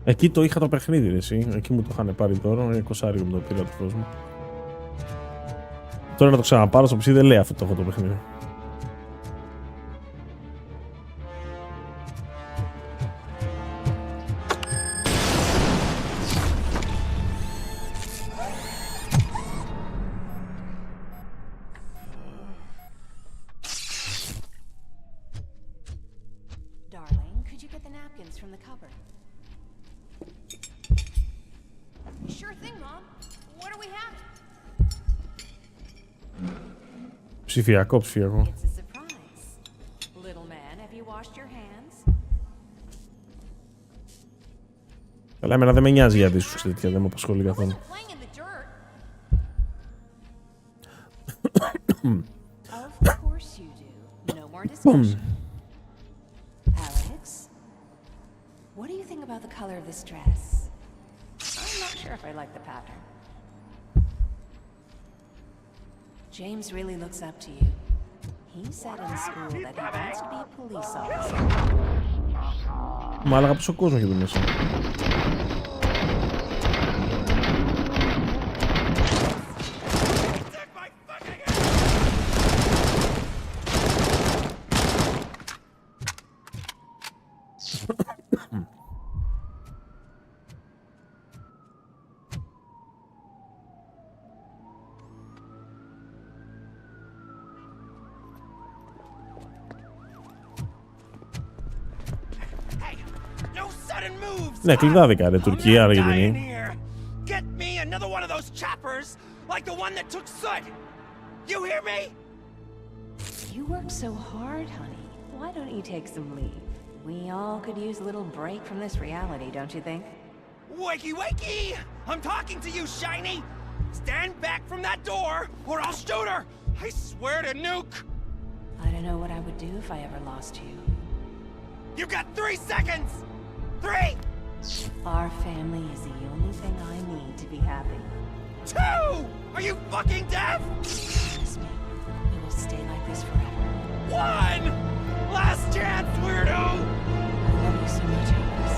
Εκεί το είχα το παιχνίδι, εσύ. Εκεί μου το είχαν πάρει τώρα. 20 μου το πήρα το κόσμο. Τώρα να το ξαναπάρω στο PC δεν λέει αυτό το έχω το παιχνίδι. Ψηφιακό, ψηφιακό. Καλά, εμένα δεν με νοιάζει για δίσκους τέτοια, δεν με απασχολεί καθόλου. What do you think about the color of this dress? I'm not sure if I like the pattern. James really looks up to you. He said in school that he wants to be a police officer. Μα άλλαγα πόσο κόσμο έχει εδώ μέσα. Ναι, κλειδάδικα ρε, Τουρκία, Αργεντινή. Get me another one of those choppers, like the one that took Sud. You hear me? You work so hard, honey. Why don't you take some leave? We all could use a little break from this reality, don't you think? Wakey, wakey! I'm talking to you, Shiny! Stand back from that door, or I'll shoot her! I swear to nuke! I don't know what I would do if I ever lost you. You've got 3 seconds! 3! Our family is the only thing I need to be happy. 2! Are you fucking deaf? Trust me, we will stay like this forever. 1! Last chance, weirdo! I love you so much, Agnes.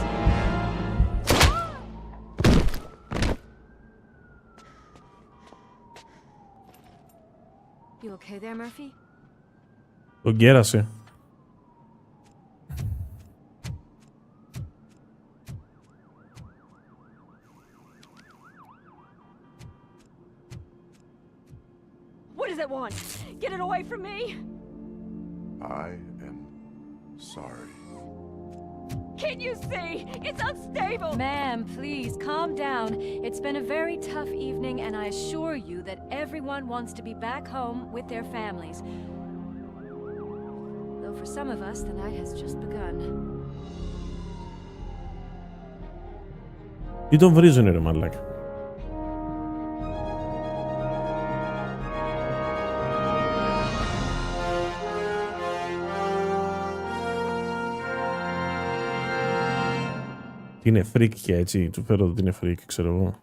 You okay there, Murphy? Τον κέρασε. What does it want? Get it away from me! I am sorry. Can't you see? It's unstable! Ma'am, please, calm down. It's been a very tough evening, and I assure you that everyone wants to be back home with their families. Though for some of us, the night has just begun. Τι τον βρίζουνε ρε μαλάκα. Είναι freak και έτσι, του φέρω ότι είναι freak, ξέρω εγώ.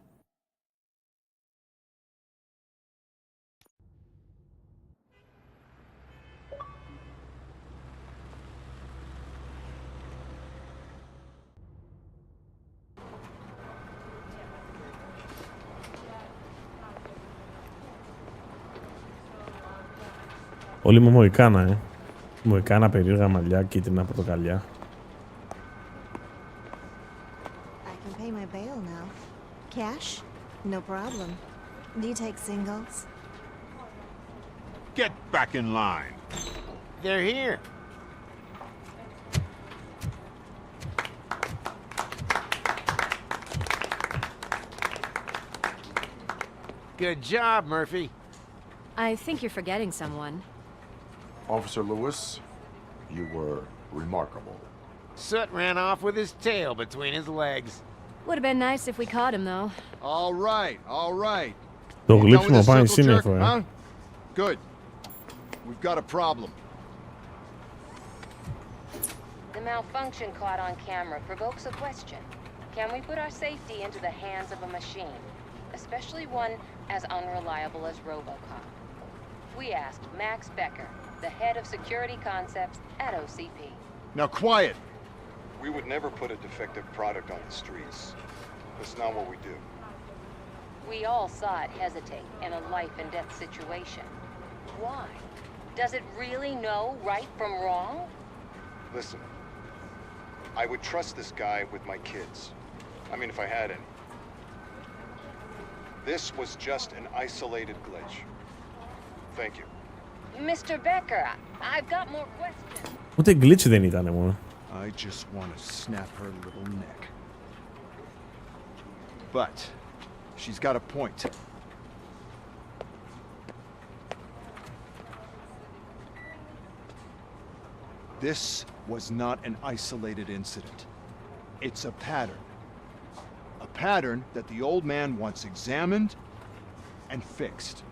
Όλοι με μοϊκάνα, μοϊκάνα, περίεργα μαλλιά, κίτρινα, πορτοκαλιά. Cash? No problem. Do you take singles? Get back in line. They're here. Good job, Murphy. I think you're forgetting someone. Officer Lewis, you were remarkable. Soot ran off with his tail between his legs. Would have been nice if we caught him, though. All right, all right. Το You done with γλύψιμο this πάει circle jerk, σύννεφο, huh? Good. We've got a problem. The malfunction caught on camera provokes a question. Can we put our safety into the hands of a machine, especially one as unreliable as Robocop? We asked Max Becker, the head of security concepts at OCP. Now quiet. We would never put a defective product on the streets. That's not what we do. We all saw it hesitate in a life and death situation. Why? Does it really know right from wrong? Listen, I would trust this guy with my kids. I mean, if I had any. This was just an isolated glitch. Thank you. Mr. Becker, I've got more questions. Ούτε glitch δεν ήταν μόνο. I just want to snap her little neck. But she's got a point. This was not an isolated incident. It's a pattern. A pattern that the old man wants examined and fixed.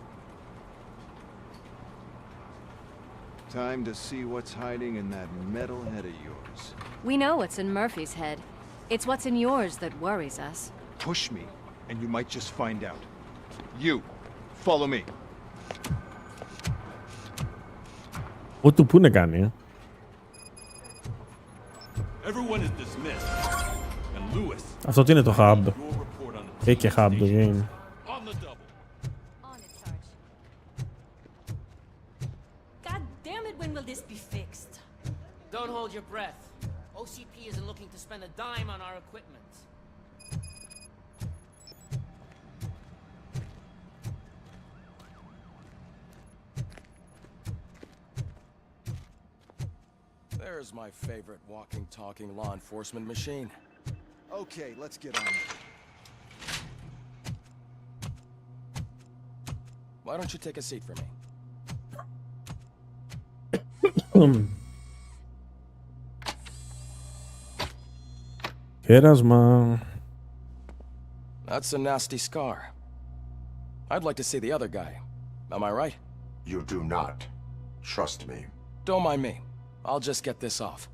Time to see what's hiding in that metal head of yours. We know what's in Murphy's head. It's what's in yours that worries us. Push me, and you might just find out. You, follow me. Ό,τι που να κάνει, Everyone is dismissed. And Lewis, Αυτό τι είναι το hub. your report on the Έχει και hub το game. on the double. On it, Sarge. God damn it, when will this be fixed? Don't hold your breath. OCP isn't looking to spend a dime on our equipment. There's my favorite walking, talking law enforcement machine. Okay, let's get on it. Why don't you take a seat for me? Κέρασμα. That's a nasty scar. I'd like to see the other guy. Am I right? You do not. Trust me. Don't mind me. I'll just get this off.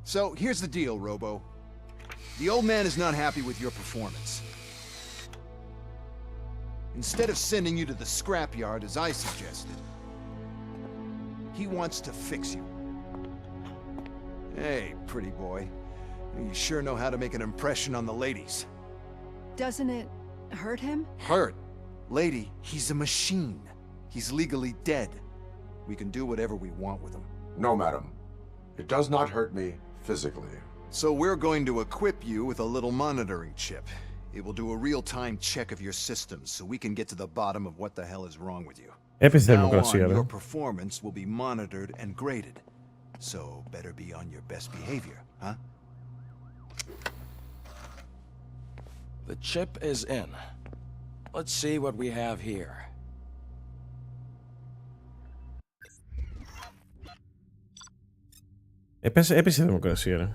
So, here's the deal, Robo. The old man is not happy with your performance. Instead of sending you to the scrapyard as I suggested, he wants to fix you. Hey, pretty boy. You sure know how to make an impression on the ladies. Doesn't it hurt him? Hurt? Lady, he's a machine. He's legally dead. We can do whatever we want with him. No, madam. It does not hurt me physically. So we're going to equip you with a little monitoring chip. It will do a real-time check of your systems so we can get to the bottom of what the hell is wrong with you. Έπεσε η Now θερμοκρασία, on, ρε. your performance will be monitored and graded. So better be on your best behavior, huh? The chip is in. Let's see what we have here. Έπεσε η θερμοκρασία, ρε.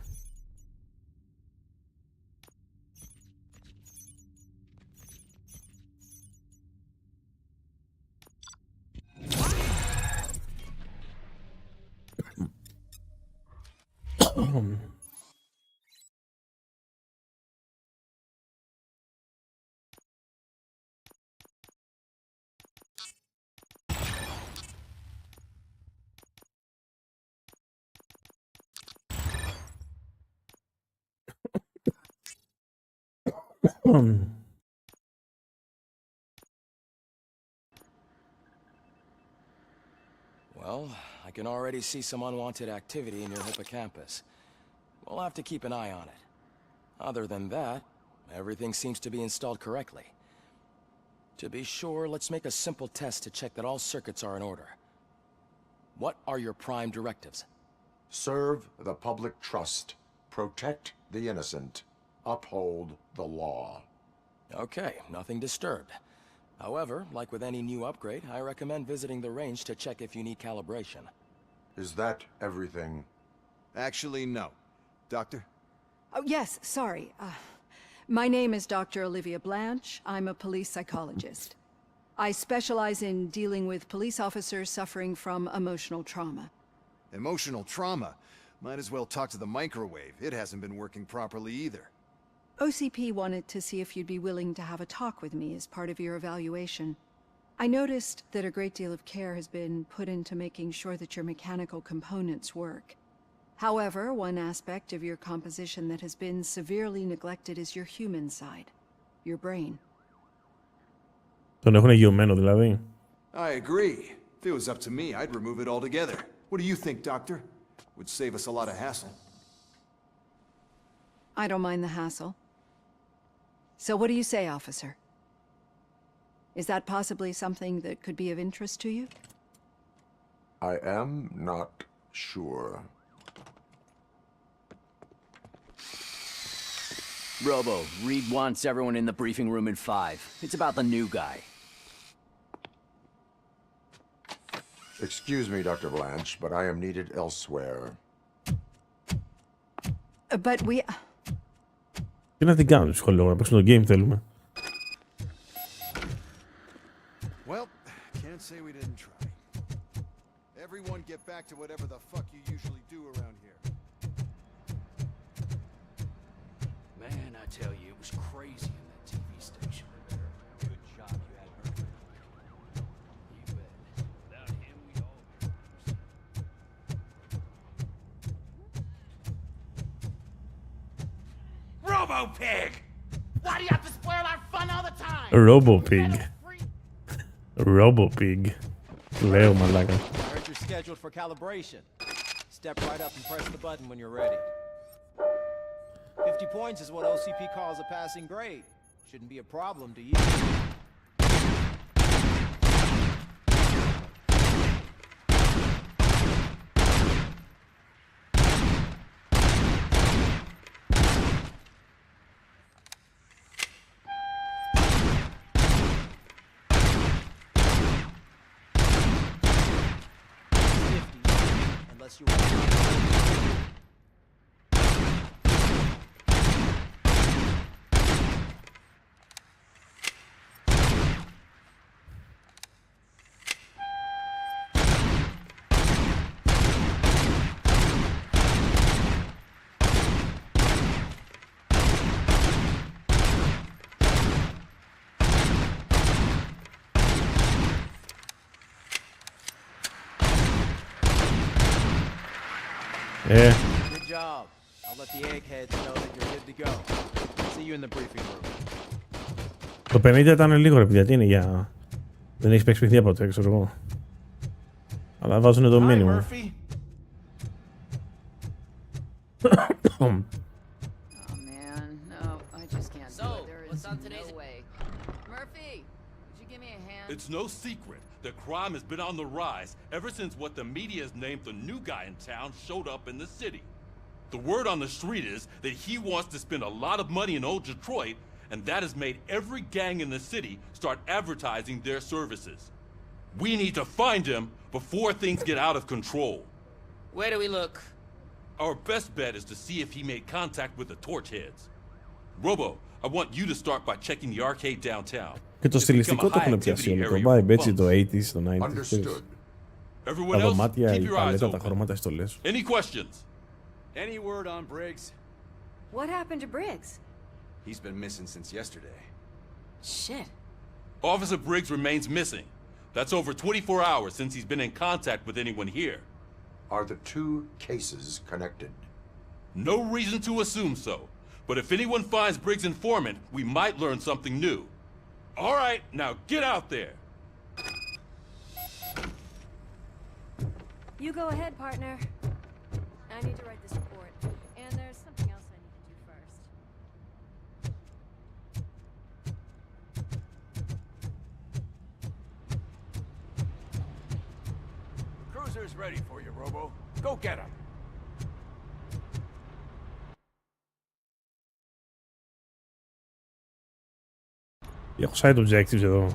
Well, I can already see some unwanted activity in your hippocampus. We'll have to keep an eye on it. Other than that, everything seems to be installed correctly. To be sure, let's make a simple test to check that all circuits are in order. What are your prime directives? Serve the public trust. Protect the innocent. uphold the law. Okay, nothing disturbed. However, like with any new upgrade, I recommend visiting the range to check if you need calibration. Is that everything? Actually, no. Doctor? Oh, yes, sorry. My name is Dr. Olivia Blanche. I'm a police psychologist. I specialize in dealing with police officers suffering from emotional trauma. Emotional trauma? Might as well talk to the microwave. It hasn't been working properly either. OCP wanted to see if you'd be willing to have a talk with me as part of your evaluation. I noticed that a great deal of care has been put into making sure that your mechanical components work. However, one aspect of your composition that has been severely neglected is your human side, your brain. Τον έχουν γεωμένο δηλαδή. I agree. If it was up to me, I'd remove it altogether. What do you think, Doctor? Would save us a lot of hassle. I don't mind the hassle. So what do you say, officer? Is that possibly something that could be of interest to you? I am not sure. Robo, Reed wants everyone in the briefing room in 5. It's about the new guy. Excuse me, Dr. Blanche, but I am needed elsewhere. But we... Τι να την κάνουμε στο σχολείο, να παίξουμε το game θέλουμε. Well, can't say we didn't try. Everyone get back to whatever the fuck you usually do around here. Man, I tell you, it was crazy in that TV station. Good job you had Murphy. You bet. Without him, we'd all be Robo-Pig! Why do you have to spoil our fun all the time? Robopig. Robopig. Λέω μαλάκα. I heard you're scheduled for calibration. Step right up and press the button when you're ready. 50 points is what OCP calls a passing grade. Shouldn't be a problem to you. Unless you want. Good job. I'll let the eggheads know that you're good to go. See you in the briefing room. Το 50 ήταν λίγο ρε παιδιά, τι είναι για... Δεν έχεις παίξει παιχνίδια ποτέ, ξέρω εγώ. Αλλά βάζουνε το μήνυμα. Oh man, no, I just can't do it. There is no way. Murphy, would you give me a hand? It's no secret that crime has been on the rise ever since what the media has named the new guy in town showed up in the city. The word on the street is that he wants to spend a lot of money in old Detroit, and that has made every gang in the city start advertising their services. We need to find him before things get out of control. Where do we look? Our best bet is to see if he made contact with the torch heads. Robo, I want you to start by checking the arcade downtown. Και το στιλιστικό το έχουν πιάσει όλο. Το vibe έτσι το 80s, το 90s. Τα δωμάτια, η παλέτα, τα χρώματα, οι στολές. Any questions? Any word on Briggs? What happened to Briggs? He's been missing since yesterday. Shit. Officer Briggs remains missing. That's over 24 hours since he's been in contact with anyone here. Are the two cases connected? No reason to assume so. But if anyone finds Briggs' informant, we might learn something new. All right, now get out there. You go ahead, partner. I need to write this report. And there's something else I need to do first. Cruiser's ready for you, Robo. Go get him. Έχω side objectives εδώ.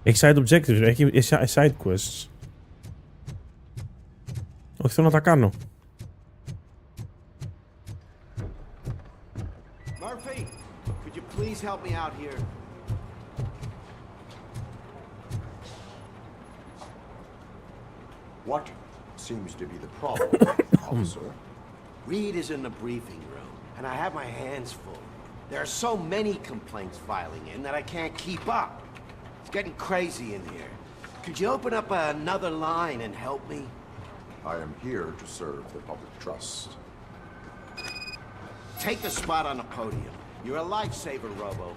Έχει side objectives, έχει side quests. Όχι, θέλω να τα κάνω. Murphy, could you please help me out here? What seems to be the problem, officer? Reed is in the briefing room, and I have my hands full. There are so many complaints filing in that I can't keep up. It's getting crazy in here. Could you open up another line and help me? I am here to serve the public trust. Take the spot on the podium. You're a lifesaver, Robo.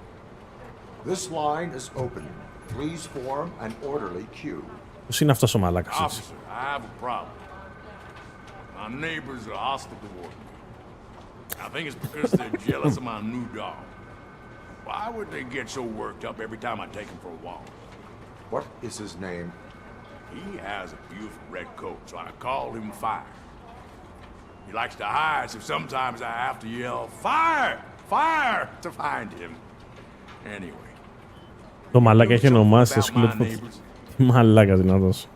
This line is open. Please form an orderly queue. Πώς είναι αυτός ο μαλάκας έτσι? Officer, I have a problem. My neighbors are hostile toward me. I think it's because they're jealous of my new dog. Why would they get so worked up every time I take him for a walk? What is his name? He has a beautiful red coat, so I call him Fire. He likes to hide, so sometimes I have to yell, Fire! Fire! to find him. Anyway. Το μαλάκα έχει ονομάσει το σκύλο. Μαλάκα δυνατός.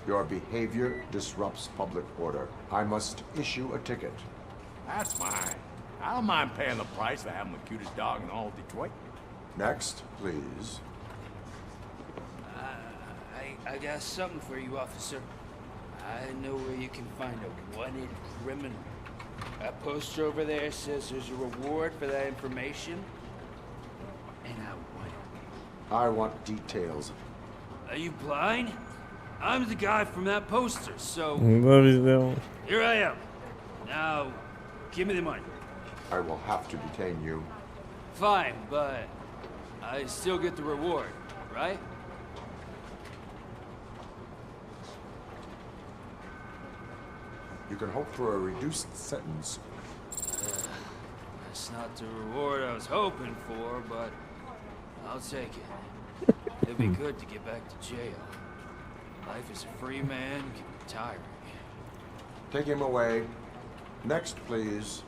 Your behavior disrupts public order. I must issue a ticket. That's fine. I don't mind paying the price for having the cutest dog in all of Detroit. Next, please. I got something for you, officer. I know where you can find a wanted criminal. That poster over there says there's a reward for that information. And I want it. I want details. Are you blind? I'm the guy from that poster, so... Here I am. Now, give me the money. I will have to detain you. Fine, but I still get the reward, right? You can hope for a reduced sentence. That's not the reward I was hoping for, but I'll take it. It'll be good to get back to jail. Life as a free man can be tiring. Take him away. Next, please.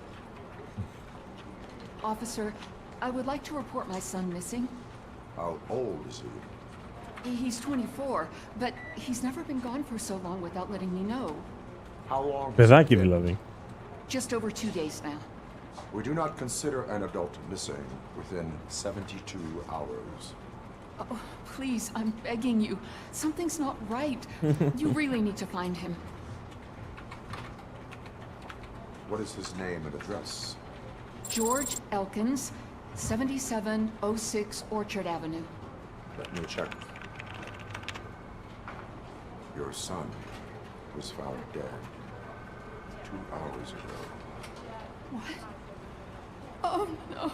Officer, I would like to report my son missing. How old is he? He's 24, but he's never been gone for so long without letting me know. How long? Παιδάκι δηλαδή. Just over 2 days now. We do not consider an adult missing within 72 hours. Oh, please, I'm begging you. Something's not right. You really need to find him. What is his name and address? George Elkins, 7706 Orchard Avenue. Let me check. Your son was found dead 2 hours ago. What? Oh, no.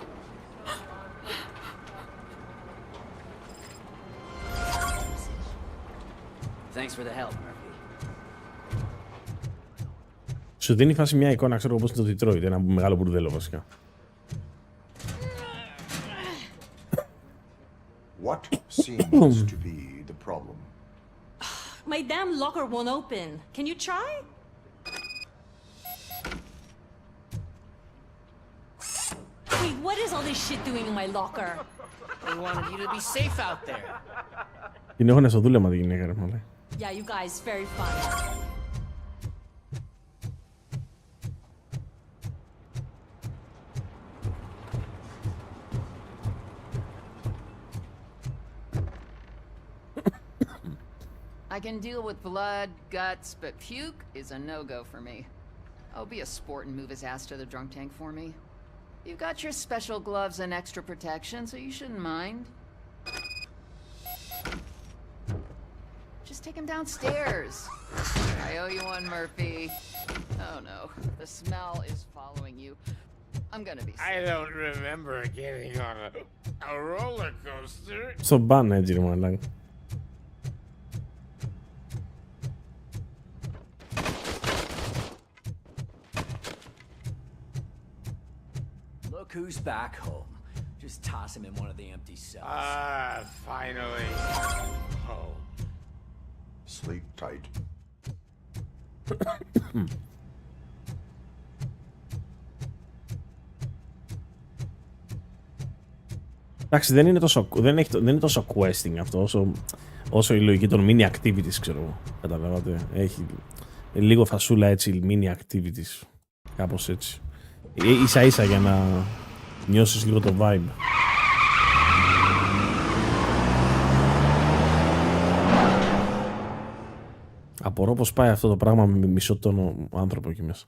Thanks for the help, Murphy. Σου δίνει φάση μια εικόνα, ξέρω όπως είναι το Detroit, ένα μεγάλο μπουρδέλο βασικά. What seems to be the problem? My damn locker won't open. Can you try? Wait, what is all this shit doing in my locker? We wanted you to be safe out there. Την έχω στο δούλεμα τη γυναίκα, ρε μαλέ. Yeah, you guys, very fun. I can deal with blood, guts, but puke is a no-go for me. I'll be a sport and move his ass to the drunk tank for me. You've got your special gloves and extra protection, so you shouldn't mind. Just take him downstairs. I owe you one, Murphy. Oh no, the smell is following you. I'm gonna be sick. I don't remember getting on a roller coaster. Στο μπαν έτσι ρε μαλάκα. Look who's back home. Just toss him in one of the empty cells. Finally. Oh. Sleep tight. Εντάξει, δεν είναι τόσο questing αυτό όσο η λογική των mini activities, ξέρω εγώ. Καταλάβατε. Έχει λίγο φασούλα έτσι, mini activities. Κάπως έτσι. Ίσα ίσα για να νιώσεις λίγο το vibe. Απορώ πως πάει αυτό το πράγμα με μισό τόνο άνθρωπο εκεί μέσα.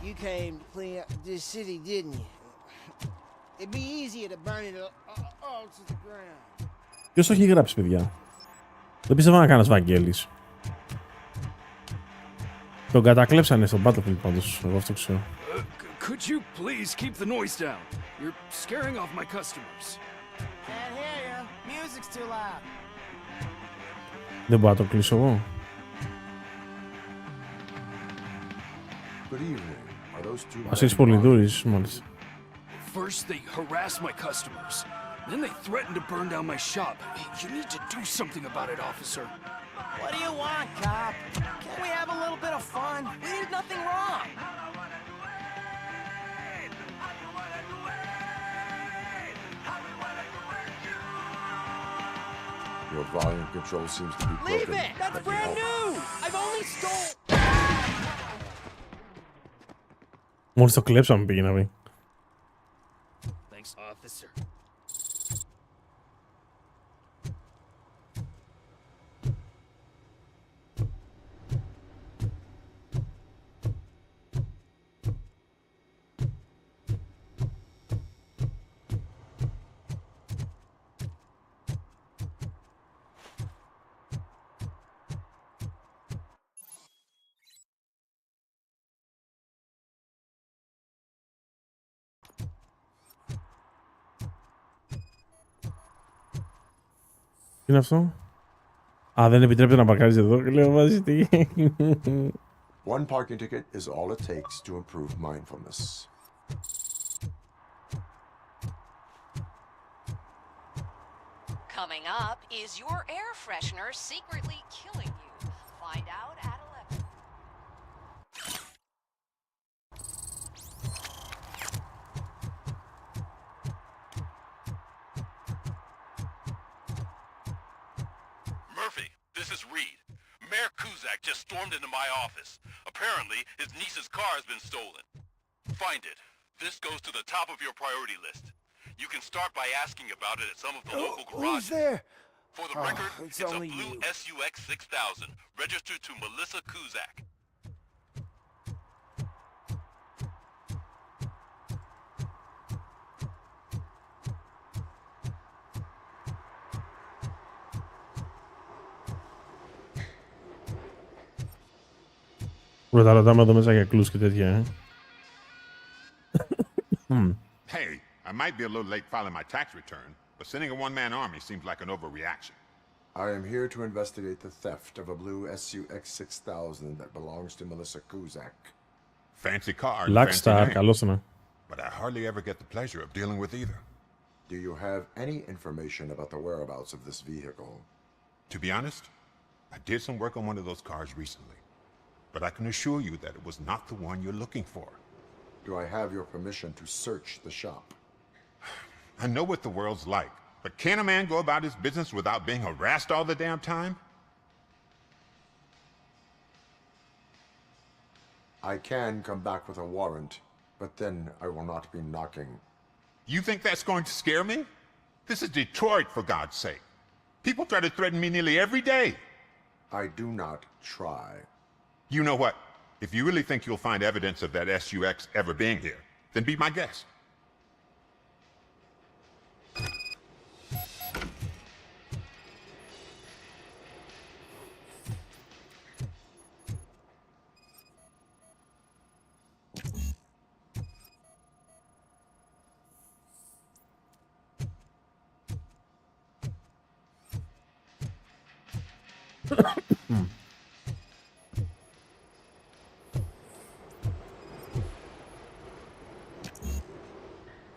You came to clean up this city, didn't you? It'd be easier to burn it all to the ground. Ποιος το έχει γράψει, παιδιά? Δεν πίστευα να κάνεις Βαγγέλης. Τον κατακλέψανε στο Battlefield πάντως, εγώ αυτό ξέρω. Could you please keep the noise down? You're scaring off my customers. Can't hear you. Music's too loud. Δεν μπορώ να το κλείσω εγώ. Good evening. Are those two? Βασίλης Πολυδούρης, μάλιστα. First they harass my customers. Then they threaten to burn down my shop. You need to do something about it, officer. What do you want, cop? Can't we have a little bit of fun? We did nothing wrong. Your volume control seems to be broken. Leave it! That's brand new! I've only stole... Μόλις το κλέψαμε πήγε να πει. Thanks, officer. Τι είναι αυτό? Α, δεν επιτρέπεται να παρκάρεις εδώ. Λέω βάζει τι. One parking ticket is all it takes to improve mindfulness. Coming up, is your air freshener secretly killing you? Find out at 11. Murphy, this is Reed. Mayor Kuzak just stormed into my office. Apparently, his niece's car has been stolen. Find it. This goes to the top of your priority list. You can start by asking about it at some of the local garages. Who's there? For the record, it's it's a only blue you. SUX 6000, registered to Melissa Kuzak. Ρωτάμε εδώ μέσα για κλούς και τέτοια, Hey, I might be a little late filing my tax return, but sending a one-man army seems like an overreaction. I am here to investigate the theft of a blue SUX 6000 that belongs to Melissa Kuzak. Fancy car. Blackstar, καλώς είναι. But I hardly ever get the pleasure of dealing with either. Do you have any information about the whereabouts of this vehicle? To be honest, I did some work on one of those cars recently, but I can assure you that it was not the one you're looking for. Do I have your permission to search the shop? I know what the world's like, but can a man go about his business without being harassed all the damn time? I can come back with a warrant, but then I will not be knocking. You think that's going to scare me? This is Detroit, for God's sake. People try to threaten me nearly every day. I do not try. You know what? If you really think you'll find evidence of that SUX ever being here, then be my guest.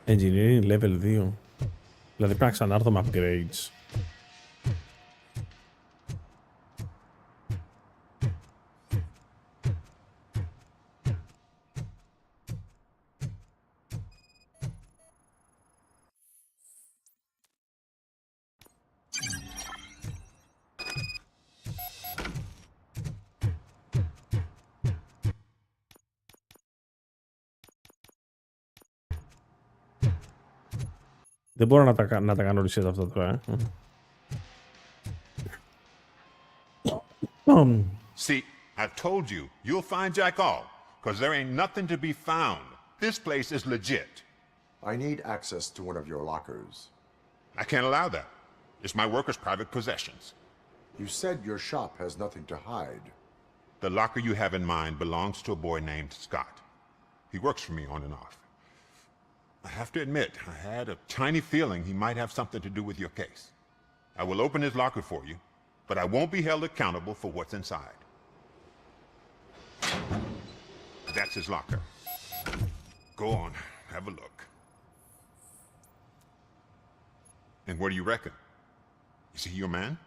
Engineering level 2. Δηλαδή πρέπει να ξανάρθω με upgrades. Δεν μπορώ να τα κάνω reset αυτά τώρα, See, I told you, you'll find Jack all, because there ain't nothing to be found. This place is legit. I need access to one of your lockers. I can't allow that. It's my workers' private possessions. You said your shop has nothing to hide. The locker you have in mind belongs to a boy named Scott. He works for me on and off. I have to admit, I had a tiny feeling he might have something to do with your case. I will open his locker for you, but I won't be held accountable for what's inside. That's his locker. Go on, have a look. And what do you reckon? Is he your man?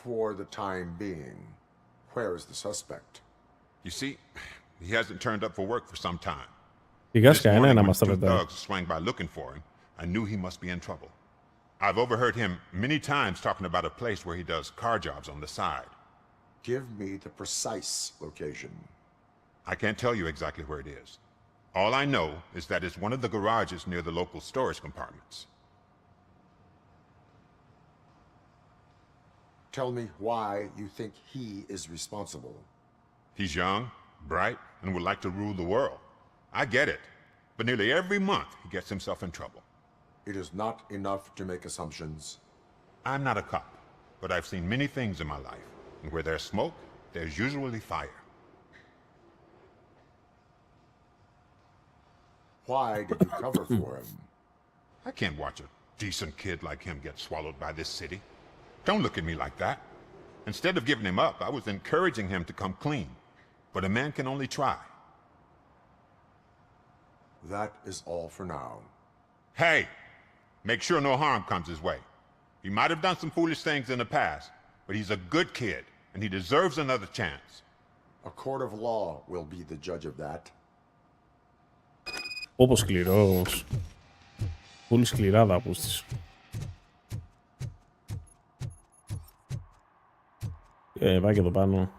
For the time being. Where is the suspect? You see, he hasn't turned up for work for some time. This morning, when two thugs swang by looking for him, I knew he must be in trouble. I've overheard him many times talking about a place where he does car jobs on the side. Give me the precise location. I can't tell you exactly where it is. All I know is that it's one of the garages near the local storage compartments. Tell me why you think he is responsible. He's young, bright, and would like to rule the world. I get it, but nearly every month he gets himself in trouble. It is not enough to make assumptions. I'm not a cop, but I've seen many things in my life, and where there's smoke, there's usually fire. Why did you cover for him? I can't watch a decent kid like him get swallowed by this city. Don't look at me like that. Instead of giving him up, I was encouraging him to come clean. But a man can only try. That is all for now. Hey! Make sure no harm comes his way. He might have done some foolish things in the past, but he's a good kid, and he deserves another chance. A court of law will be the judge of that. Όπως σκληρός. Πολύ σκληρά θα ακούστης. Πάει και εδώ πάνω.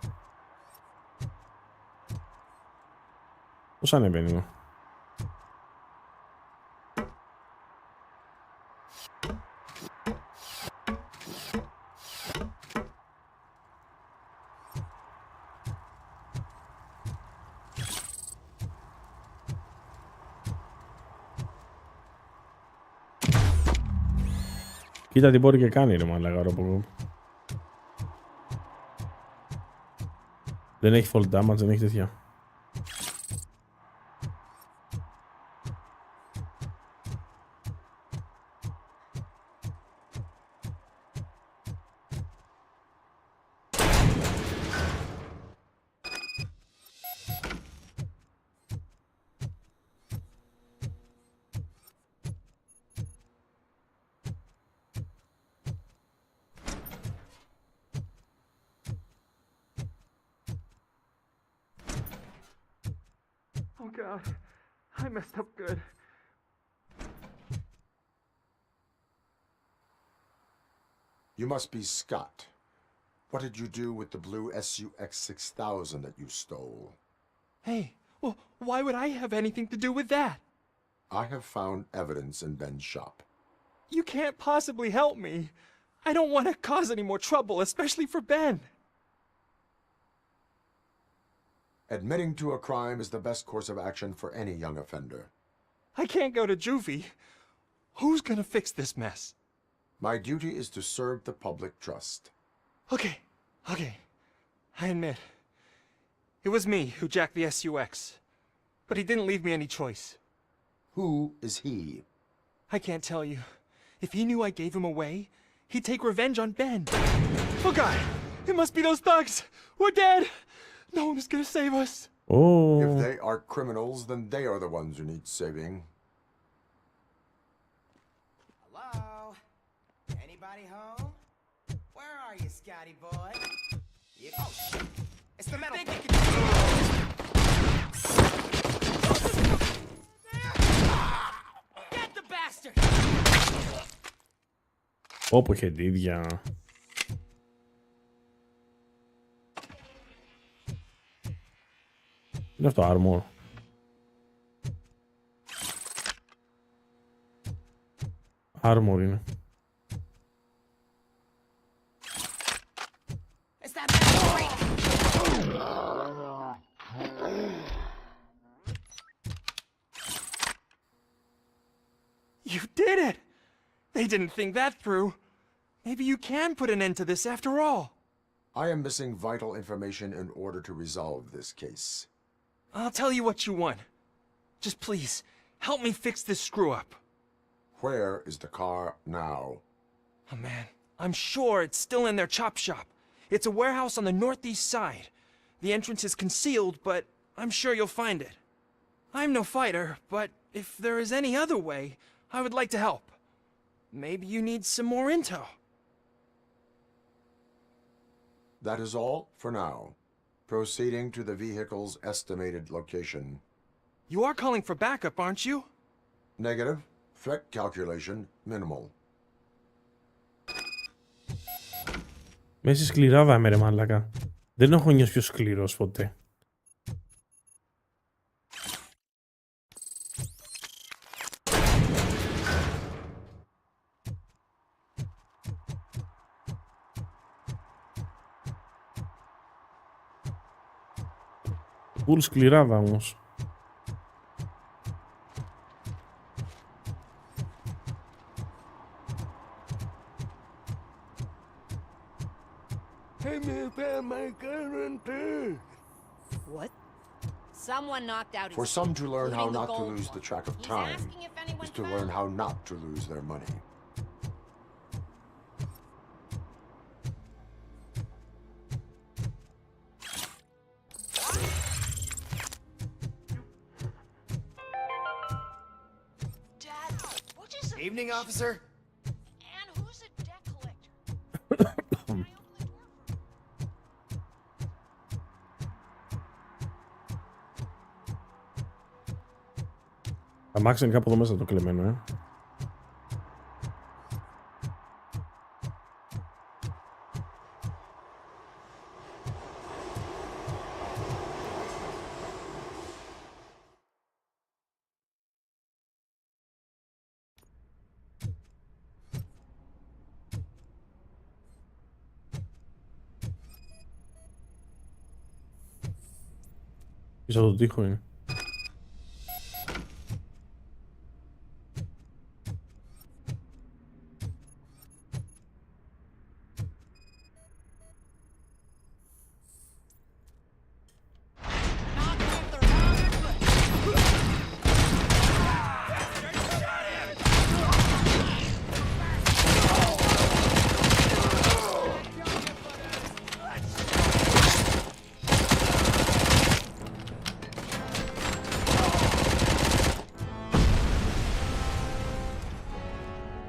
Πώς ανεβαίνει. Κοίτα τι μπορεί και κάνει ρε μαλάκα Robocop. Δεν έχει fall damage, δεν έχει τέτοια. Oh God, I messed up good. You must be Scott. What did you do with the blue SUX 6000 that you stole? Hey, well, why would I have anything to do with that? I have found evidence in Ben's shop. You can't possibly help me. I don't want to cause any more trouble, especially for Ben. Admitting to a crime is the best course of action for any young offender. I can't go to juvie. Who's gonna fix this mess? My duty is to serve the public trust. Okay. I admit. It was me who jacked the SUX. But he didn't leave me any choice. Who is he? I can't tell you. If he knew I gave him away, he'd take revenge on Ben. Oh God! It must be those thugs. We're dead. No one is gonna save us. Oh. If they are criminals, then they are the ones who need saving. Hello? Anybody home? Where are you, Scotty boy? Oh, shit. It's the metal. Get the bastard! Όπου είχε δίδια. Είναι αυτό armor. Armor είναι. You did it! They didn't think that through. Maybe you can put an end to this after all. I am missing vital information in order to resolve this case. I'll tell you what you want. Just please, help me fix this screw-up. Where is the car now? Oh man, I'm sure it's still in their chop shop. It's a warehouse on the northeast side. The entrance is concealed, but I'm sure you'll find it. I'm no fighter, but if there is any other way, I would like to help. Maybe you need some more intel. That is all for now. Proceeding to the vehicle's estimated location. You are calling for backup, aren't you? Negative. Threat calculation minimal. Μέση σκληράδα είμαι ρε μάλακα. Δεν έχω νιώσει πιο σκληρός ποτέ. Πουλ σκληράδα όμως. What? Someone knocked out his For some to learn how including the not to gold lose the one. track of He's time asking if anyone is to learn how not to lose their money. Evening, officer. And who's a debt collector? Αμάξι είναι κάπου εδώ μέσα το κλεμμένο, Πίσω από τον τοίχο είναι.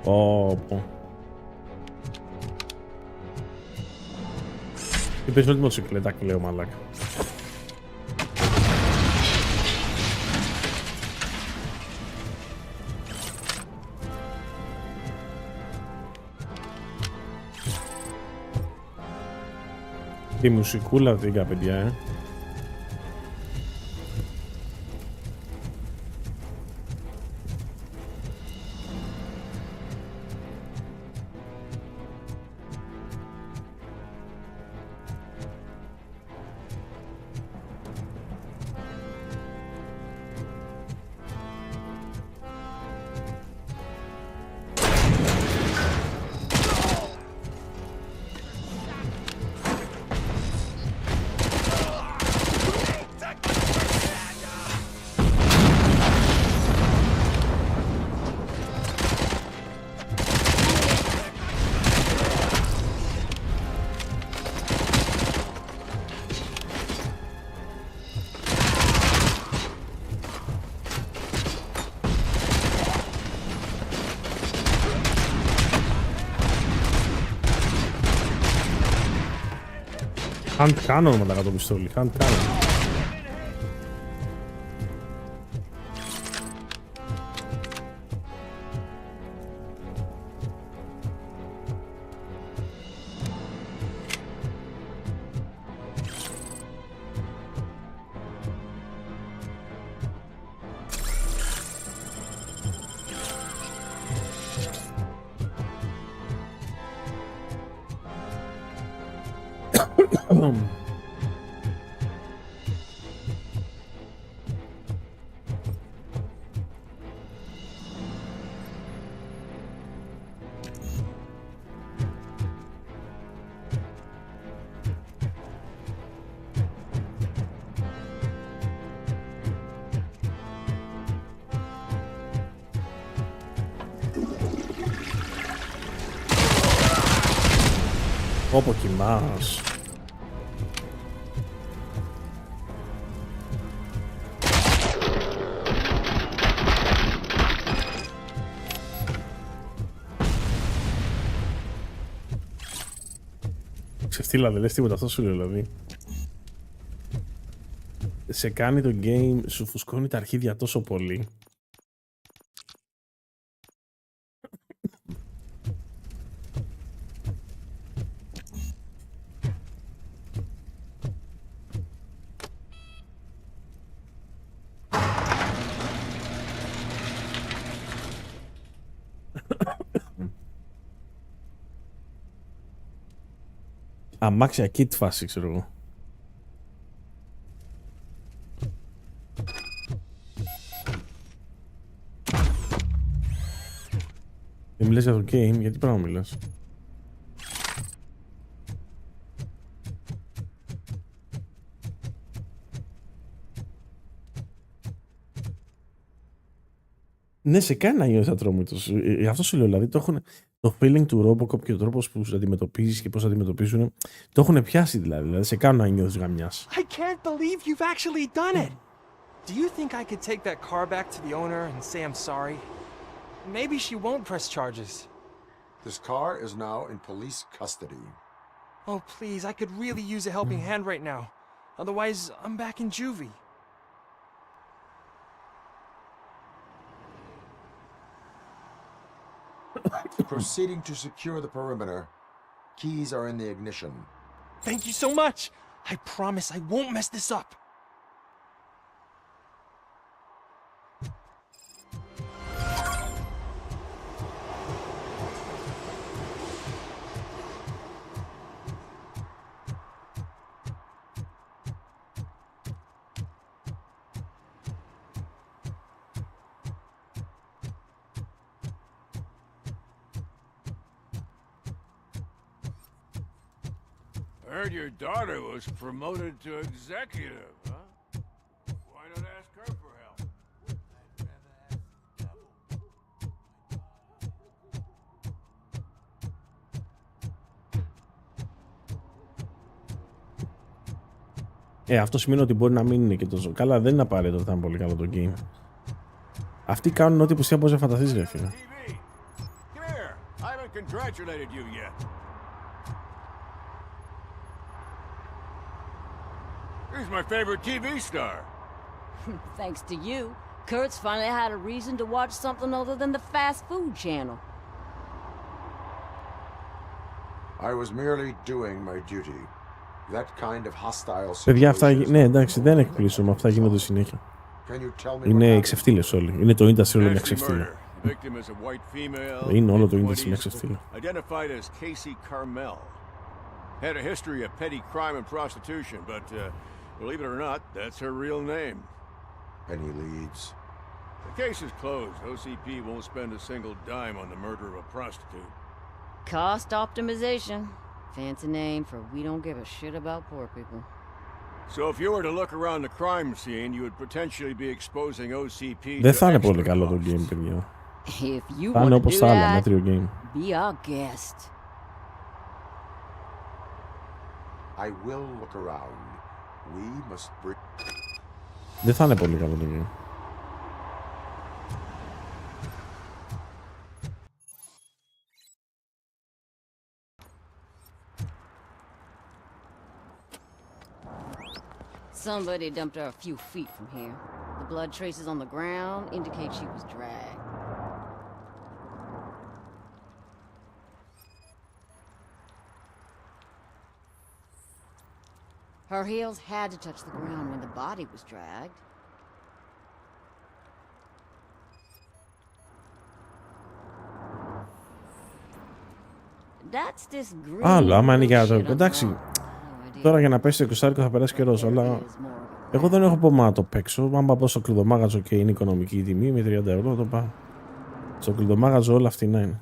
Πω. Τι παίζει όλη τη μοτοσυκλέτα, κλαίω μαλάκα. Τη μουσικούλα δίκα, παιδιά, Hunt Cannon με τα πιστόλι. Hunt Cannon. Όπω κοιμάς. Ξεφτύλα, δεν λες τίποτα, αυτό σου λέω δηλαδή. Σε κάνει το game, σου φουσκώνει τα αρχίδια τόσο πολύ. Αμάξια kit φάση, ξέρω εγώ. Δεν μιλάς για το game, γιατί πράγμα μιλάς? Ναι, σε κάνει να νιώθεις ατρόμητος. Αυτό σου λέω, δηλαδή το feeling του Robocop και ο τρόπος που σου αντιμετωπίζεις και πώς αντιμετωπίζουν, το έχουν πιάσει δηλαδή σε κάνουν να νιώθεις γαμιάς. I can't believe you've actually done it. Do you think I could take that car back to the owner and say I'm sorry? Maybe she won't press charges. This car is now in police custody. Oh, please, I could really use a helping hand right now. Otherwise, I'm back in juvie. Proceeding to secure the perimeter. Keys are in the ignition. Thank you so much. I promise I won't mess this up. Heard your daughter was promoted to executive, huh? Why not ask her for help? Αυτό σημαίνει ότι μπορεί να μην είναι και τόσο καλά. Δεν είναι απαραίτητο ότι θα είναι πολύ καλό το game. Αυτοί κάνουν ό,τι που μπορείς να φανταστείς, ρε φίλε. He's my favorite TV star. Thanks to you, Kurt's finally had a reason to watch something other than the fast food channel. I was merely doing my duty. That kind of hostile Παιδιά, αυτά, ναι, εντάξει, δεν εκπλήσω, αυτά γίνονται συνέχεια. Είναι ξεφτύλες όλοι. Είναι το industry όλο μια ξεφτύλα. Είναι όλο το industry μια ξεφτύλα. Had a history of petty crime and prostitution, but believe it or not, that's her real name. Any leads? The case is closed. OCP won't spend a single dime on the murder of a prostitute. Cost optimization. Fancy name for we don't give a shit about poor people. So if you were to look around the crime scene, you would potentially be exposing OCP. Δεν θα είναι πολύ καλό το game, παιδιά. If you θα είναι want to όπως do τα άλλα, that, μέτριο game. be our guest. I will look around. We must bring... Δεν θα είναι πολύ καλό το game. Somebody dumped her a few feet from here. The blood traces on the ground indicate she was dragged. Her heels had to touch the ground when the body was dragged. That's this green. Άλλο, άμα είναι για το. Εντάξει. Τώρα για να πέσει το 20 θα περάσει καιρός, αλλά εγώ δεν έχω πρόβλημα να το παίξω. Αν πάω στο κλειδομάγαζο και είναι οικονομική η τιμή με 30 ευρώ, το πάω. Στο κλειδομάγαζο όλα φτηνά είναι.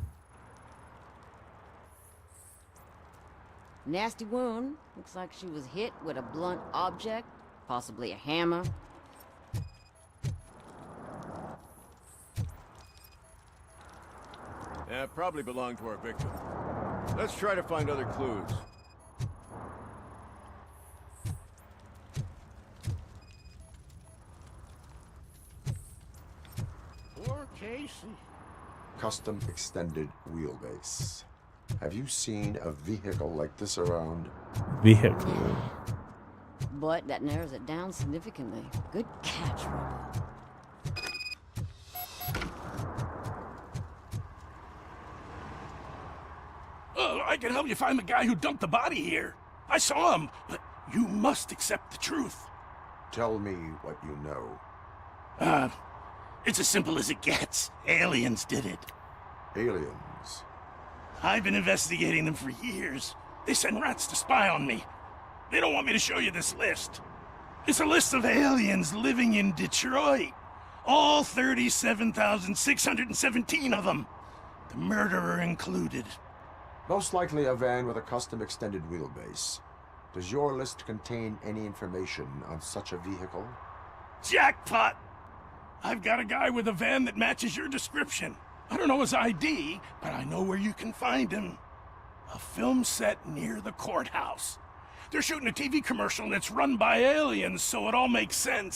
Nasty wound. Looks like she was hit with a blunt object, possibly a hammer. Yeah, probably belonged to our victim. Let's try to find other clues. Poor Casey. Custom extended wheelbase. Have you seen a vehicle like this around? Vehicle. But that narrows it down significantly. Good catch, Robo. I can help you find the guy who dumped the body here. I saw him, but you must accept the truth. Tell me what you know. It's as simple as it gets. Aliens did it. Aliens? I've been investigating them for years. They send rats to spy on me. They don't want me to show you this list. It's a list of aliens living in Detroit. All 37,617 of them. The murderer included. Most likely a van with a custom extended wheelbase. Does your list contain any information on such a vehicle? Jackpot! I've got a guy with a van that matches your description. I don't know his ID, but I know where you can find him. A film set near the courthouse. They're shooting a TV commercial and it's run by aliens, so it all makes sense.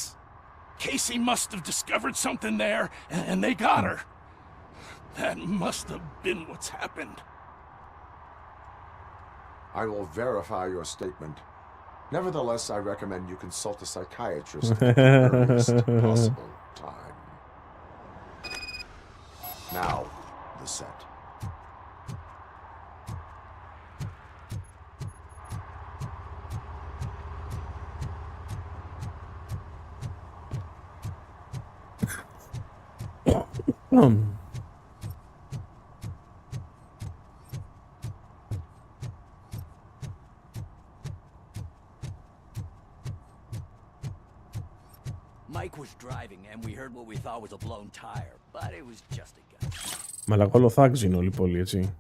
Casey must have discovered something there, and they got her. That must have been what's happened. I will verify your statement. Nevertheless, I recommend you consult a psychiatrist at the earliest possible time. Now, the set. Mike was driving and we heard what we thought was a blown tire, but it was just a gun. Μαλακόλο θάξη είναι όλη η πόλη, έτσι.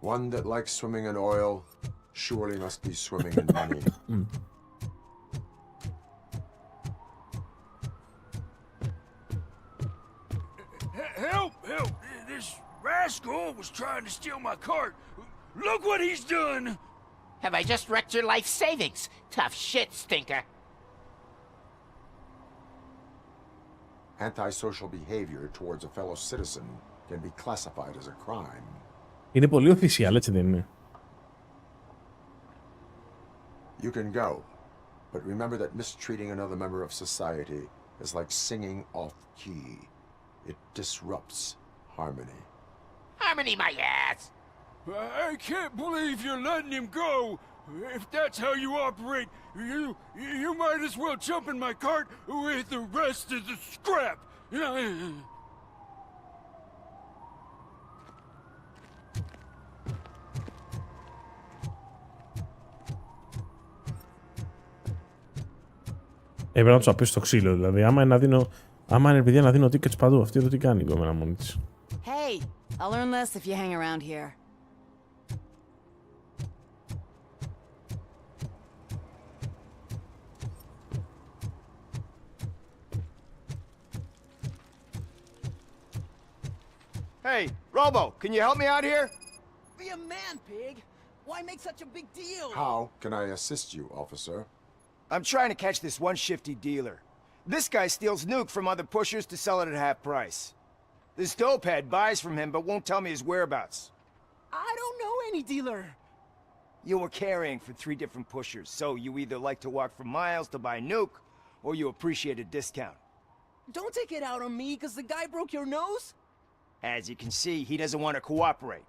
One that likes swimming in oil surely must be swimming in money. Help! Help! This rascal was trying to steal my cart. Look what he's done! Have I just wrecked your life savings? Tough shit, stinker. Antisocial behavior towards a fellow citizen can be classified as a crime. Είναι πολύ official, έτσι δεν είναι? You can go, but remember that mistreating another member of society is like singing off key. It disrupts harmony. Harmony my ass! I can't believe you're letting him go. If that's how you operate, you might as well jump in my cart with the rest of the scrap. Έπρεπε να τους απίσει το ξύλο, δηλαδή. Άμα είναι παιδιά να δίνω tickets παντού, αυτή εδώ τι κάνει η κομμένα μόνη της. Hey, I'll learn less if you hang around here. Hey, Robo, can you help me out here? Be a man, pig. Why make such a big deal? How can I assist you, officer? I'm trying to catch this one shifty dealer. This guy steals nuke from other pushers to sell it at half price. This dopehead buys from him but won't tell me his whereabouts. I don't know any dealer. You were carrying for 3 different pushers, so you either like to walk for miles to buy nuke, or you appreciate a discount. Don't take it out on me, because the guy broke your nose? As you can see, he doesn't want to cooperate.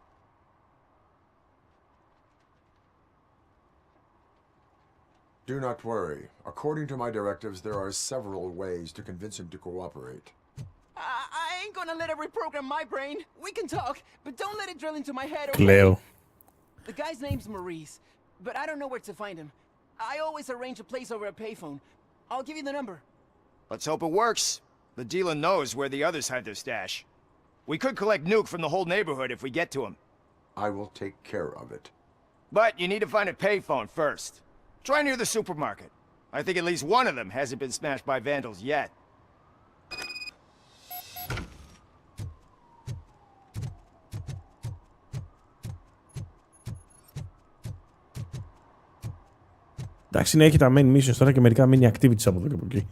Do not worry. According to my directives, there are several ways to convince him to cooperate. I ain't gonna let it reprogram my brain. We can talk, but don't let it drill into my head. Κλαίω. The guy's name's Maurice, but I don't know where to find him. I always arrange a place over a payphone. I'll give you the number. Let's hope it works. The dealer knows where the others hide their stash. We could collect nuke from the whole neighborhood if we get to him. I will take care of it. But you need to find a payphone first. Try near the supermarket. I think at least one of them hasn't been smashed by vandals yet. Εντάξει, ναι, έχει τα main missions τώρα και μερικά mini activities από εδώ και από εκεί.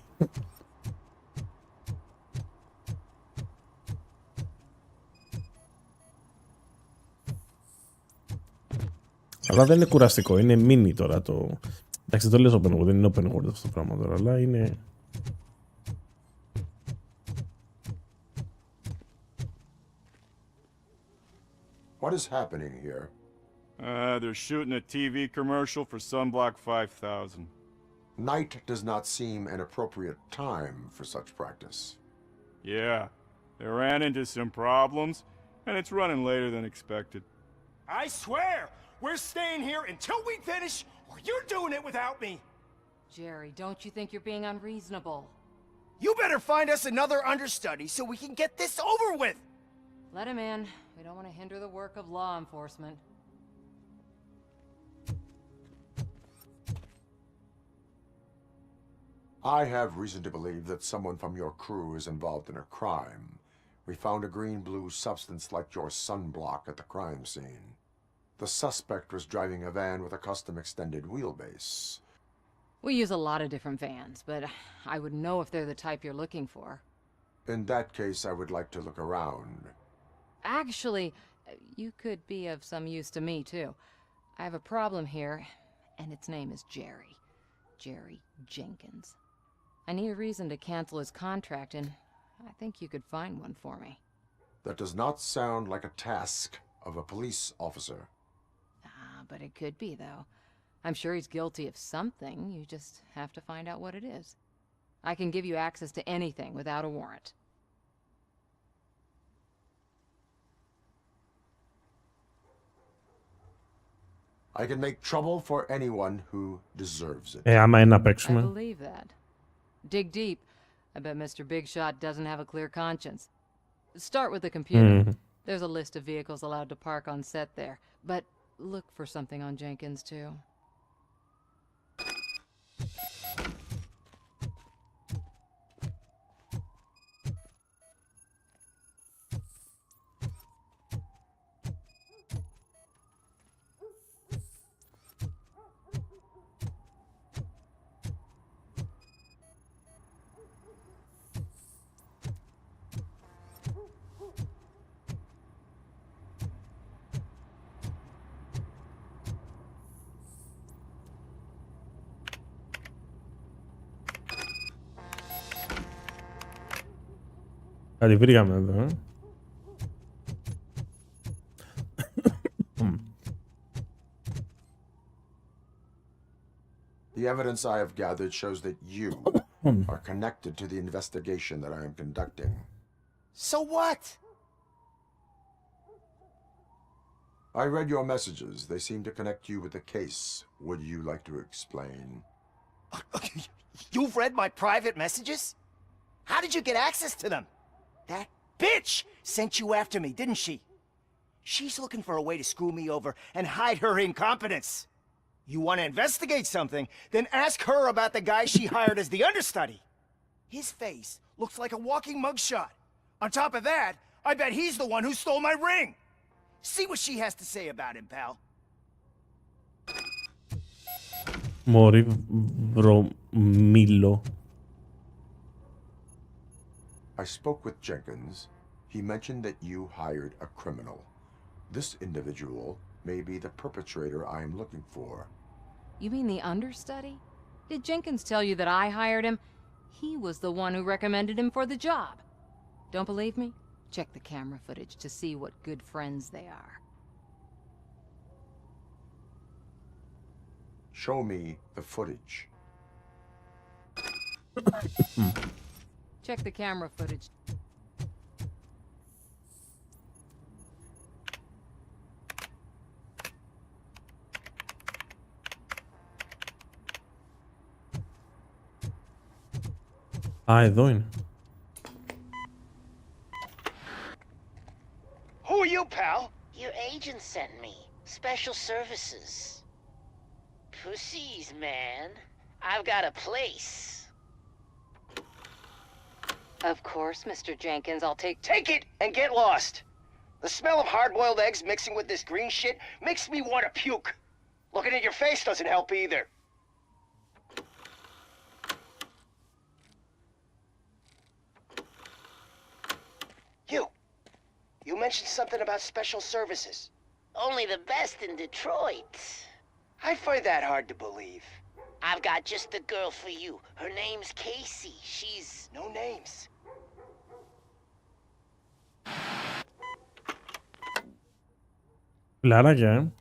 Αλλά δεν είναι κουραστικό, είναι mini τώρα το... Εντάξει, δεν το λες open world, δεν είναι open world αυτό το πράγμα τώρα, αλλά είναι... What is happening here? They're shooting a TV commercial for Sunblock 5000. Night does not seem an appropriate time for such practice. Yeah, they ran into some problems, and it's running later than expected. I swear, we're staying here until we finish, or you're doing it without me. Jerry, don't you think you're being unreasonable? You better find us another understudy so we can get this over with. Let him in. We don't want to hinder the work of law enforcement. I have reason to believe that someone from your crew is involved in a crime. We found a green-blue substance like your sunblock at the crime scene. The suspect was driving a van with a custom extended wheelbase. We use a lot of different vans, but I wouldn't know if they're the type you're looking for. In that case, I would like to look around. Actually, you could be of some use to me, too. I have a problem here, and its name is Jerry. Jerry Jenkins. I need a reason to cancel his contract, and I think you could find one for me. That does not sound like a task of a police officer. But it could be, though. I'm sure he's guilty of something. You just have to find out what it is. I can give you access to anything without a warrant. I can make trouble for anyone who deserves it. Άμα είναι να I παίξουμε. believe that. Dig deep. I bet Mr. Big Shot doesn't have a clear conscience. Start with the computer. There's a list of vehicles allowed to park on set there. But look for something on Jenkins, too. Κάτι βρήκαμε εδώ. The evidence I have gathered shows that you are connected to the investigation that I am conducting. So what? I read your messages. They seem to connect you with the case. Would you like to explain? You've read my private messages? How did you get access to them? That bitch sent you after me, didn't she? She's looking for a way to screw me over and hide her incompetence. You want to investigate something, then ask her about the guy she hired as the understudy. His face looks like a walking mugshot. On top of that, I bet he's the one who stole my ring. See what she has to say about him, pal. Μωρή βρωμίλο. I spoke with Jenkins. He mentioned that you hired a criminal. This individual may be the perpetrator I am looking for. You mean the understudy? Did Jenkins tell you that I hired him? He was the one who recommended him for the job. Don't believe me? Check the camera footage to see what good friends they are. Show me the footage. Check the camera footage. Α, εδώ είναι. Who are you, pal? Your agent sent me. Special services. Pussies, man. I've got a place. Of course, Mr. Jenkins, I'll take... Take it and get lost. The smell of hard-boiled eggs mixing with this green shit makes me want to puke. Looking at your face doesn't help either. You mentioned something about special services. Only the best in Detroit. I find that hard to believe. I've got just the girl for you. Her name's Casey. She's... No names. Φιλαράκια,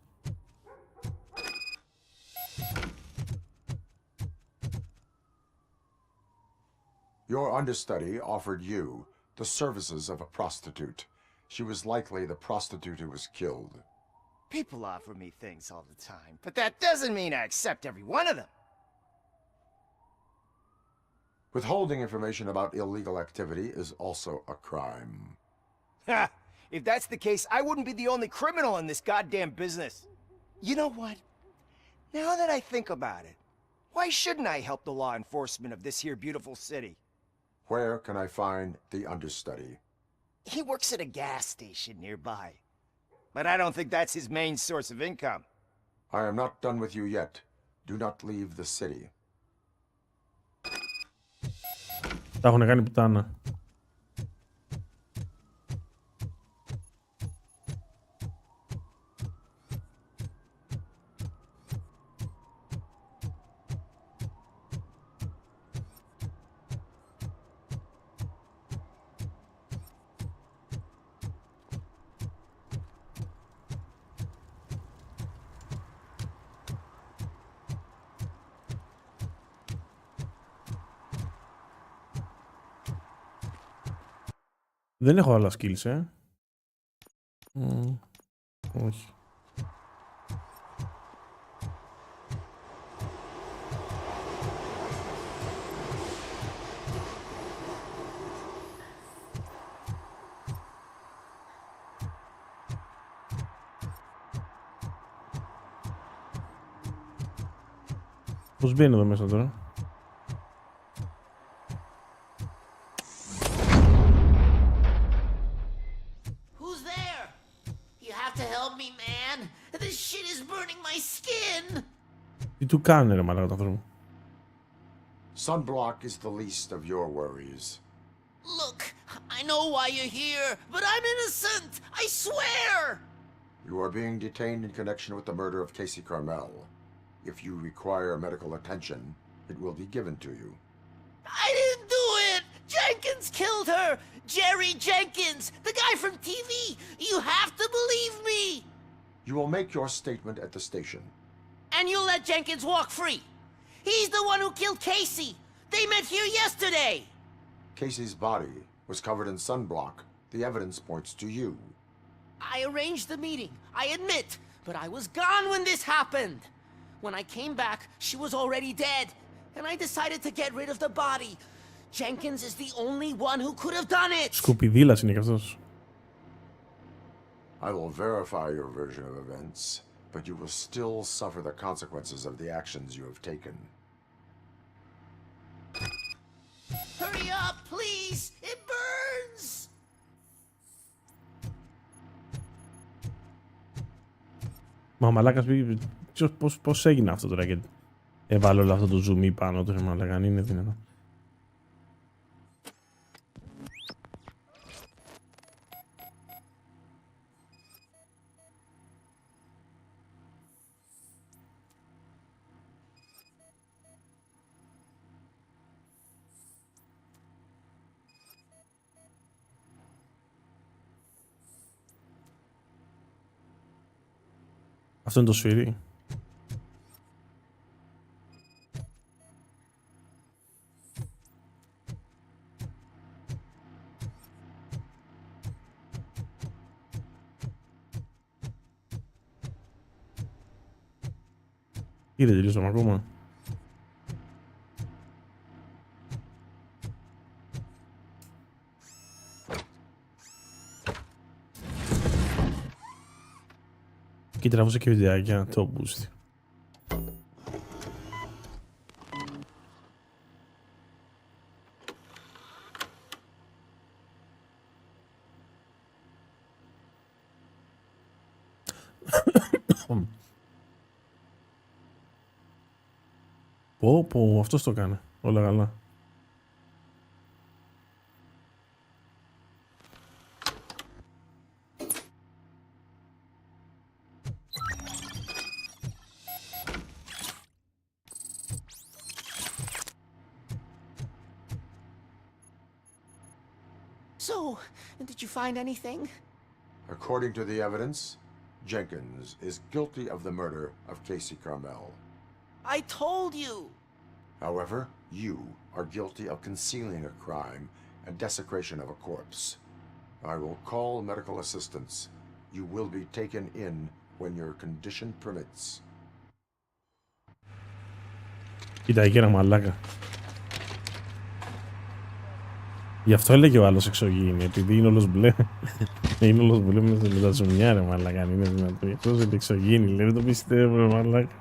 Your understudy offered you the services of a prostitute. She was likely the prostitute who was killed. People offer me things all the time, but that doesn't mean I accept every one of them. Withholding information about illegal activity is also a crime. Ha! If that's the case, I wouldn't be the only criminal in this goddamn business. You know what? Now that I think about it, why shouldn't I help the law enforcement of this here beautiful city? Where can I find the understudy? He works at a gas station nearby. But I don't think that's his main source of income. I am not done with you yet. Do not leave the city. τα έχουν κάνει πουτάνα. Δεν έχω άλλα skills, όχι. Πώς μπαίνει εδώ μέσα τώρα? Τι του κάνουν ρε μαλάκα το άνθρωπο? Sunblock is the least of your worries. Look, I know why you're here, but I'm innocent, I swear! You are being detained in connection with the murder of Casey Carmel. If you require medical attention, it will be given to you. I didn't do it! Jenkins killed her! Jerry Jenkins, the guy from TV! You have to believe me! You will make your statement at the station. And you'll let Jenkins walk free. He's the one who killed Casey. They met here yesterday. Casey's body was covered in sunblock. The evidence points to you. I arranged the meeting, I admit, but I was gone when this happened. When I came back, she was already dead, and I decided to get rid of the body. Jenkins is the only one who could have done it. Σκουπιδίλας είναι κι αυτός. I will verify your version of events, but you will still suffer the consequences of the actions you have taken. Hurry up, please! It burns! Μα ο μαλάκας πήγε... Πώς έγινε αυτό τώρα και έβαλε όλο αυτό το zoom πάνω του, μαλάκα, αν είναι δυνατό. Αυτό είναι το σφυρί. Δεν τελειώσαμε ακόμα. Και τραβούσα και βιντεάκια, το boost. Πω, αυτός το κάνει. Όλα καλά. So, did you find anything? According to the evidence, Jenkins is guilty of the murder of Casey Carmel. I told you! However, you are guilty of concealing a crime and desecration of a corpse. I will call medical assistance. You will be taken in when your condition permits. Κοίτα εκεί ένα μαλάκα. Γι' αυτό έλεγε ο άλλος εξωγήινη, επειδή είναι όλος μπλε. Είναι όλος μπλε με τα ζουμιά ρε μαλάκα, αν είναι δυνατό. Αυτός είναι εξωγήινη, λέει, δεν το πιστεύω ρε μαλάκα.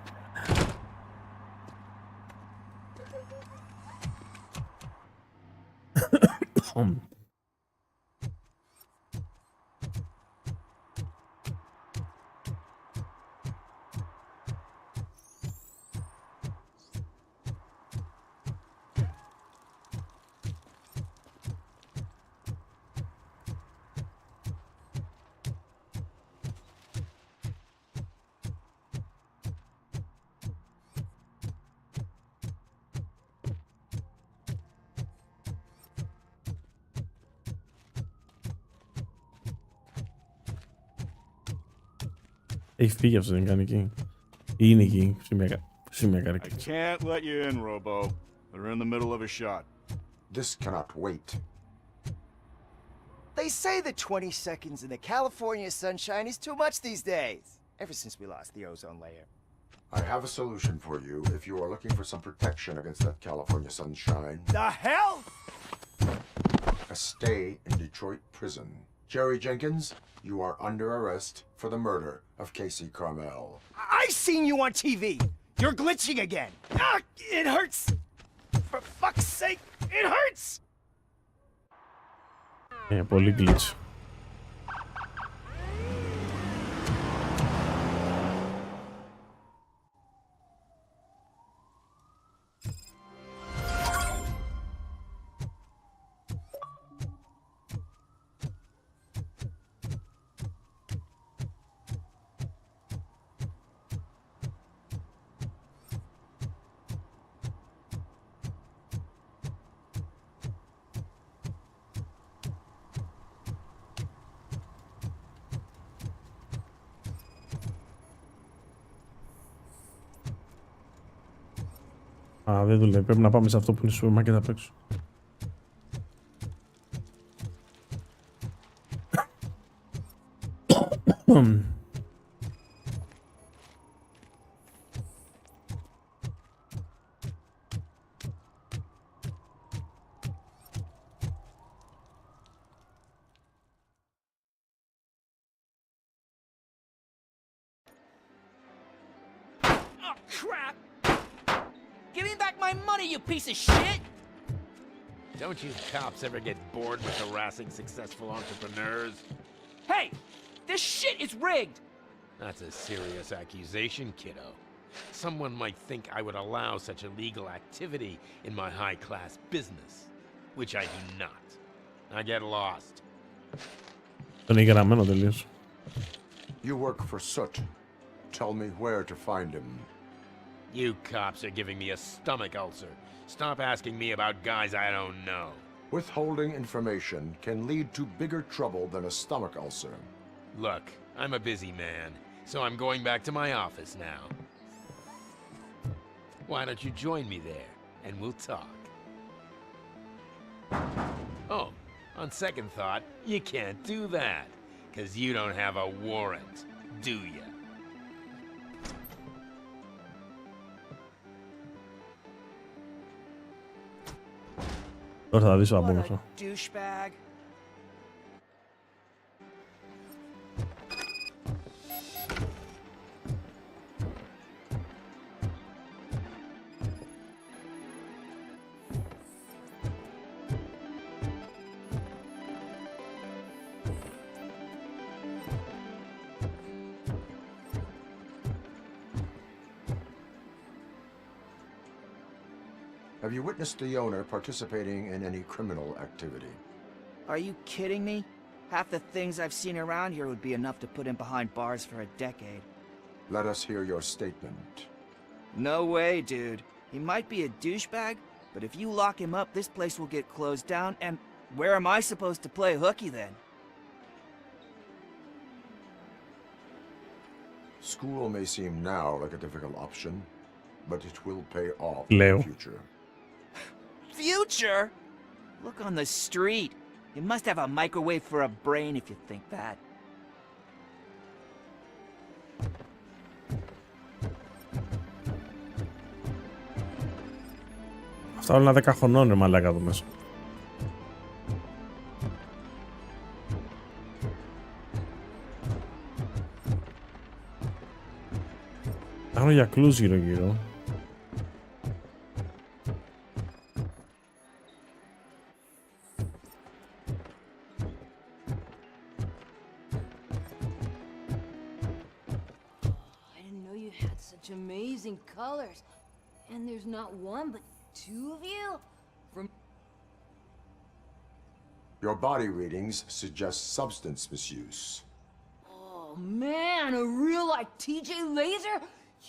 Έχει φύγει αυτό, δεν κάνει εκεί. Είναι εκεί, σε μια καρκή. I can't let you in, Robo. We're in the middle of a shot. This cannot wait. They say that 20 seconds in the California sunshine is too much these days. Ever since we lost the ozone layer. I have a solution for you if you are looking for some protection against that California sunshine. The hell? A stay in Detroit prison. Jerry Jenkins, you are under arrest for the murder of Casey Carmel. I seen you on TV. You're glitching again. Ah, it hurts. For fuck's sake, it hurts. Πολύ glitch. Α, δεν δουλεύει. Πρέπει να πάμε σε αυτό που είναι σούρμα και απ' έξω. Crap! Give me back my money, you piece of shit! Don't you cops ever get bored with harassing successful entrepreneurs? Hey! This shit is rigged! That's a serious accusation, kiddo. Someone might think I would allow such illegal activity in my high-class business, which I do not. I get lost. Τον έχει γραμμένο τελείως. You work for Soot. Tell me where to find him. You cops are giving me a stomach ulcer. Stop asking me about guys I don't know. Withholding information can lead to bigger trouble than a stomach ulcer. Look, I'm a busy man, So I'm going back to my office now. Why don't you join me there, and we'll talk. Oh, on second thought, you can't do that, 'cause you don't have a warrant, do ya? Τώρα θα δεις ο What απόμεσο. a douchebag. Have you witnessed the owner participating in any criminal activity? Are you kidding me? Half the things I've seen around here would be enough to put him behind bars for a decade. Let us hear your statement. No way, dude. He might be a douchebag, but if you lock him up, this place will get closed down, and where am I supposed to play hooky then? School may seem now like a difficult option, but it will pay off Leo. in the future. Future? Look on the street. You must have a microwave for a brain if you think that. Αυτά όλα 10 χρονών, ρε μαλάκα εδώ μέσα. Κάνω για κλούς γύρω-γύρω. Amazing colors, and there's not one but two of you. From Your body readings suggest substance misuse. oh man, a real like TJ Laser.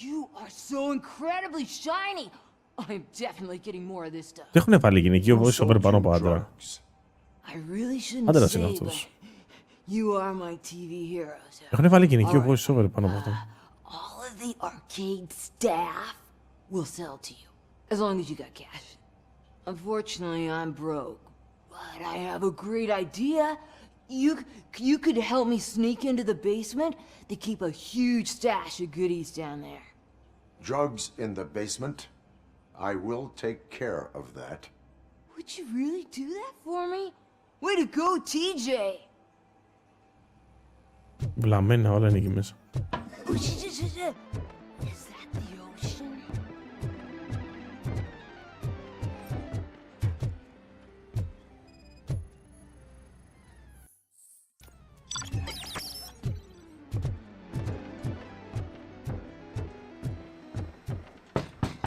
You are so incredibly shiny. I'm definitely getting more of this stuff. Τι έχουν βάλει γυναικείο voice-over πάνω από άντρα. I really shouldn't Άντρας είναι say, αυτός. but you are my TV heroes. Έχουν βάλει γυναικείο voice-over πάνω από αυτό. All of the arcade staff will sell to you, as long as you got cash. Unfortunately, I'm broke, but I have a great idea. You could help me sneak into the basement. They keep a huge stash of goodies down there. Drugs in the basement? I will take care of that. Would you really do that for me? Way to go, TJ! Βλαμμένα όλα είναι εκεί μέσα. Is that the ocean?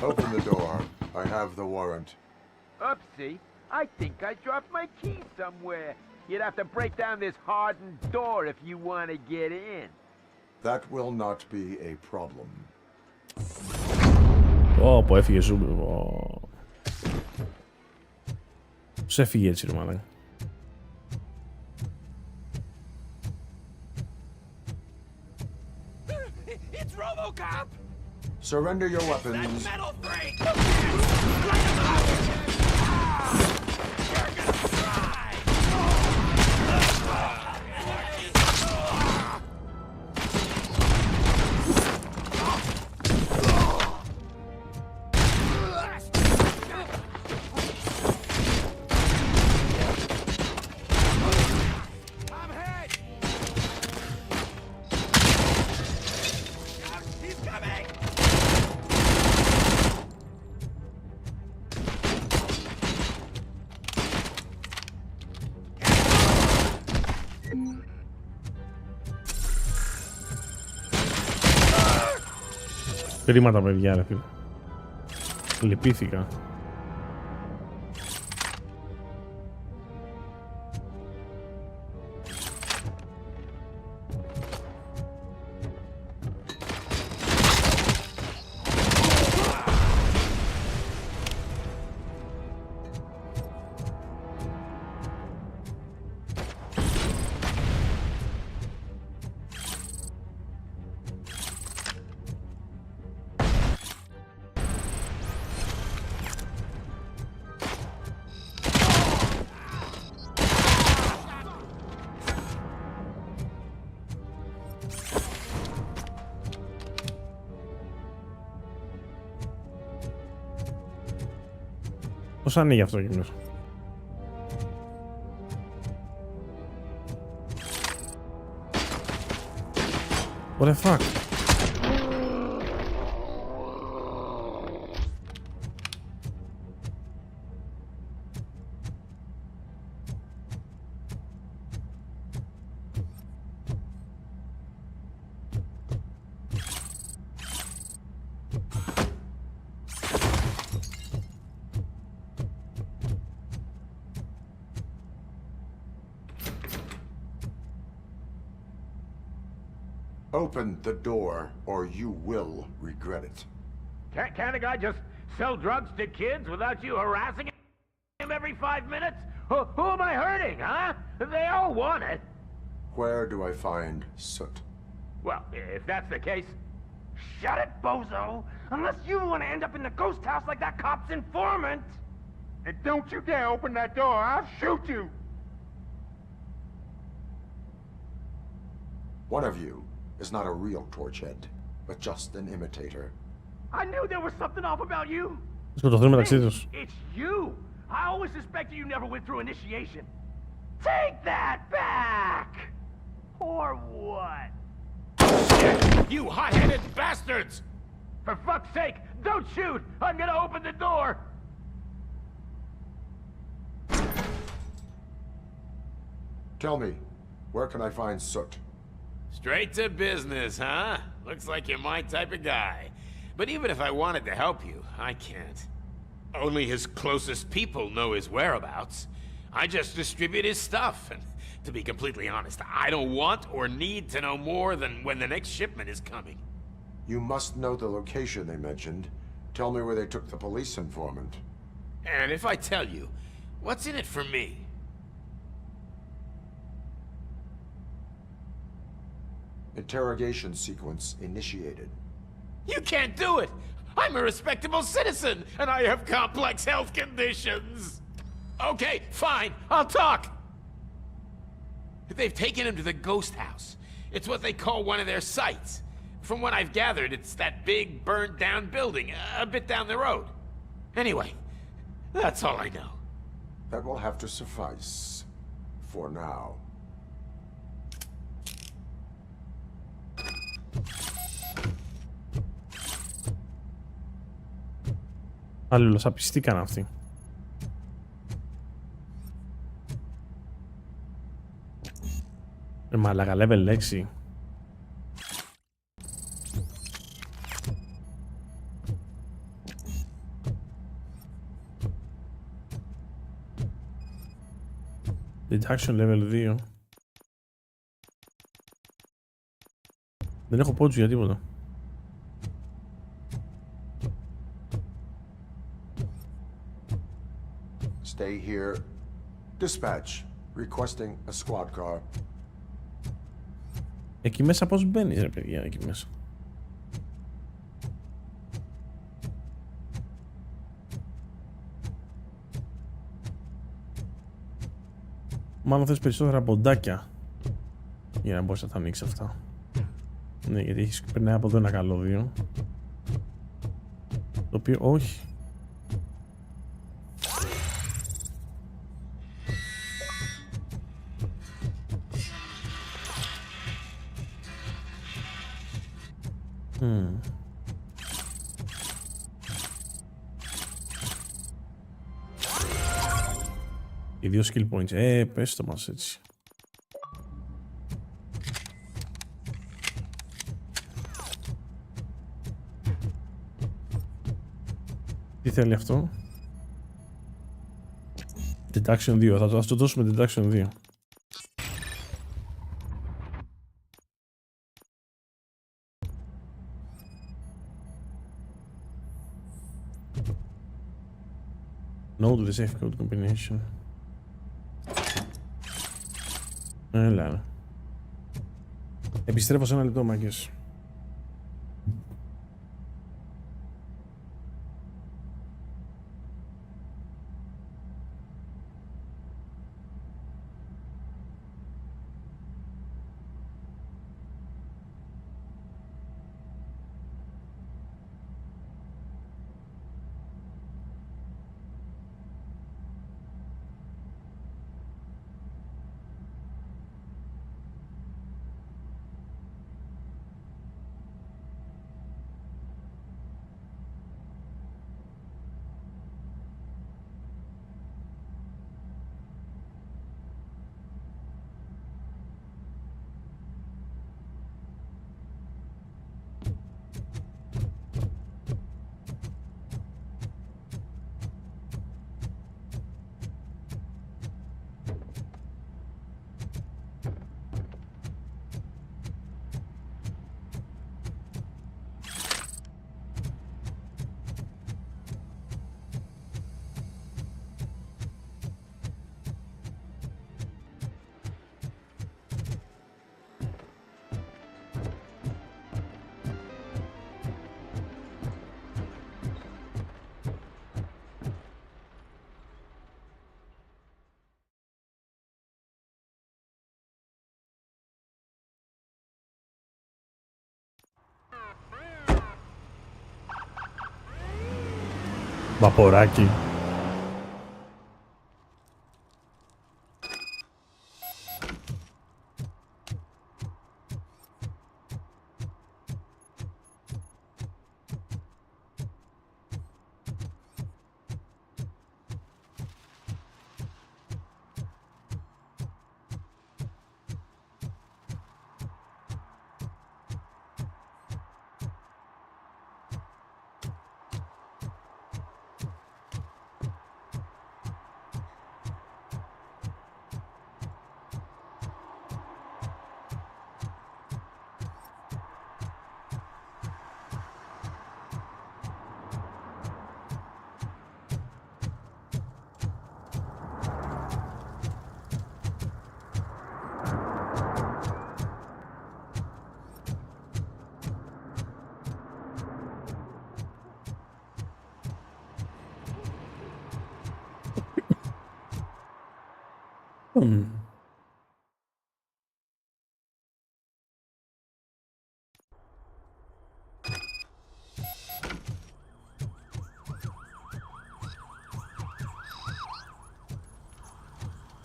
Open the door. I have the warrant. Oopsie, I think I dropped my key somewhere. You'd have to break down this hardened door if you want to get in. That will not be a problem. Πω, έφυγε σου. Πώς έφυγε έτσι, ρε μαλάκα. It's Robocop! Surrender your weapons. That metal freak! Κρίμα τα παιδιά, ρε φίλε. Λυπήθηκα. Πώς ανοίγει αυτό εκεί μέσα? What the fuck? Open the door, or you will regret it. Can't a guy just sell drugs to kids without you harassing him every 5 minutes? Who am I hurting, huh? They all want it. Where do I find Soot? Well, if that's the case, shut it, bozo! Unless you want to end up in the ghost house like that cop's informant! And don't you dare open that door, I'll shoot you! One of you is not a real Torchhead, but just an imitator. I knew there was something off about you! It's you! I always suspected you never went through initiation. Take that back! Or what? You hot-headed bastards! For fuck's sake, don't shoot! I'm gonna open the door! Tell me, where can I find Soot? Straight to business, huh? Looks like you're my type of guy. But even if I wanted to help you, I can't. Only his closest people know his whereabouts. I just distribute his stuff, and to be completely honest, I don't want or need to know more than when the next shipment is coming. You must know the location they mentioned. Tell me where they took the police informant. And if I tell you, what's in it for me? Interrogation sequence initiated. You can't do it! I'm a respectable citizen, and I have complex health conditions! Okay, fine, I'll talk! They've taken him to the ghost house. It's what they call one of their sites. From what I've gathered, it's that big, burned-down building, a bit down the road. Anyway, that's all I know. That will have to suffice. For now. Αλληλοσαπιστήκαν αυτοί. Μαλάκα, level 6. Deduction level 2. Δεν έχω πόντζου για τίποτα. Stay here. Dispatch. Requesting a squad car. Εκεί μέσα πώς μπαίνεις ρε παιδιά, εκεί μέσα? Μάλλον θες περισσότερα ποντάκια για να μπορείς να τα ανοίξεις αυτά. Ναι, γιατί έχεις περνάει από εδώ ένα καλώδιο. Το οποίο όχι. Οι δύο skill points. Πες το μας έτσι. Τι θέλει αυτό? Deduction 2. Θα το δώσουμε Deduction 2. No to the safe code combination. Έλα. Επιστρέφω σε ένα λεπτό, μάγκες. Βαποράκι.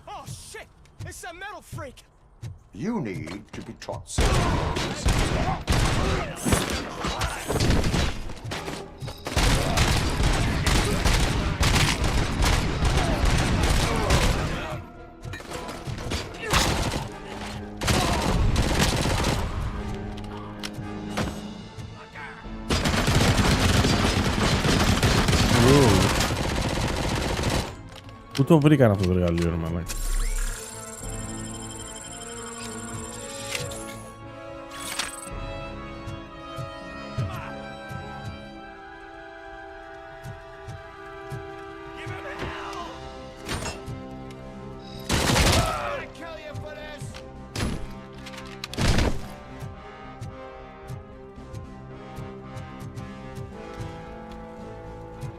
Oh shit! It's that metal freak! You need to be taught Πού το βρήκαν αυτό το εργαλείο, ρε μαλάκα?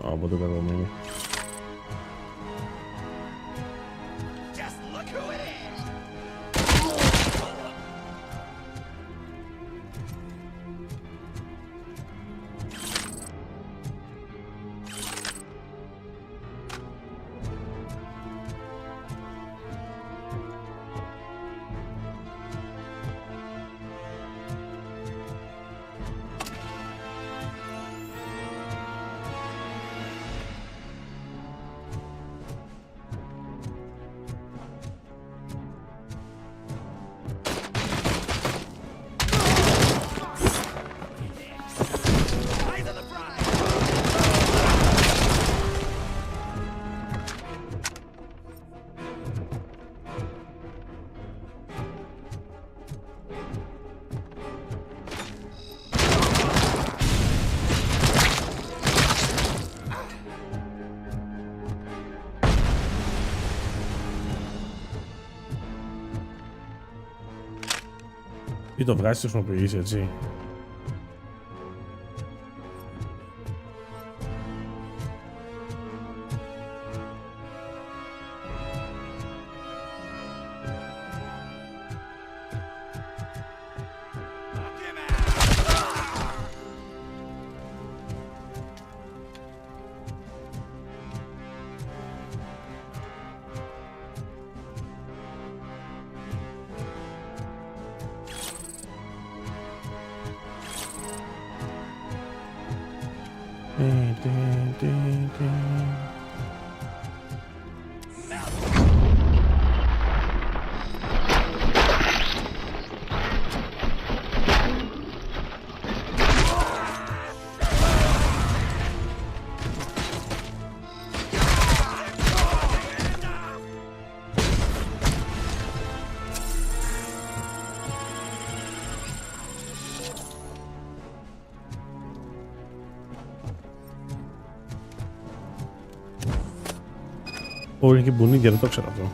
Από το κακομοίρη. Ή το βγάζεις, το χρησιμοποιείς, έτσι. Είναι και μπουνίδια, δεν το ξέρω αυτό.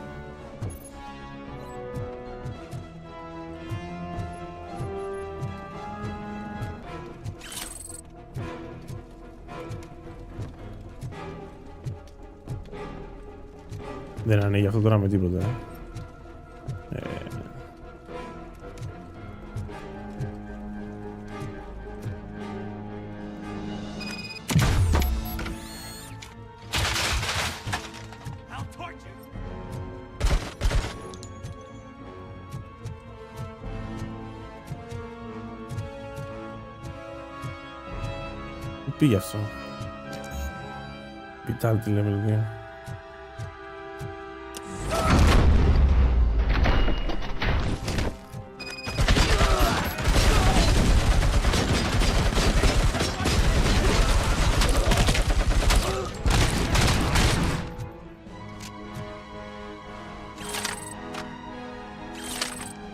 Δεν ανοίγει αυτό τώρα με τίποτα. πήγε αυτό. Vitality level 2.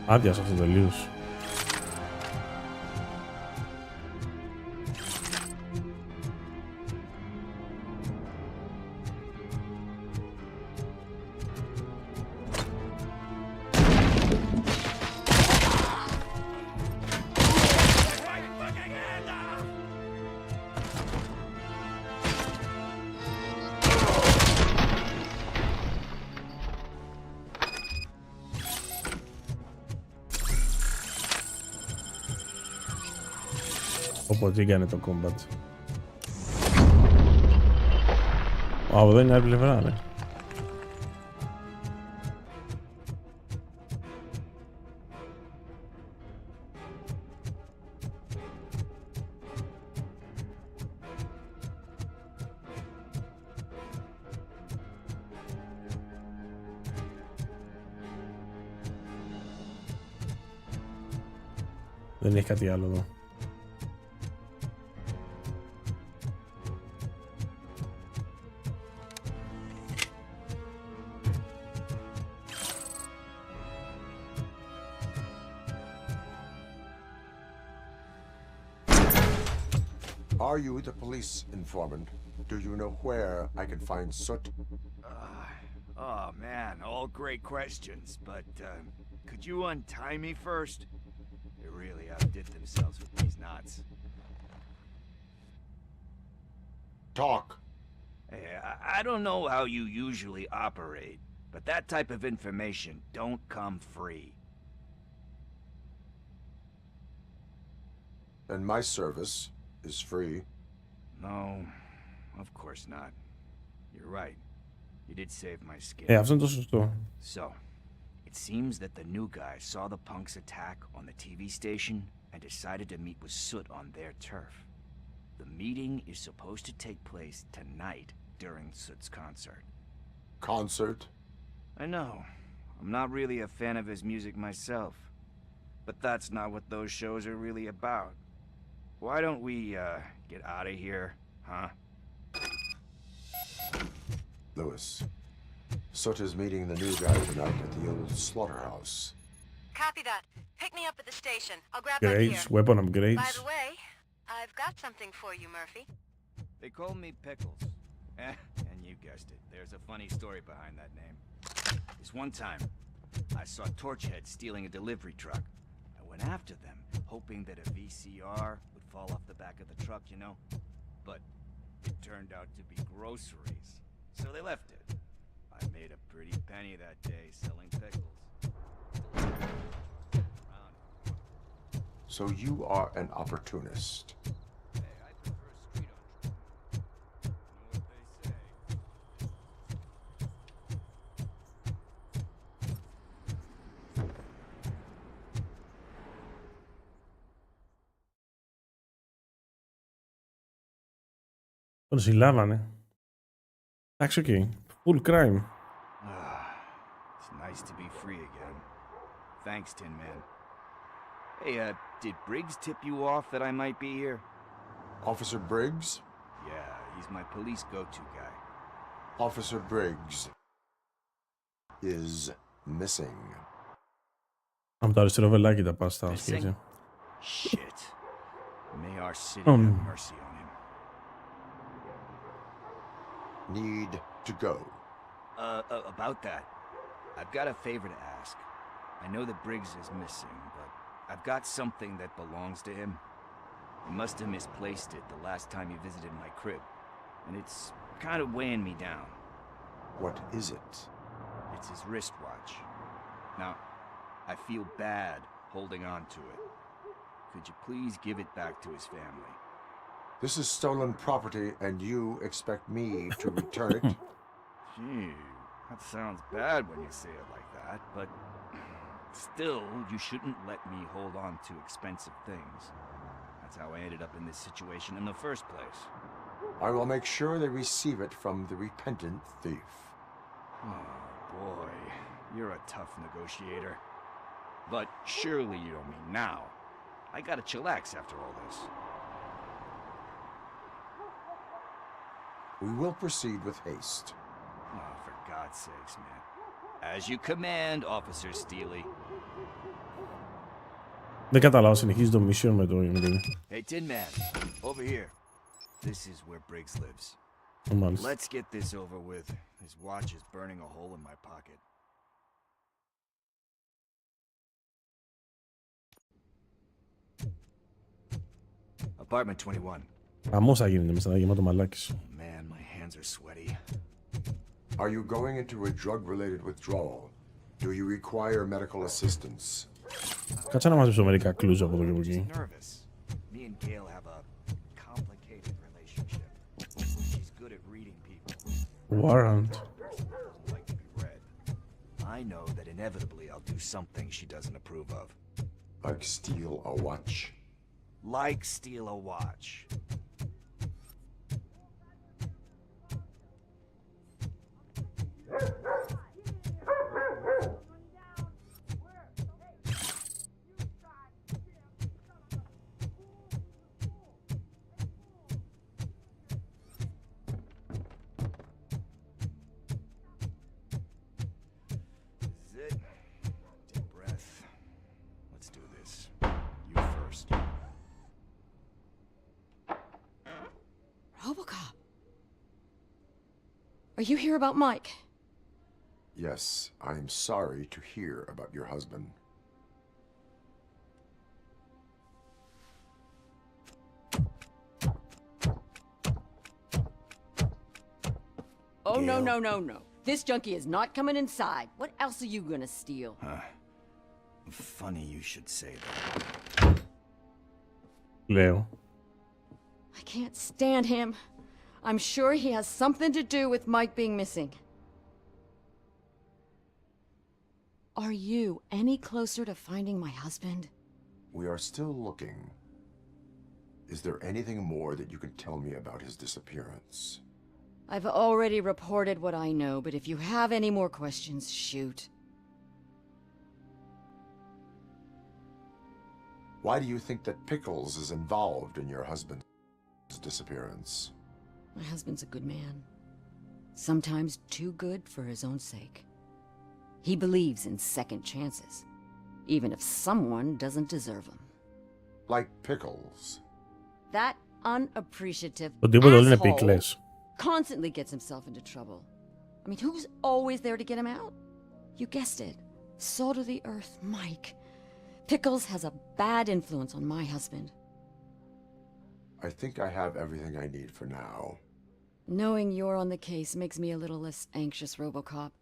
Άδειας αυτό τελείως. Οπότε έκανε το combat. Από εδώ είναι άλλη πλευρά, ναι. Δεν έχει κάτι άλλο εδώ. Are you the police informant? Do you know where I can find Soot? Oh man, all great questions, but could you untie me first? They really outdid themselves with these knots. Talk. Hey, I don't know how you usually operate, but that type of information don't come free. And my service is free. No, of course not. You're right. You did save my skin. Αυτό είναι το σωστό. So, it seems that the new guy saw the punks attack on the TV station and decided to meet with Soot on their turf. The meeting is supposed to take place tonight during Soot's concert. Concert? I know. I'm not really a fan of his music myself. But that's not what those shows are really about. Why don't we, get out of here, huh? Lewis, Soot is meeting the new guy tonight at the old slaughterhouse. Copy that. Pick me up at the station. I'll grab that Upgrades, gear. weapon upgrades. By the way, I've got something for you, Murphy. They call me Pickles. And you guessed it. There's a funny story behind that name. This one time, I saw Torchhead stealing a delivery truck. I went after them, hoping that a VCR would fall off the back of the truck, you know? But it turned out to be groceries. So they left it. I made a pretty penny that day selling pickles. So you are an opportunist. Hey, I prefer street entrepreneur. You know what they say. Τον συλλάβανε. Εντάξει, οκ. Full crime. It's nice to be free again. Thanks, Tin Man. Hey, did Briggs tip you off that I might be here? Officer Briggs? Yeah, he's my police go-to guy. Officer Briggs is missing. Από το αριστερό βελάκι τα πας στα σκέτια. Shit. May our city have mercy on him. Need to go. About that, I've got a favor to ask. I know that Briggs is missing, but I've got something that belongs to him. He must have misplaced it the last time he visited my crib, and it's kind of weighing me down. What is it? It's his wristwatch. Now, I feel bad holding on to it. Could you please give it back to his family? This is stolen property, and you expect me to return it? Gee, that sounds bad when you say it like that, but still, you shouldn't let me hold on to expensive things. That's how I ended up in this situation in the first place. I will make sure they receive it from the repentant thief. Oh, boy. You're a tough negotiator. But surely you don't mean now. I gotta chillax after all this. We will proceed with haste. Oh, for God's sakes, man. As you command, Officer Steely. Δεν κατάλαβα, συνεχίζει το mission με το... Hey, Tin Man, over here. This is where Briggs lives. Μάλιστα. Let's get this over with. His watch is burning a hole in my pocket. Apartment 21. Αμώς θα γίνεται μέσα, θα γεμάτο μαλάκης. Man, my hands are sweaty. Are you going into a drug-related withdrawal? Do you require medical assistance? Κάτσε να μαζέψω μερικά clues από εδώ και από εκεί. Me and Gail have a complicated relationship. She's good at reading people. Warrant. Doesn't like to be read. I know that inevitably I'll do something she doesn't approve of. Like steal a watch? Like steal a watch. Robocop. Are you here about Mike? Yes, I am sorry to hear about your husband. Oh, no, no, no, no. This junkie is not coming inside. What else are you gonna steal? Funny you should say that. Λέω. I can't stand him. I'm sure he has something to do with Mike being missing. Are you any closer to finding my husband? We are still looking. Is there anything more that you can tell me about his disappearance? I've already reported what I know, but if you have any more questions, shoot. Why do you think that Pickles is involved in your husband's disappearance? My husband's a good man. Sometimes too good for his own sake. He believes in second chances, even if someone doesn't deserve them. Like Pickles. That unappreciative Το τίποτα όλοι είναι asshole πίκλες. constantly gets himself into trouble. I mean, who's always there to get him out? You guessed it. Salt of the earth, Mike. Pickles has a bad influence on my husband. I think I have everything I need for now. Knowing you're on the case makes me a little less anxious, Robocop.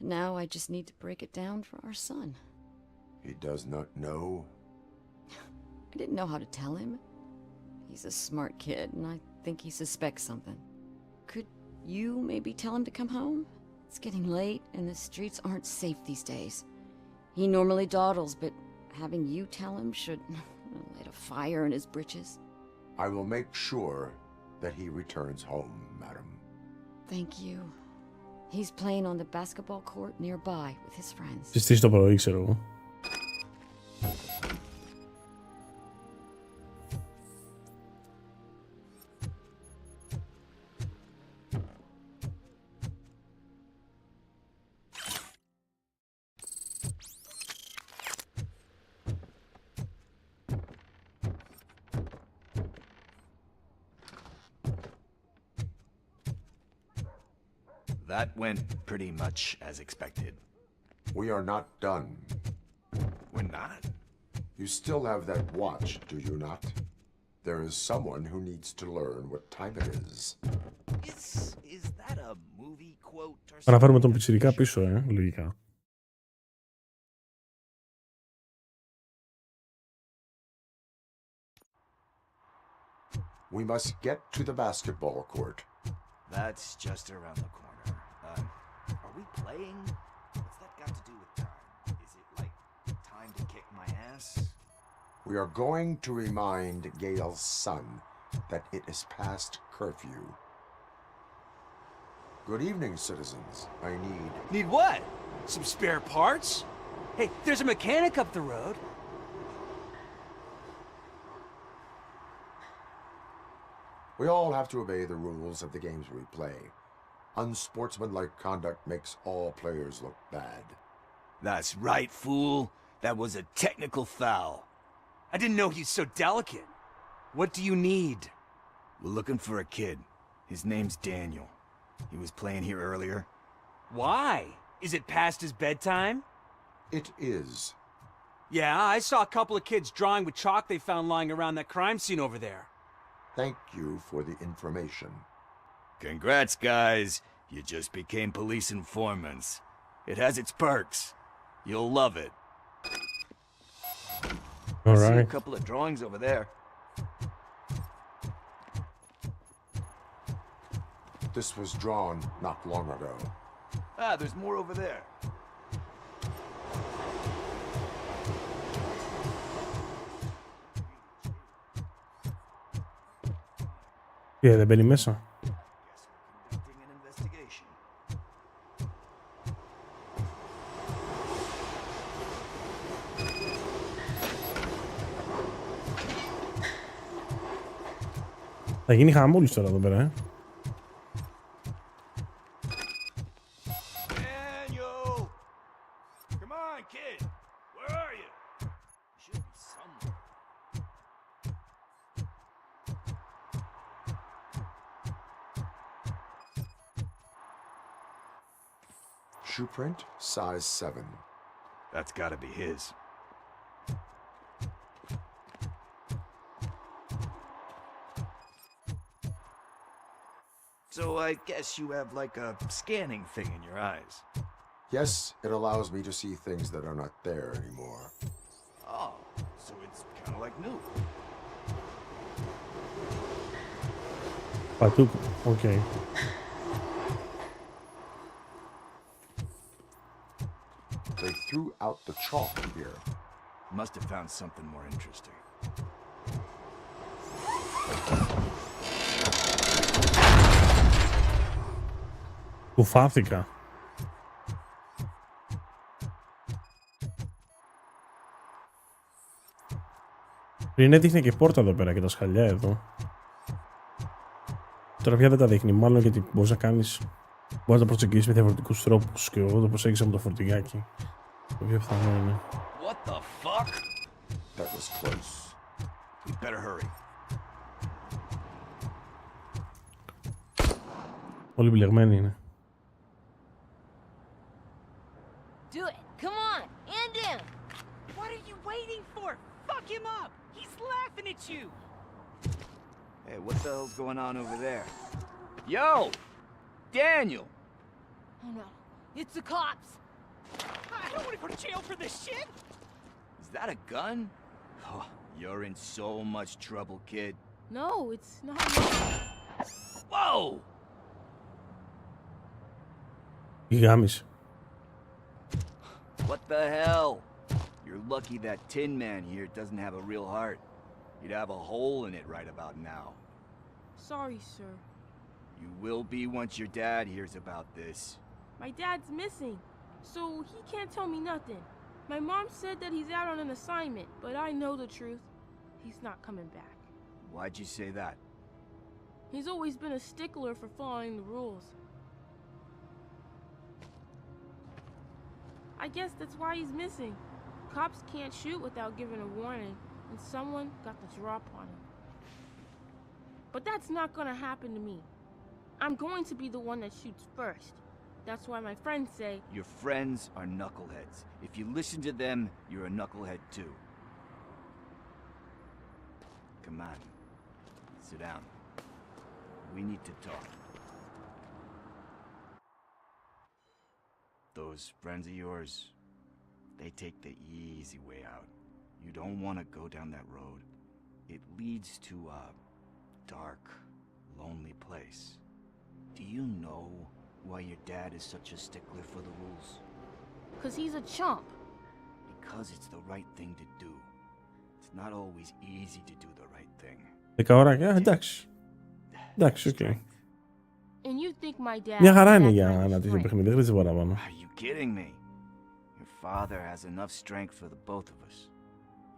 Now I just need to break it down for our son. He does not know? I didn't know how to tell him. He's a smart kid, and I think he suspects something. Could you maybe tell him to come home? It's getting late, and the streets aren't safe these days. He normally dawdles, but having you tell him should light a fire in his britches. I will make sure that he returns home, madam. Thank you. He's playing on the basketball court nearby with his friends. Στις 3 το πρωί, ξέρω εγώ. That went pretty much as expected. We are not done. We're not? You still have that watch, do you not? There is someone who needs to learn what time it is. Is that a movie quote or Θα να φέρουμε τον πιτσιρικά πίσω, λογικά. We must get to the basketball court. That's just around the corner. Are we playing? What's that got to do with time? Is it like time to kick my ass? We are going to remind Gail's son that it is past curfew. Good evening, citizens. I need... Need what? Some spare parts? Hey, there's a mechanic up the road. We all have to obey the rules of the games we play. Unsportsmanlike conduct makes all players look bad. That's right, fool. That was a technical foul. I didn't know he's so delicate. What do you need? We're looking for a kid. His name's Daniel. He was playing here earlier. Why? Is it past his bedtime? It is. Yeah, I saw a couple of kids drawing with chalk they found lying around that crime scene over there. Thank you for the information. Congrats, guys. You just became police informants. It has its perks. You'll love it. All I see right. a couple of drawings over there. This was drawn not long ago. Ah, there's more over there. Και δεν μπαίνει μέσα. Θα γίνει χαμούλης τώρα εδώ πέρα, Daniel! Come on, kid. Where are you? You should be somewhere. Shoe print, size 7. That's gotta be his. So I guess you have like a scanning thing in your eyes. Yes, it allows me to see things that are not there anymore. Oh, so it's kind of like new. Πατούκο, οκ. They threw out the chalk here. Must have found something more interesting. Κουφάθηκα. Πριν έδειχνε και πόρτα εδώ πέρα και τα σκαλιά εδώ. Τώρα πια δεν τα δείχνει, μάλλον γιατί μπορείς να κάνεις... Μπορείς να τα προσεγγίσεις με διαφορετικούς τρόπους και εγώ το προσέγγισα με το φορτηγάκι. Το πιο πιθανό είναι. What the fuck? That was close. We better hurry. Όλοι μπλεγμένοι είναι. Do it. Come on. And him. What are you waiting for? Fuck him up. He's laughing at you. Hey, what the hell's going on over there? Yo! Daniel! Oh no. It's the cops. I don't want to go to jail for this shit. Is that a gun? Oh, you're in so much trouble, kid. No, it's not. Whoa! Η γάμισε. What the hell? You're lucky that Tin Man here doesn't have a real heart. You'd have a hole in it right about now. Sorry, sir. You will be once your dad hears about this. My dad's missing, so he can't tell me nothing. My mom said that he's out on an assignment, but I know the truth. He's not coming back. Why'd you say that? He's always been a stickler for following the rules. I guess that's why he's missing. Cops can't shoot without giving a warning, and someone got the drop on him. But that's not gonna happen to me. I'm going to be the one that shoots first. That's why my friends say... Your friends are knuckleheads. If you listen to them, you're a knucklehead too. Come on. Sit down. We need to talk. Those friends of yours, they take the easy way out. You don't want to go down that road. It leads to a dark, lonely place. Do you know why your dad is such a stickler for the rules? 'Cause he's a chump. Because it's the right thing to do. It's not always easy to do the right thing. 10 ωράκια, εντάξει. Εντάξει, οκ. And you think my dad Μια χαρά has είναι that για kind of ένα τέτοιο strength? παιχνίδι, δεν χρειάζεται παραπάνω. Are you kidding me? Your father has enough strength for the both of us.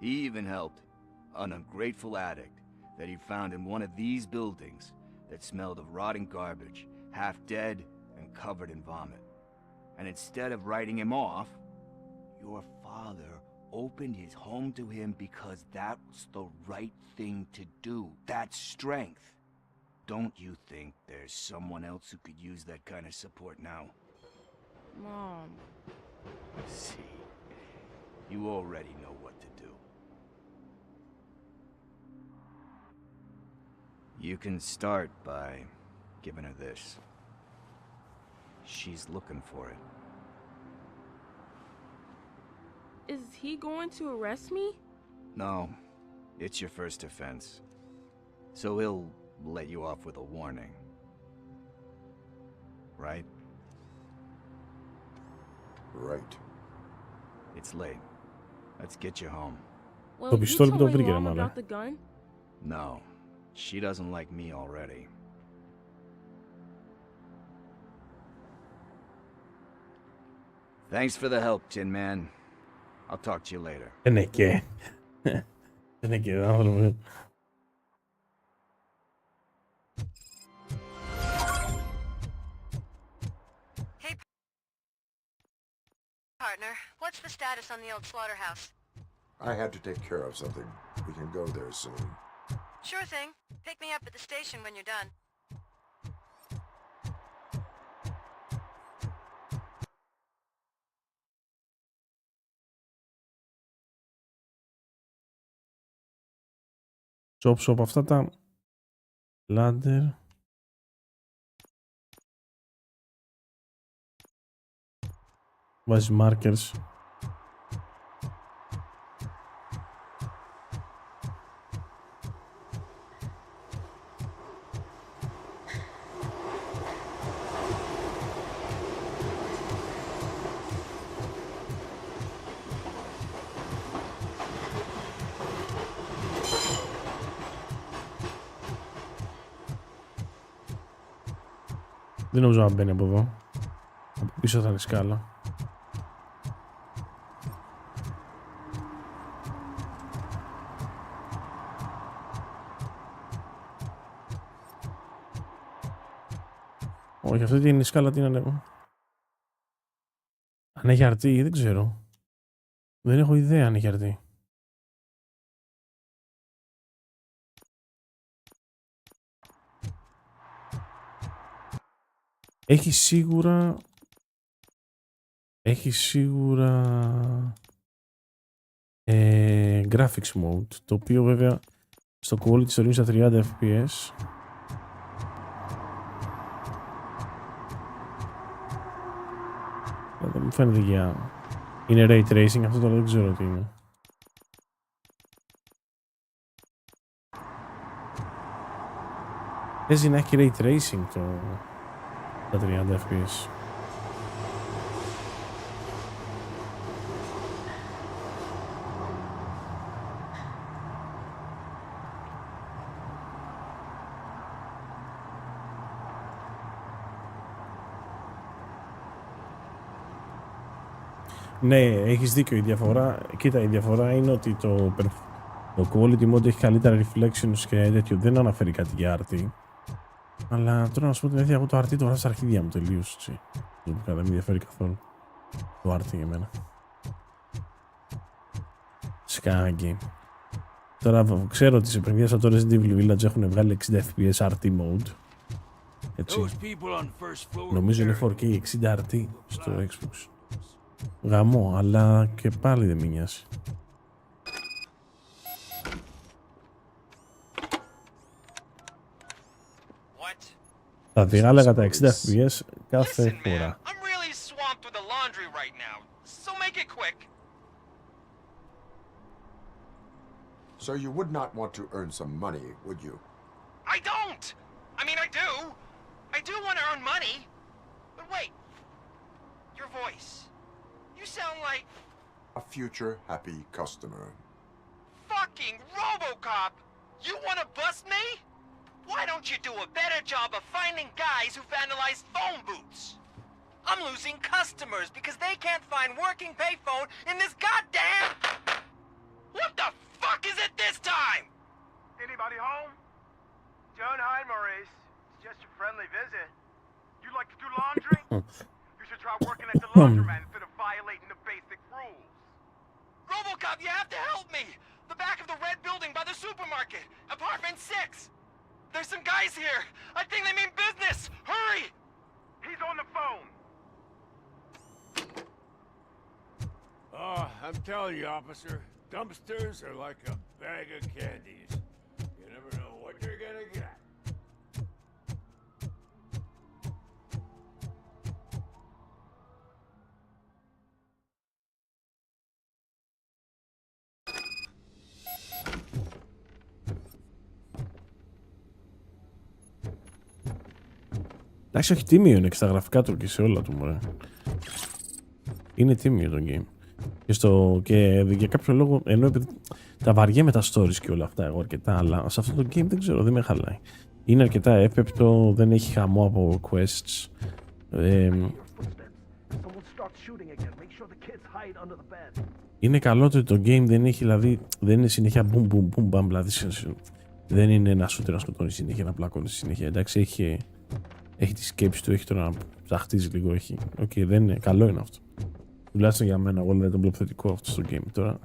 He even helped an ungrateful addict that he found in one of these buildings that smelled of rotting garbage, half dead and covered in vomit. And instead of writing him off, your father opened his home to him because that was the right thing to do. That's strength. Don't you think there's someone else who could use that kind of support now? Mom. See, you already know what to do. You can start by giving her this. She's looking for it. Is he going to arrest me? No, it's your first offense. So he'll let you off with a warning. Right? Right. It's late. Let's get you home. Well, you told my mom about the gun? No, she doesn't like me already. Thanks for the help, Tin Man. I'll talk to you later. Ναι και. Ναι και, δεν θέλω. Partner, what's the status on the old slaughterhouse? I had to take care of something. We can go there soon. Sure thing. Pick me up at the station when you're done. Chop αυτά τα ladder. Βάζει markers. Δεν νομίζω να μπαίνει από εδώ. Από πίσω θα είναι σκάλα. Όχι, αυτή είναι η σκάλα, τι να ανέβω. Αν έχει αρτί, δεν ξέρω. Δεν έχω ιδέα αν έχει αρτί. Έχει σίγουρα graphics mode, το οποίο βέβαια στο quality στο ρίμει στα 30 fps. Δεν μου φαίνεται για... Είναι ray tracing, αυτό τώρα δεν ξέρω τι είναι. Παίζει να έχει ray tracing τα 30 fps. Ναι, έχεις δίκιο, η διαφορά, κοίτα, η διαφορά είναι ότι το quality mode έχει καλύτερα reflections και τέτοιο, δεν αναφέρει κάτι για RT. Αλλά τώρα να σου πω την αλήθεια, εγώ το RT το γράφω στα αρχίδια μου τελείως, έτσι. Δεν με ενδιαφέρει καθόλου το RT για μένα. Σε κανένα game. Τώρα ξέρω ότι σε παιχνίδια σαν το Resident Evil Village έχουν βγάλει 60 fps RT mode. Έτσι. Νομίζω είναι 4K 60 RT στο Xbox. Γαμό, αλλά και πάλι δεν με νοιάζει. Θα διάλεγα τα 60 fps κάθε φορά. I'm really swamped with the laundry right now, so make it quick. So you would not want to earn some money, would you? I don't! I mean, I do! I do want to earn money! But wait, your voice. You sound like... A future happy customer. Fucking Robocop! You wanna bust me? Why don't you do a better job of finding guys who vandalize phone booths? I'm losing customers because they can't find working payphone in this goddamn... What the fuck is it this time? Anybody home? Don't hide, Maurice. It's just a friendly visit. You like to do laundry? You should try working at the laundromat instead of violating the basic rules. Robocop, you have to help me! The back of the red building by the supermarket. Apartment 6. There's some guys here. I think they mean business. Hurry! He's on the phone. Oh, I'm telling you, officer, dumpsters are like a bag of candies. You never know what you're gonna get. Εντάξει, όχι, τίμιο είναι και στα γραφικά του και σε όλα του, μωρέ. Είναι τίμιο το game. Και για κάποιο λόγο, ενώ επειδή τα βαριέ με τα stories και όλα αυτά εγώ αρκετά, αλλά σε αυτό το game δεν ξέρω, δεν με χαλάει. Είναι αρκετά έπεπτο, δεν έχει χαμό από quests. Είναι καλό ότι το game δεν έχει, δηλαδή, δεν είναι συνέχεια boom boom boom bam, δηλαδή δεν είναι ένα shooter να σκοτώνει συνέχεια, να πλακώνει συνέχεια. Εντάξει, έχει τη σκέψη του, έχει το να ψαχτίζει λίγο, έχει. Οκ, δεν είναι, καλό είναι αυτό. Τουλάχιστον για μένα, εγώ δεν τον θετικό αυτό στο game τώρα.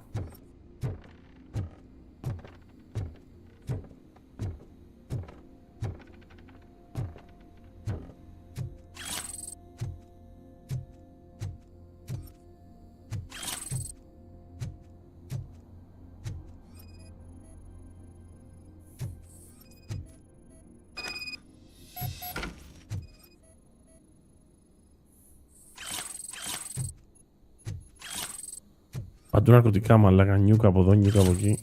Παντού ναρκωτικά, μαλάκα, νιούκα από εδώ, νιούκα από εκεί.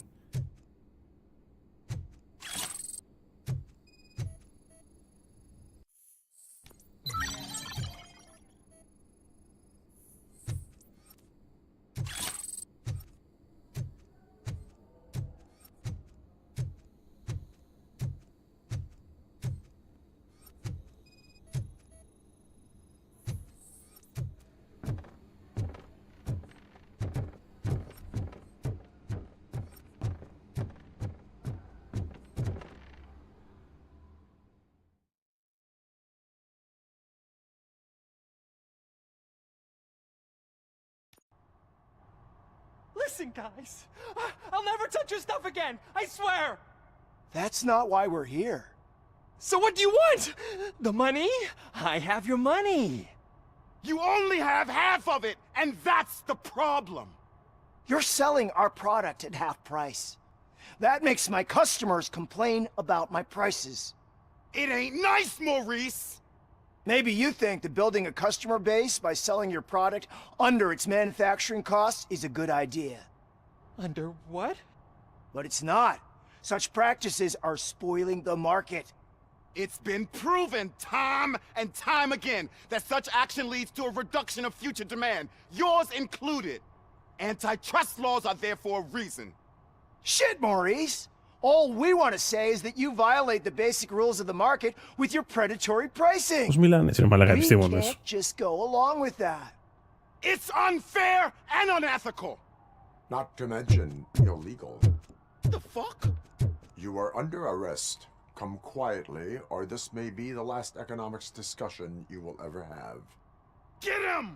Listen, guys. I'll never touch your stuff again. I swear. That's not why we're here. So what do you want? The money? I have your money. You only have half of it, and that's the problem. You're selling our product at half price. That makes my customers complain about my prices. It ain't nice, Maurice. Maybe you think that building a customer base by selling your product under its manufacturing costs is a good idea. Under what? But it's not. Such practices are spoiling the market. It's been proven time and time again that such action leads to a reduction of future demand, yours included. Antitrust laws are there for a reason. Shit, Maurice! All we want to say is that you violate the basic rules of the market with your predatory pricing. Πώς μιλάνε έτσι, μαλάκα, We επιστήμονες. can't just go along with that. It's unfair and unethical. Not to mention illegal. The fuck? You are under arrest. Come quietly, or this may be the last economics discussion you will ever have. Get him!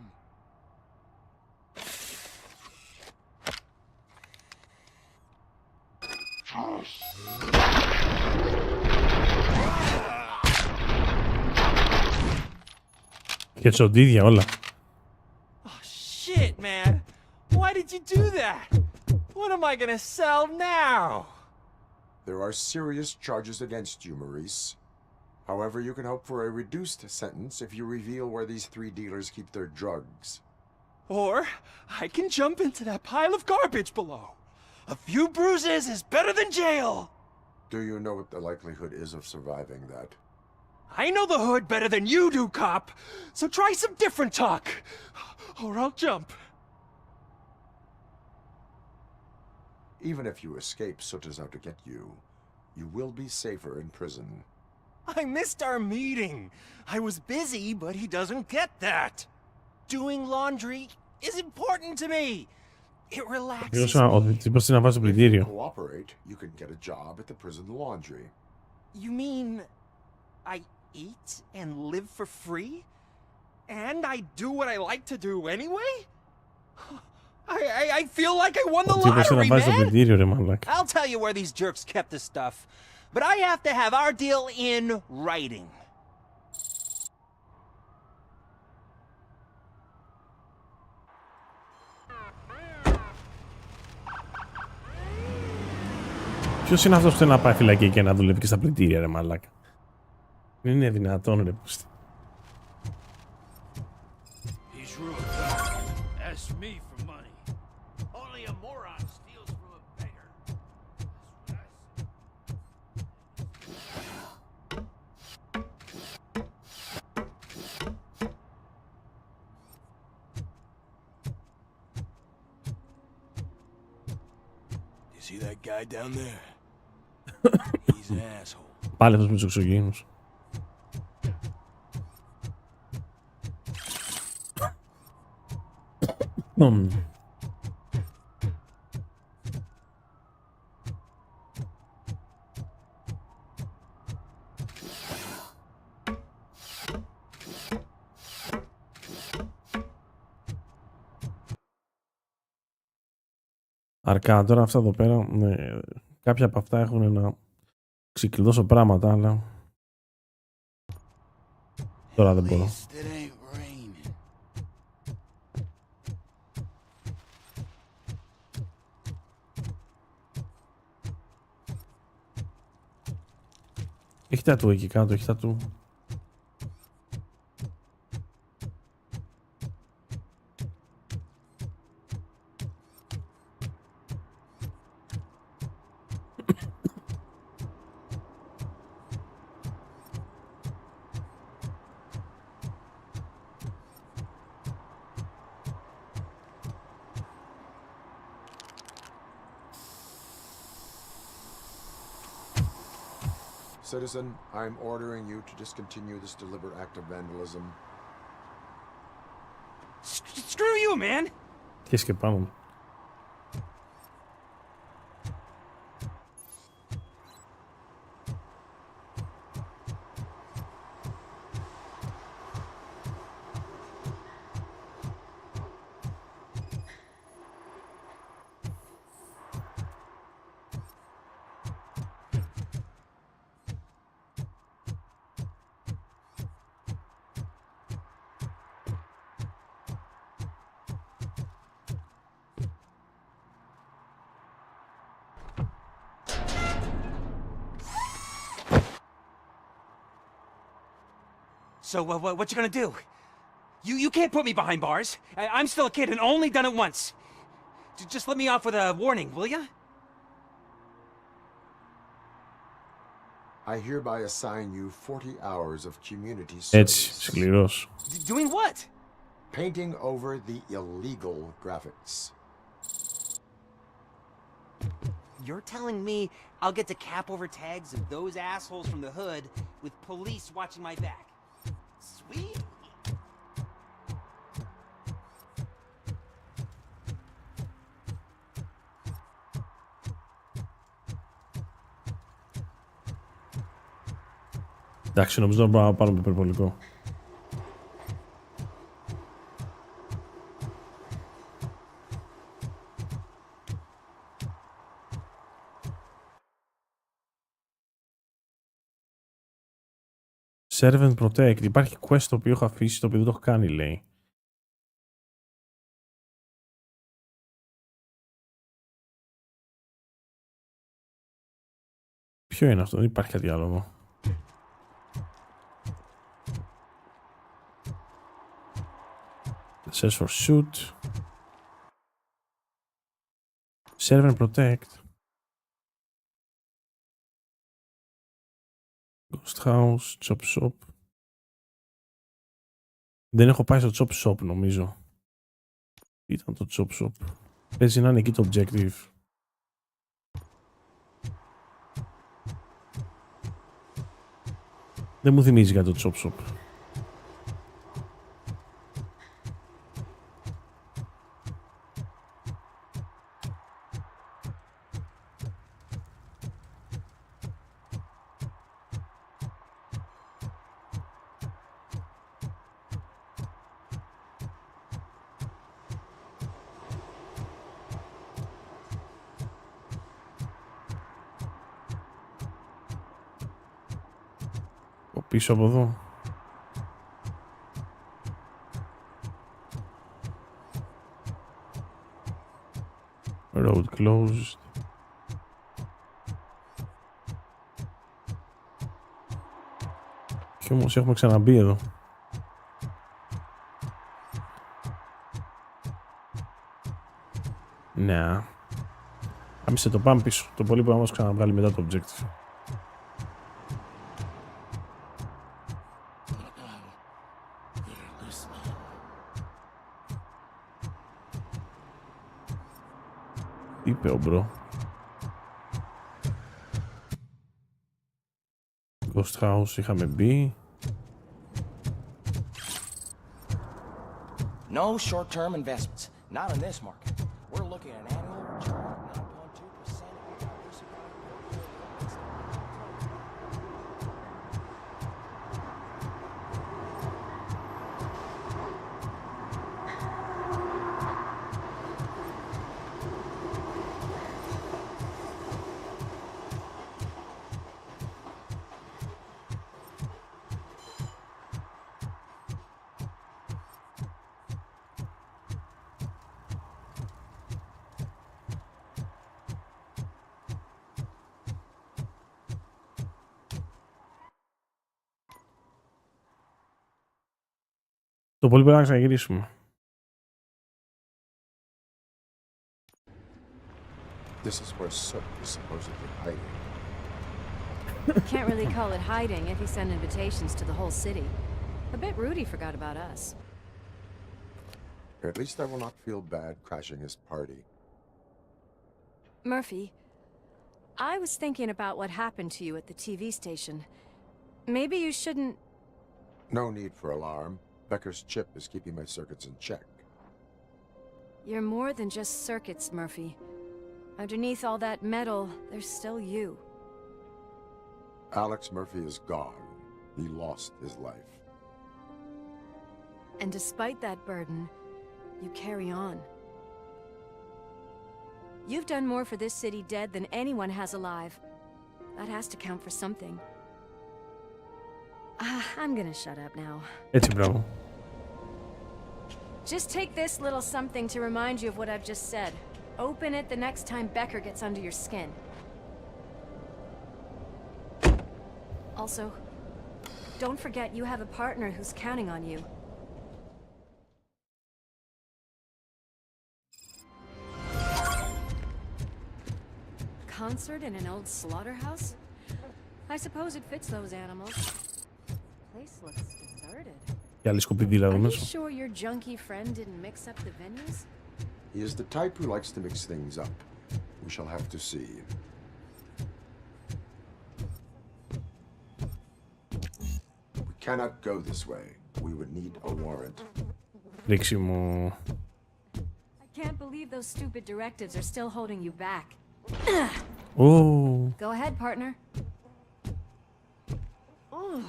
Και τσοντίδια όλα. Oh, shit, man. Why did you do that? What am I gonna sell now? There are serious charges against you, Maurice. However, you can hope for a reduced sentence if you reveal where these 3 dealers keep their drugs. Or I can jump into that pile of garbage below. A few bruises is better than jail. Do you know what the likelihood is of surviving that? I know the hood better than you do, cop. So try some different talk, or I'll jump. Even if you escape Soot is out to get you, you will be safer in prison. I missed our meeting. I was busy, but he doesn't get that. Doing laundry is important to me. It relaxes me. Πώς να βάζει το πλυντήριο. Cooperate, you can get a job at the prison laundry. You mean I eat and live for free? And I do what I like to do anyway? I feel like I won the lottery, man! I'll tell you where these jerks kept the stuff, but I have to have our deal in writing. Ποιος είναι αυτός που θέλει να πάει φυλακή και να δουλεύει και στα πλυντήρια, ρε μαλάκα? Δεν είναι δυνατόν, ρε πούστη. See that guy down there? He's an asshole. Πάλι αυτός με τους εξωγήινους. Αρκά, τώρα αυτά εδώ πέρα, ναι, κάποια από αυτά έχουν να ξεκλειδώσω πράγματα, αλλά τώρα δεν μπορώ. Έχει τα του εκεί κάτω, έχει τα του. Citizen, I'm ordering you to discontinue this deliberate act of vandalism. Screw you, man! Και σκεπάνω. So, what you gonna do? You can't put me behind bars. I'm still a kid and only done it once. Just let me off with a warning, will ya? I hereby assign you 40 hours of community service. Έτσι, σκληρός. Doing what? Painting over the illegal graphics. You're telling me I'll get to cap over tags of those assholes from the hood with police watching my back? Sweet. Εντάξει, νομίζω να μπορούμε να πάρουμε υπερβολικό. Servant Protect. Υπάρχει quest το οποίο έχω αφήσει, το οποίο δεν το έχω κάνει, λέει. Ποιο είναι αυτό, δεν υπάρχει κάτι άλλο εδώ. Search for suit. Servant Protect. Ghost House, Chop Shop. Δεν έχω πάει στο Chop Shop, νομίζω. Ήταν το Chop Shop. Παίζει να είναι εκεί το objective. Δεν μου θυμίζει για το Chop Shop. Πίσω από εδώ. Road closed. Και όμως έχουμε ξαναμπεί εδώ. Ναι. Άμισε το πάμε πίσω. Το πολύ που θα μας ξαναβγάλει μετά το objective. Είπε ο μπρο. Ghost House είχαμε μπει. No short-term investments. Not in this market. We're looking at an annual return of 9.2%. Το πολύ πρέπει να ξαναγυρίσουμε. This is where Soot is supposedly hiding. Can't really call it hiding if he sent invitations to the whole city. A bit rude he forgot about us. At least I will not feel bad crashing his party. Murphy, I was thinking about what happened to you at the TV station. Maybe you shouldn't... No need for alarm. Becker's chip is keeping my circuits in check. You're more than just circuits, Murphy. Underneath all that metal, there's still you. Alex Murphy is gone. He lost his life. And despite that burden, you carry on. You've done more for this city dead than anyone has alive. That has to count for something. I'm gonna shut up now. Έτσι, μπράβο. Just take this little something to remind you of what I've just said. Open it the next time Becker gets under your skin. Also, don't forget you have a partner who's counting on you. Concert in an old slaughterhouse? I suppose it fits those animals. Place looks deserted. Και άλλη σκοπιδίλα εδώ Are you μέσα. sure your junkie friend didn't mix up the venues? He is the type who likes to mix things up. We shall have to see. We cannot go this way. We would need a warrant. Ρίξιμο. I can't believe those stupid directives are still holding you back. Oh. Go ahead, partner. Oh,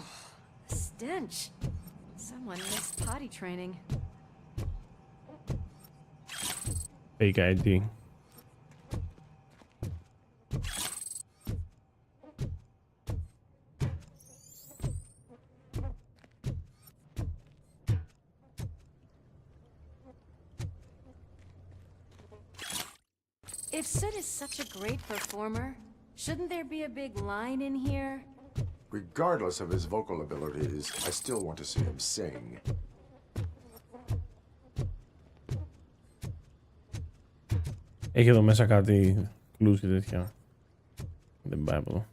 the stench. Someone missed potty training. Fake ID. If Sid is such a great performer, shouldn't there be a big line in here? Regardless of his vocal abilities, I still want to see him sing. Έχει εδώ μέσα κάτι clues και τέτοια. Δεν πάει από εδώ.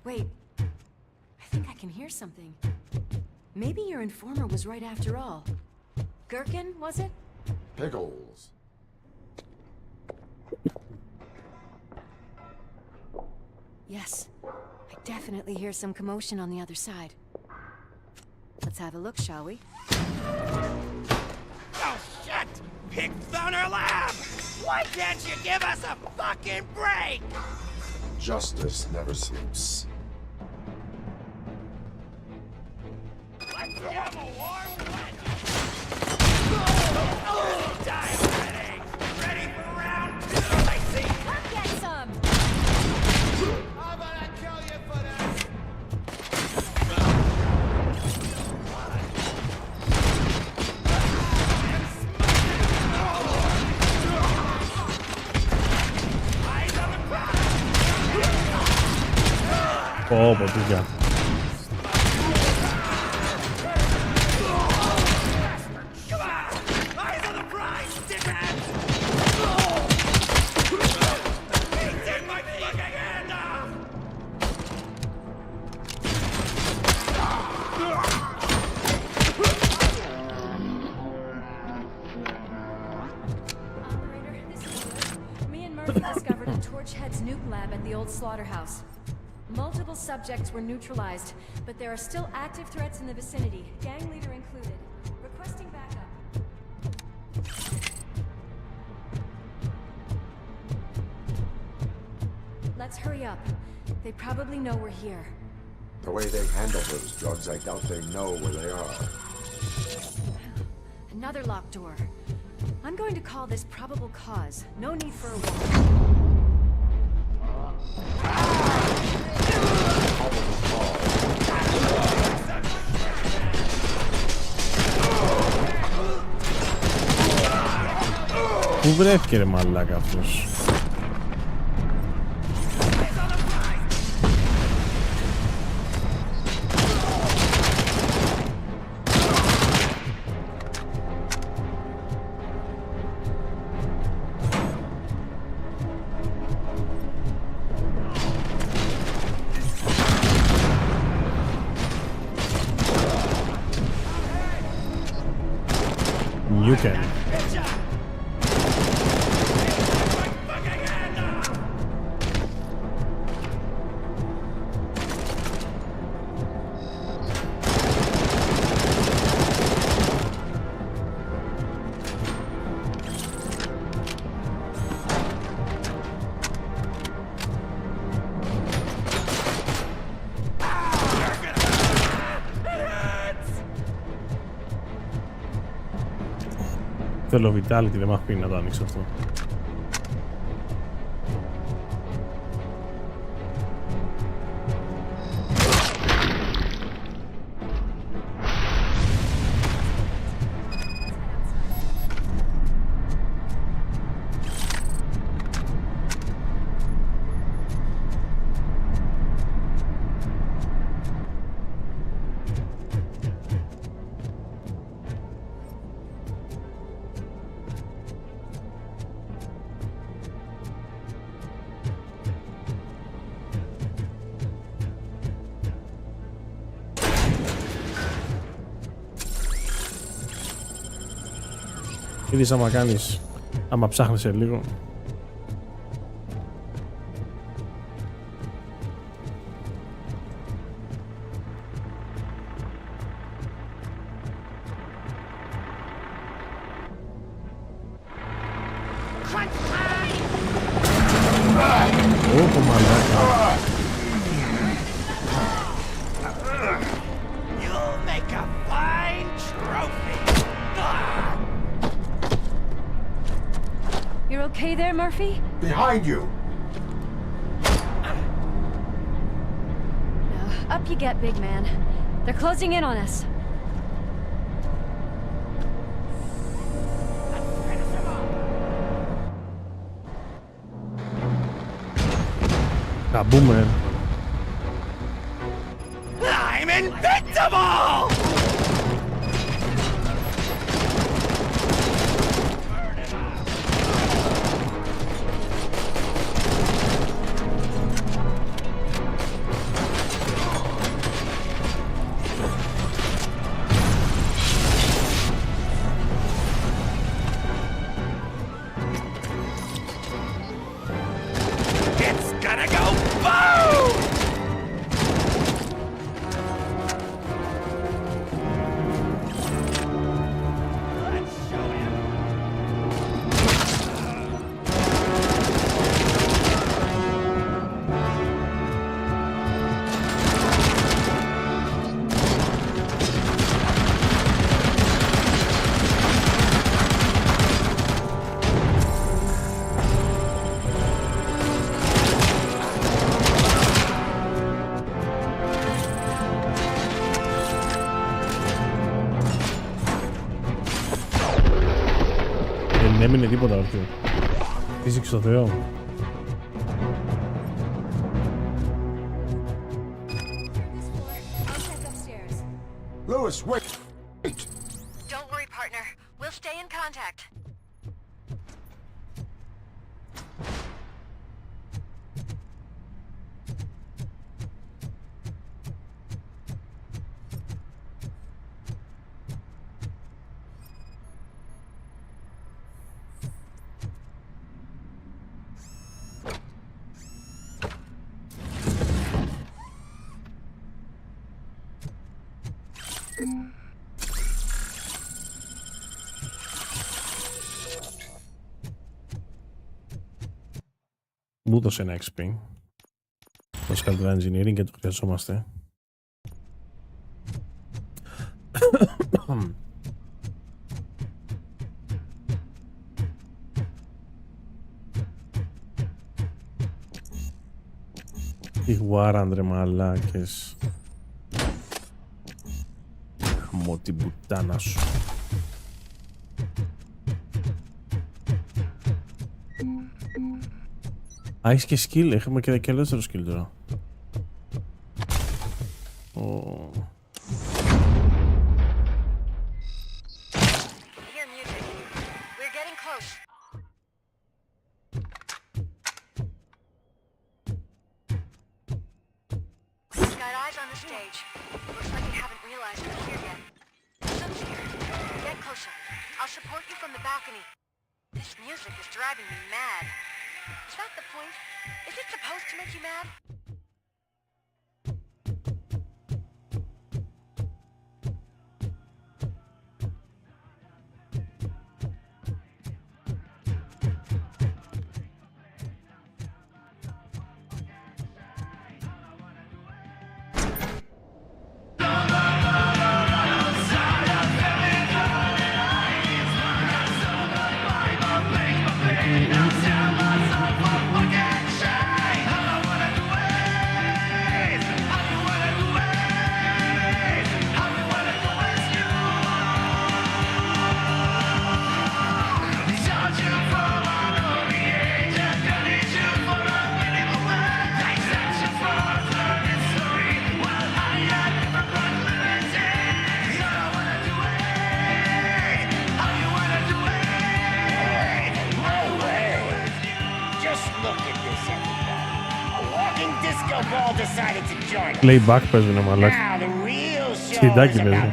Wait, I think I can hear something. Maybe your informer was right after all. Gherkin, was it? Pickles. Yes. I definitely hear some commotion on the other side. Let's have a look, shall we? Oh, shit! Pigs on our lab! Why can't you give us a fucking break? Justice never sleeps. Let's give a war win! Time ready! Ready for round 2, I see! Come get some! How about I kill you for that? Πω, ποτούκια. Discovered a Torchhead's nuke lab at the old slaughterhouse. Multiple subjects were neutralized, but there are still active threats in the vicinity, gang leader included. Requesting backup. Let's hurry up. They probably know we're here. The way they handle those drugs, I doubt they know where they are. Another locked door. I'm going to call this probable cause. No need for a warrant. Πού βρέθηκε ρε μαλάκα αυτός? You can. Θέλω vitality, δεν μ' αφήνει να το ανοίξω αυτό. Είδες άμα κάνεις, άμα ψάχνεις σε λίγο. Ω, μαλάκα. You're okay there, Murphy? Behind you! Up you get, big man. They're closing in on us. Kaboom, man. I'm invincible! έμεινε τίποτα όρθιο. Φύσηξε στο Θεό. Lewis, wait! Don't worry, partner. We'll stay in contact. Μου έδωσε ένα XP. Το καλύτερα engineering και το χρειαζόμαστε. Τι γουάραντρε μαλάκες. Χαμώ την πουτάνα σου. Α, έχεις και skill, έχουμε και ελεύθερο skill τώρα. Playback παίζουνε μαλάκι. Σκηντάκι παίζουνε.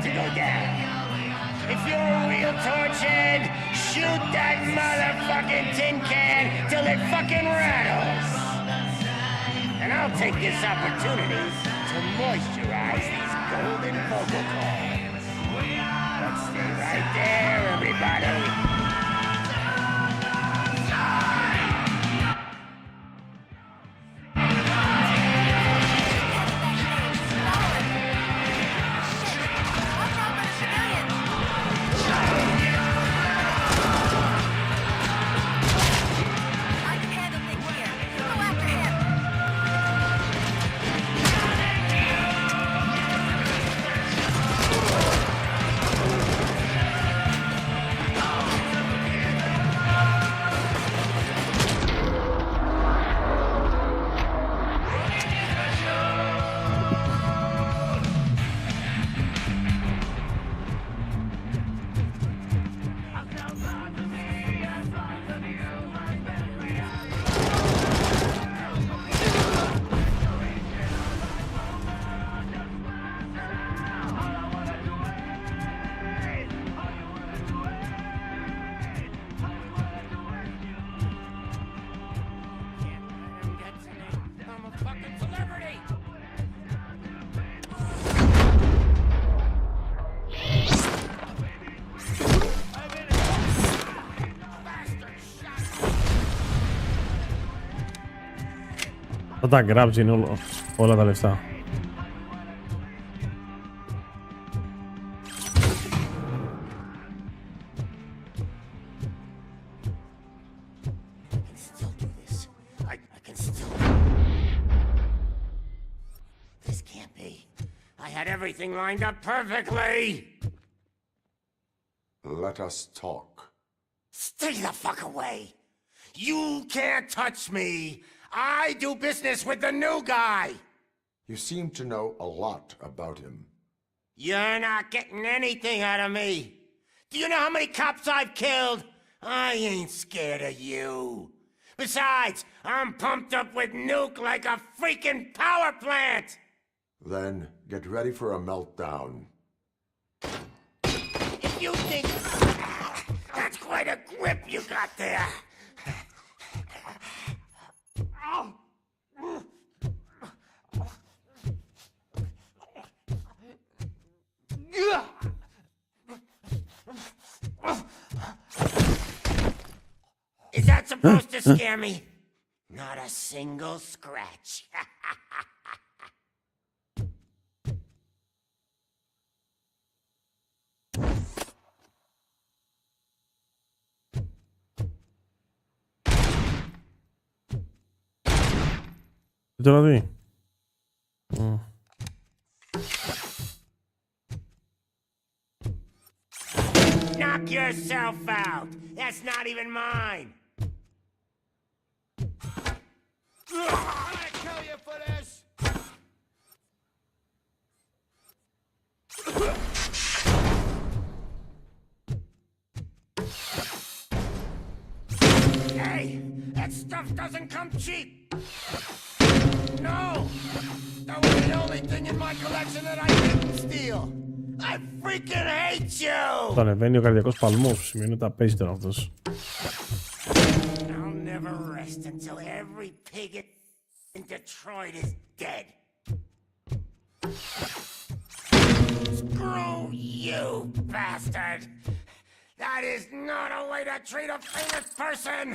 If you're a real torchhead, shoot that motherfucking tin can till it fucking rattles. And I'll take this opportunity to moisturize these golden vocal cords. Let's stay right there, everybody. Θα τα grabs είναι όλα τα λεφτά. Everything lined up perfectly. Let us talk. Stay the fuck away. You can't touch me. I do business with the new guy. You seem to know a lot about him. You're not getting anything out of me. Do you know how many cops I've killed? I ain't scared of you. Besides, I'm pumped up with nuke like a freaking power plant. Then get ready for a meltdown. If you think... That's quite a grip you got there. Is that supposed to scare me? Not a single scratch. Τι τώρα δει. Knock yourself out. That's not even mine. I'm gonna kill you for this. Hey, that stuff doesn't come cheap. No, that was the only thing in my collection that I didn't steal. I freaking hate you. Θα ανεβαίνει ο καρδιακός παλμός που σημαίνει ότι τα παίζει τώρα αυτός. I'll never rest until every pig in Detroit is dead. Screw you, bastard! That is not a way to treat a famous person!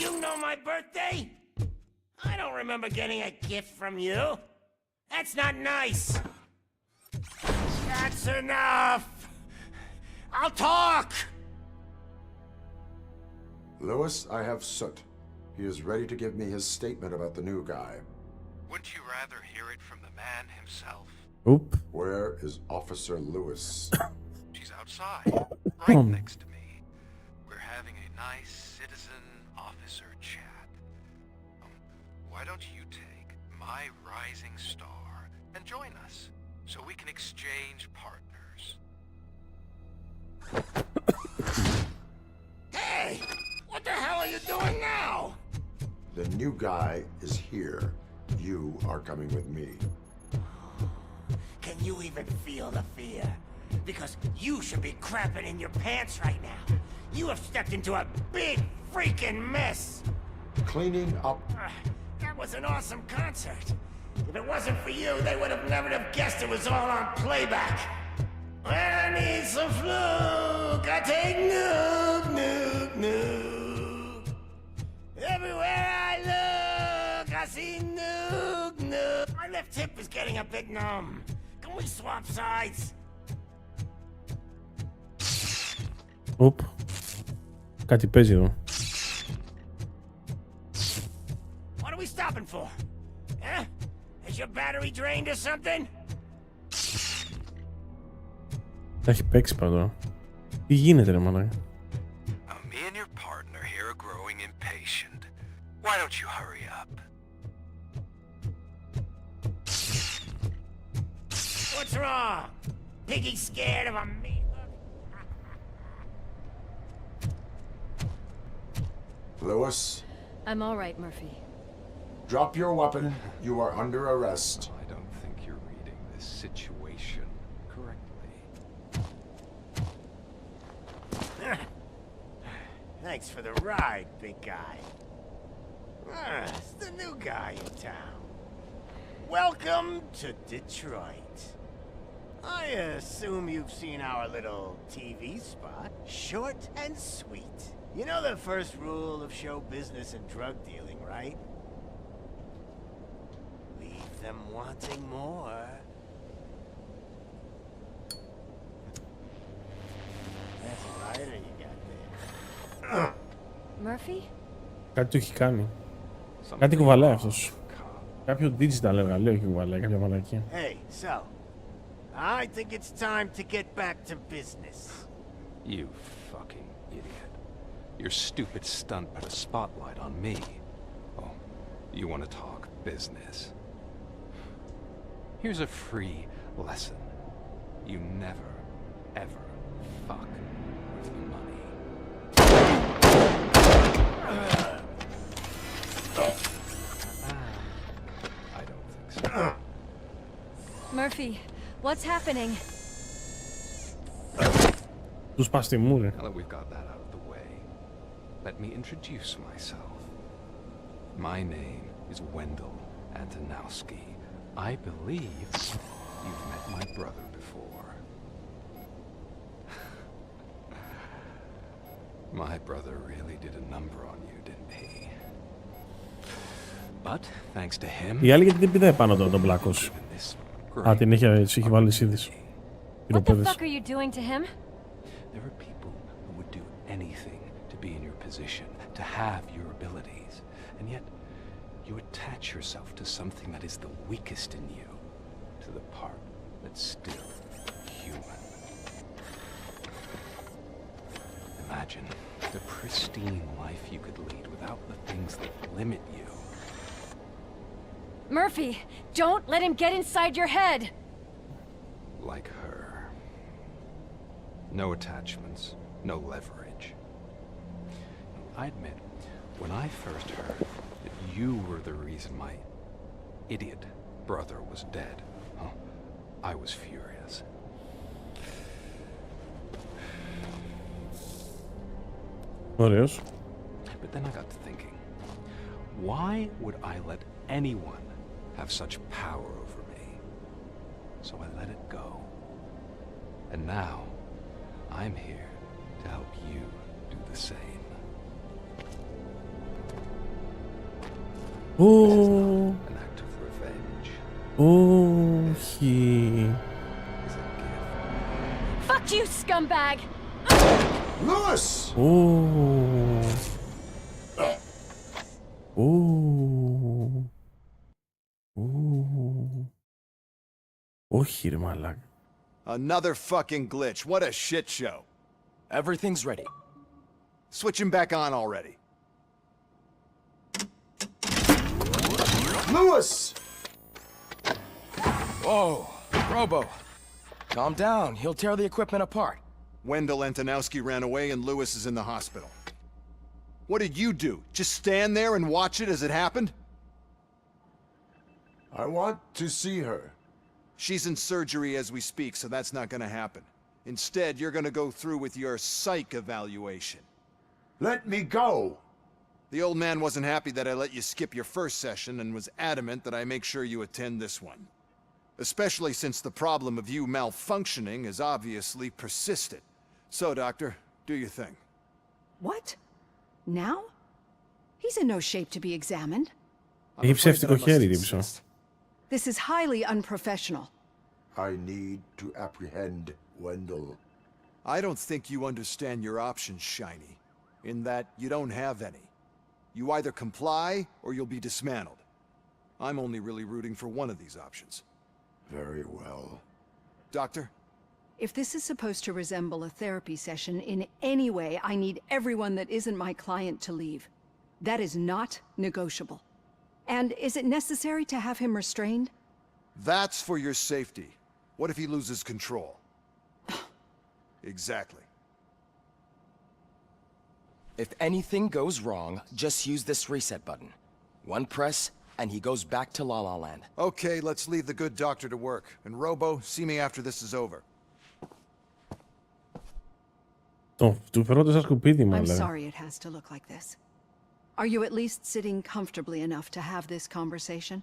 You know my birthday? I don't remember getting a gift from you. That's not nice. That's enough. I'll talk. Lewis, I have Soot. He is ready to give me his statement about the new guy. Wouldn't you rather hear it from the man himself? Oop. Where is Officer Lewis? She's outside, right next to me. We're having a nice citizen-officer chat. Why don't you take my rising star and join us, so we can exchange partners? Hey! What the hell are you doing now? The new guy is here. You are coming with me. Can you even feel the fear? Because you should be crapping in your pants right now. You have stepped into a big freaking mess. Cleaning up. That was an awesome concert. If it wasn't for you, they would have never have guessed it was all on playback. When I need some fluke, I take nuke, nuke, nuke. Everywhere I look, I see nuke, nuke. My left hip is getting a bit numb. Can we swap sides? Οπ. Κάτι παίζει εδώ. What are we stopping for? Huh? Is your battery drained or something? Τα έχει παίξει πάντα. Τι γίνεται ρε μάνα. Me and your partner here are growing impatient. Why don't you hurry up? What's wrong? Piggy scared of a meat? Lewis? I'm all right, Murphy. Drop your weapon. You are under arrest. I don't think you're reading this situation correctly. Thanks for the ride, big guy. It's the new guy in town. Welcome to Detroit. I assume you've seen our little TV spot. Short and sweet. You know the first rule of show business and drug dealing, right? Leave them wanting more. That's a rider you got there. Murphy? Κάτι του έχει κάνει. Κάτι κουβαλάει αυτός. Κάποιο digital εργαλείο έχει βάλει, κάποια μαλακία. Hey, so, I think it's time to get back to business. You fucking idiot. Your stupid stunt put a spotlight on me. Oh, you want to talk business? Here's a free lesson. You never, ever fuck with money. I don't think so. Murphy, what's happening? Τους πας στη μούρη. Now that we've got that out of the way, let me introduce myself. My name is Wendell Antonowski. I believe you've met my brother before. My brother really did a number on you, didn't he? But thanks to him. Η άλλη γιατί δεν πηδάει πάνω τον πλάκος. Α, την έχει βάλει σύνδεση. What the fuck are you doing to him? There are people who would do anything to be in your position, to have your abilities, and yet you attach yourself to something that is the weakest in you, to the part that's still human. Imagine the pristine life you could lead without the things that limit you. Murphy, don't let him get inside your head! Like her. No attachments, no leverage. I admit, when I first heard that you were the reason my idiot brother was dead, I was furious. Ωραίος. But then I got to thinking, why would I let anyone have such power over me? So I let it go. And now, I'm here to help you do the same. Oh. An act of revenge. Όχι. Fuck you, scumbag! Lewis! Όχι ρε μαλάκα. Another fucking glitch. What a shit show. Everything's ready. Switch him back on already. Lewis! Whoa, Robo. Calm down. He'll tear the equipment apart. Wendell Antonowski ran away and Lewis is in the hospital. What did you do? Just stand there and watch it as it happened? I want to see her. She's in surgery as we speak, so that's not gonna happen. Instead, you're gonna go through with your psych evaluation. Let me go! The old man wasn't happy that I let you skip your first session and was adamant that I make sure you attend this one. Especially since the problem of you malfunctioning has obviously persisted. So, Doctor, do your thing. What? Now? He's in no shape to be examined. Έχει ψεύτικο χέρι, δίψω. This is highly unprofessional. I need to apprehend Wendell. I don't think you understand your options, Shiny. In that you don't have any. You either comply or you'll be dismantled. I'm only really rooting for one of these options. Very well. Doctor? If this is supposed to resemble a therapy session in any way, I need everyone that isn't my client to leave. That is not negotiable. And is it necessary to have him restrained? That's for your safety. What if he loses control? Exactly. If anything goes wrong, just use this reset button. One press, and he goes back to La La Land. Okay, let's leave the good doctor to work. And Robo, see me after this is over. Του φερόνται σαν σκουπίδι, I'm μάλλον. sorry it has to look like this. Are you at least sitting comfortably enough to have this conversation?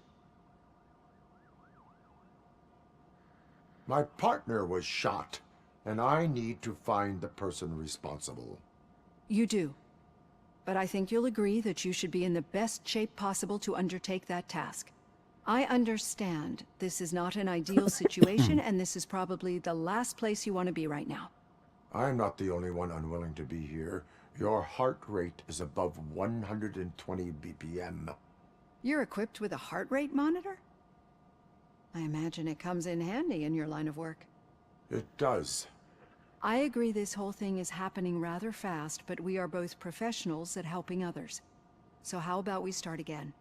My partner was shot, and I need to find the person responsible. You do. But I think you'll agree that you should be in the best shape possible to undertake that task. I understand this is not an ideal situation, and this is probably the last place you want to be right now. I'm not the only one unwilling to be here. Your heart rate is above 120 BPM. You're equipped with a heart rate monitor? I imagine it comes in handy in your line of work. It does. I agree this whole thing is happening rather fast, but we are both professionals at helping others. So how about we start again?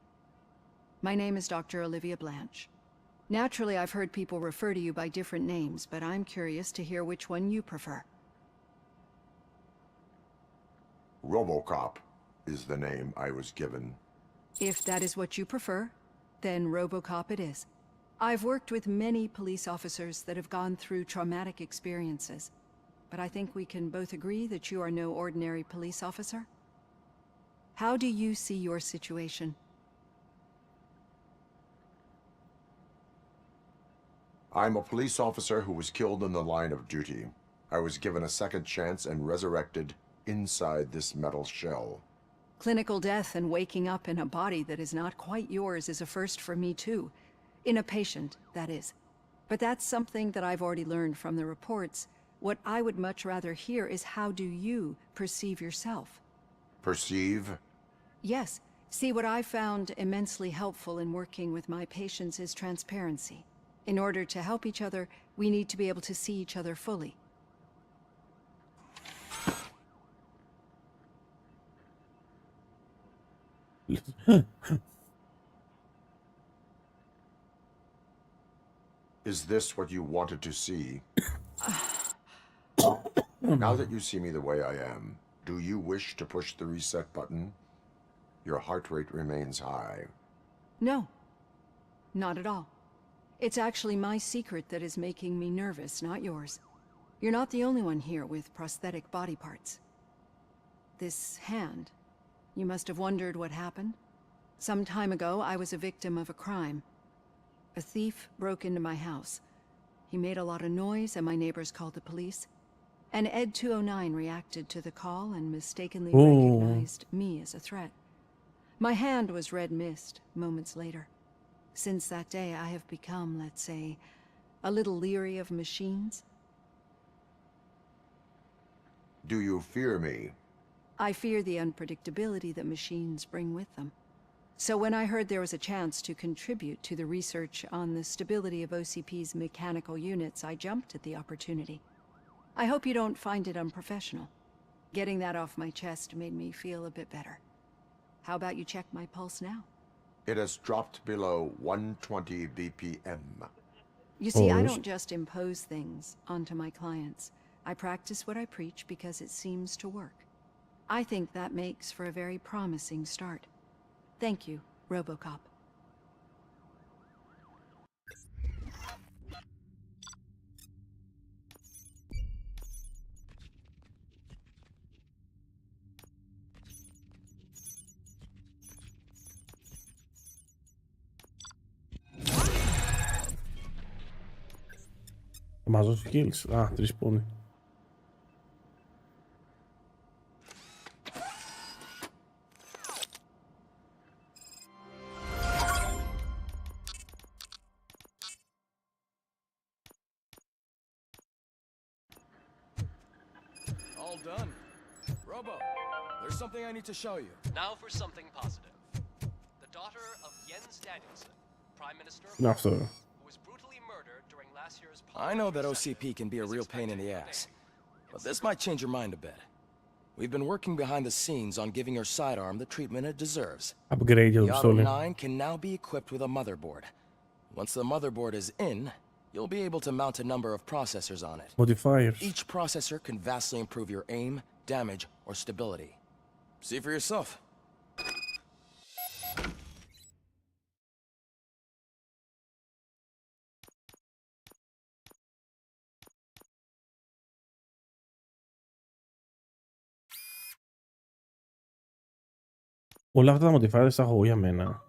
My name is Dr. Olivia Blanche. Naturally, I've heard people refer to you by different names, but I'm curious to hear which one you prefer. Robocop is the name I was given. If that is what you prefer, then Robocop it is. I've worked with many police officers that have gone through traumatic experiences, but I think we can both agree that you are no ordinary police officer. How do you see your situation? I'm a police officer who was killed in the line of duty. I was given a second chance and resurrected inside this metal shell. Clinical death and waking up in a body that is not quite yours is a first for me too. In a patient, that is. But that's something that I've already learned from the reports. What I would much rather hear is how do you perceive yourself? Perceive? Yes. See, what I found immensely helpful in working with my patients is transparency. In order to help each other, we need to be able to see each other fully. Is this what you wanted to see? Now that you see me the way I am, do you wish to push the reset button? Your heart rate remains high. No, not at all. It's actually my secret that is making me nervous, not yours. You're not the only one here with prosthetic body parts. This hand, you must have wondered what happened. Some time ago, I was a victim of a crime. A thief broke into my house. He made a lot of noise and my neighbors called the police. And Ed 209 reacted to the call and mistakenly recognized me as a threat. My hand was red mist moments later. Since that day, I have become, let's say, a little leery of machines. Do you fear me? I fear the unpredictability that machines bring with them. So when I heard there was a chance to contribute to the research on the stability of OCP's mechanical units, I jumped at the opportunity. I hope you don't find it unprofessional. Getting that off my chest made me feel a bit better. How about you check my pulse now? It has dropped below 120 BPM. You see, I don't just impose things onto my clients. I practice what I preach because it seems to work. I think that makes for a very promising start. Thank you, Robocop. Μας δώσει kills. Α, 3 πόνοι. All done. Robo, there's something I need to show you. Now for something positive. The daughter of Jens Danielson, Prime Minister of Είναι αυτό. who was brutally murdered during last year's I know that OCP can be a real pain in the ass, but this might change your mind a bit. We've been working behind the scenes on giving her sidearm the treatment it deserves. Upgrade για το The πιστόλι. Auto 9 can now be equipped with a motherboard. Once the motherboard is in, you'll be able to mount a number of processors on it. Modifiers. Each processor can vastly improve your aim, damage, or stability. See for yourself. Όλα αυτά τα modifiers τα έχω εγώ για μένα.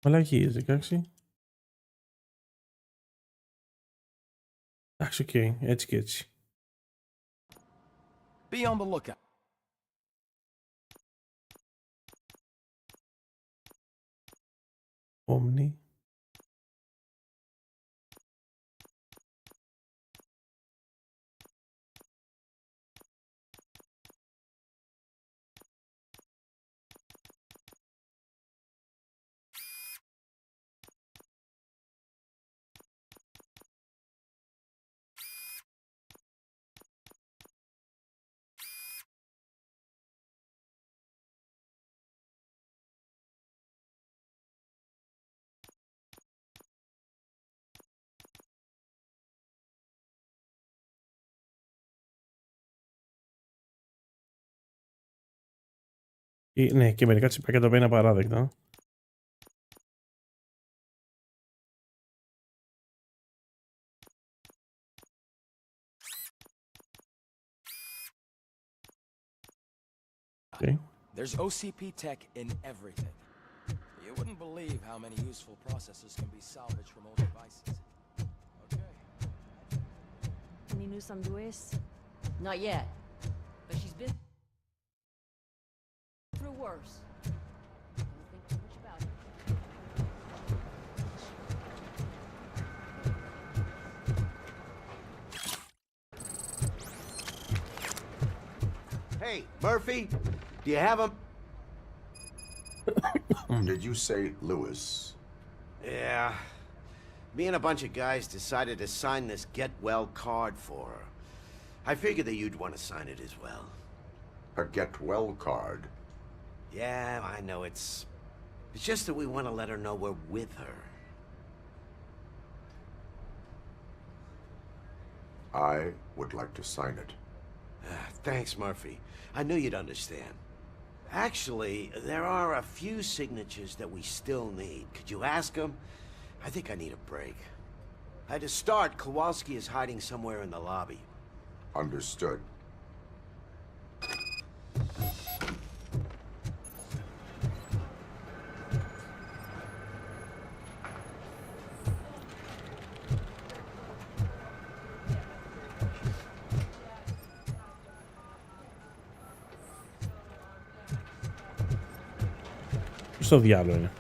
Μαλακίες, εντάξει. Εντάξει, οκ, έτσι και έτσι. Be on the lookout. Omni. Ναι, και μερικά τσιπάκια τα οποία είναι απαράδεκτα. Okay. There's OCP tech in everything. You wouldn't believe how many useful processors can be salvaged from old devices. Okay. Any news on Luis? Not yet, but she's been through worse. Don't think too much about it. Hey, Murphy, do you have him? Did you say Lewis? Yeah. Me and a bunch of guys decided to sign this get well card for her. I figured that you'd want to sign it as well. A get well card? Yeah, I know it's just that we want to let her know we're with her. I would like to sign it. Thanks, Murphy. I knew you'd understand. Actually, there are a few signatures that we still need. Could you ask them? I think I need a break. To start, Kowalski is hiding somewhere in the lobby. Understood. Στο διάλογο είναι.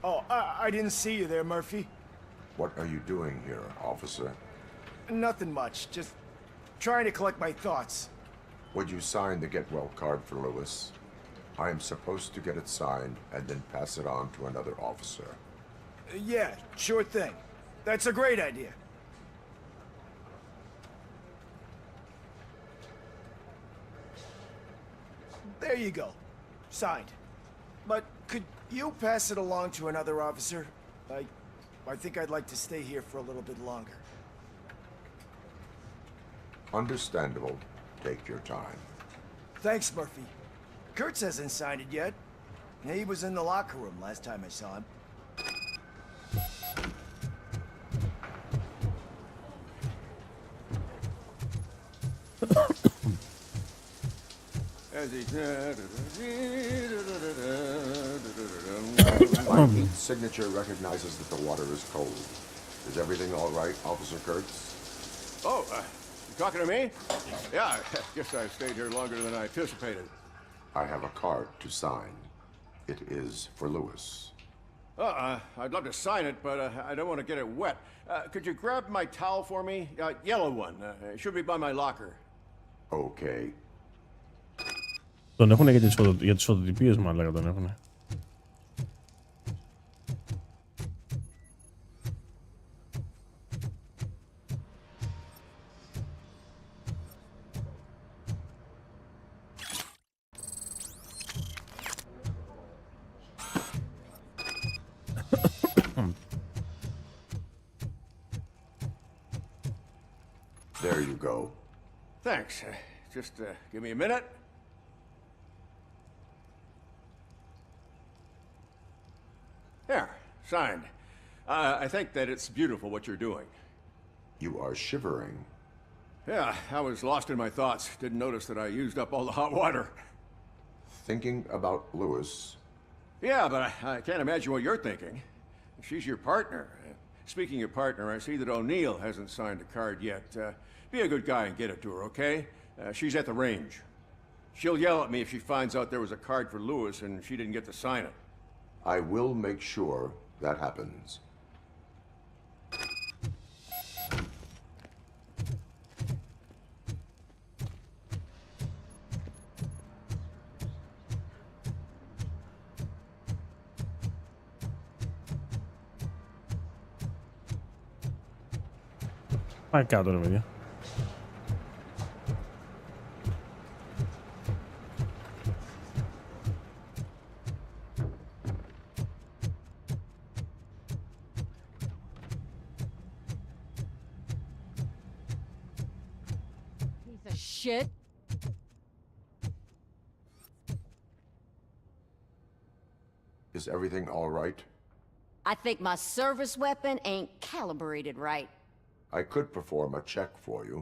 Oh, I didn't see you there, Murphy. What are you doing here, officer? Nothing much, just trying to collect my thoughts. Would you sign the get well card for Lewis? I am supposed to get it signed and then pass it on to another officer. Yeah, sure thing. That's a great idea. There you go. Signed. But could you pass it along to another officer? I think I'd like to stay here for a little bit longer. Understandable. Take your time. Thanks, Murphy. Kurtz hasn't signed it yet. He was in the locker room last time I saw him. My heat signature recognizes that the water is cold. Is everything all right, Officer Kurtz? Oh, you talking to me? Yeah, I guess I stayed here longer than I anticipated. I have a card to sign. It is for Lewis. I'd love to sign it, but I don't want to get it wet. Could you grab my towel for me? Yellow one. It should be by my locker. Okay. Τον έχουν για τις φωτοτυπίες, μάλλον τον έχουν. There you go. Thanks. Just give me a minute. There, signed. I think that it's beautiful what you're doing. You are shivering. Yeah, I was lost in my thoughts. Didn't notice that I used up all the hot water. Thinking about Lewis? Yeah, but I can't imagine what you're thinking. She's your partner. Speaking of partner, I see that O'Neill hasn't signed a card yet. Be a good guy and get it to her, okay? She's at the range. She'll yell at me if she finds out there was a card for Lewis and she didn't get to sign it. I will make sure that happens. Πάει κάτω ρε παιδιά. Piece of shit. Is everything all right? I think my service weapon ain't calibrated right. I could perform a check for you.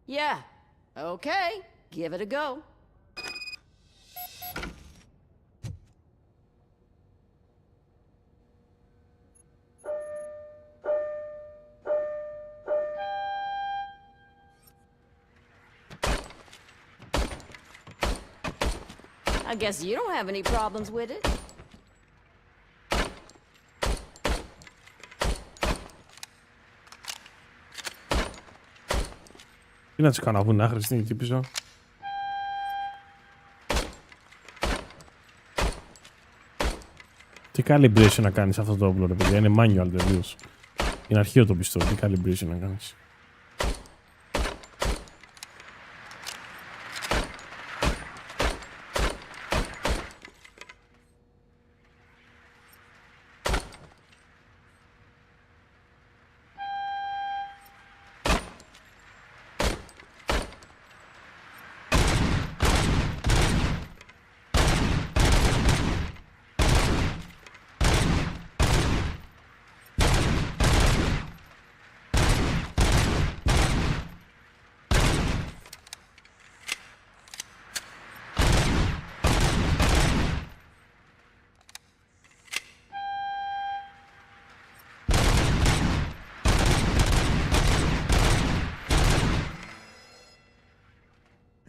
Yeah. Okay. Give it a go. I guess you don't have any problems with it. Τι να τις κάνω αφού είναι άχρηστη εκεί πίσω. Τι calibration να κάνεις αυτό το όπλο ρε παιδιά, είναι manual τελείως. Είναι αρχείο το πιστό, τι calibration να κάνεις.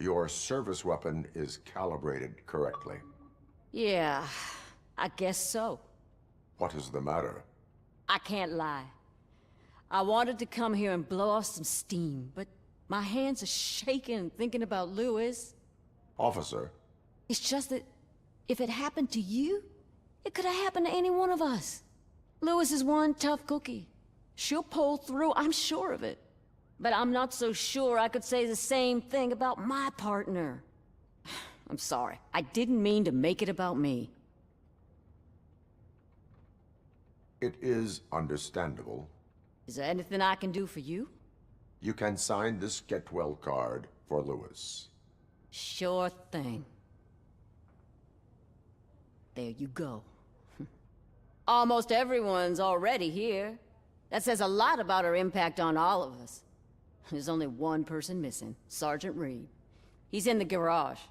Your service weapon is calibrated correctly. Yeah, I guess so. What is the matter? I can't lie. I wanted to come here and blow off some steam, but my hands are shaking thinking about Lewis. Officer. It's just that if it happened to you, it could have happened to any one of us. Lewis is one tough cookie. She'll pull through, I'm sure of it. But I'm not so sure I could say the same thing about my partner. I'm sorry. I didn't mean to make it about me. It is understandable. Is there anything I can do for you? You can sign this get well card for Lewis. Sure thing. There you go. Almost everyone's already here. That says a lot about her impact on all of us. There's only one person missing, Sergeant Reed. He's in the garage.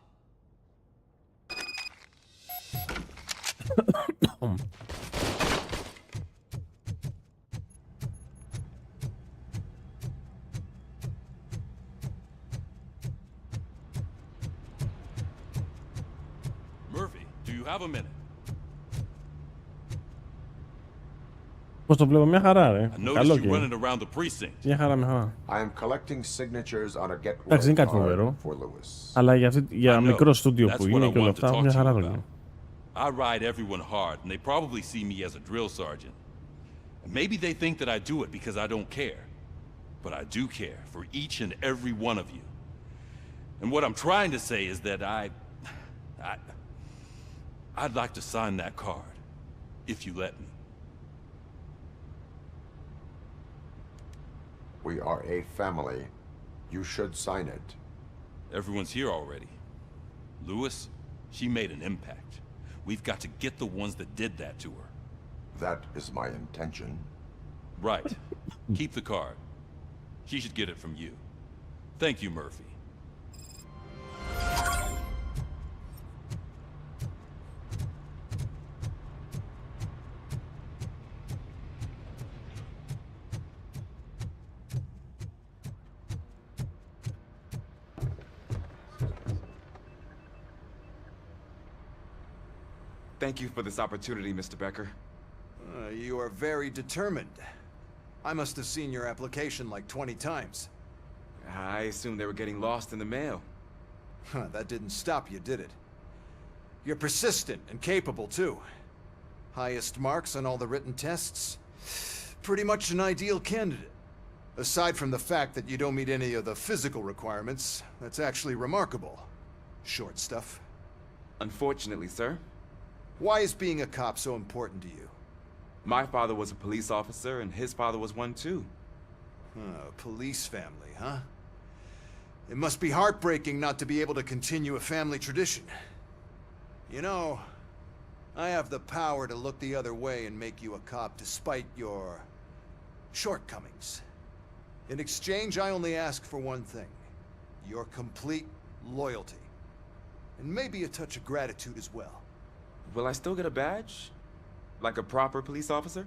Murphy, do you have a minute? Πώς το βλέπω, μια χαρά ρε. Καλό και. Μια χαρά, μια χαρά. Εντάξει, είναι κάτι φοβερό. Αλλά για μικρό στούντιο που είναι και όλα αυτά, μια χαρά το λέω. I ride everyone hard, and they probably see me as a drill sergeant. And maybe they think that I do it because I don't care. But I do care for each and every one of you. And what I'm trying to say is that I'd like to sign that card, if you let me. We are a family. You should sign it. Everyone's here already. Lewis, she made an impact. We've got to get the ones that did that to her. That is my intention. Right. Keep the card. She should get it from you. Thank you, Murphy. Thank you for this opportunity, Mr. Becker. You are very determined. I must have seen your application like 20 times. I assumed they were getting lost in the mail. That didn't stop you, did it? You're persistent and capable, too. Highest marks on all the written tests. Pretty much an ideal candidate. Aside from the fact that you don't meet any of the physical requirements, that's actually remarkable. Short stuff. Unfortunately, sir. Why is being a cop so important to you? My father was a police officer, and his father was one too. Police family, huh? It must be heartbreaking not to be able to continue a family tradition. You know, I have the power to look the other way and make you a cop despite your shortcomings. In exchange, I only ask for one thing. Your complete loyalty. And maybe a touch of gratitude as well. Will I still get a badge? Like a proper police officer?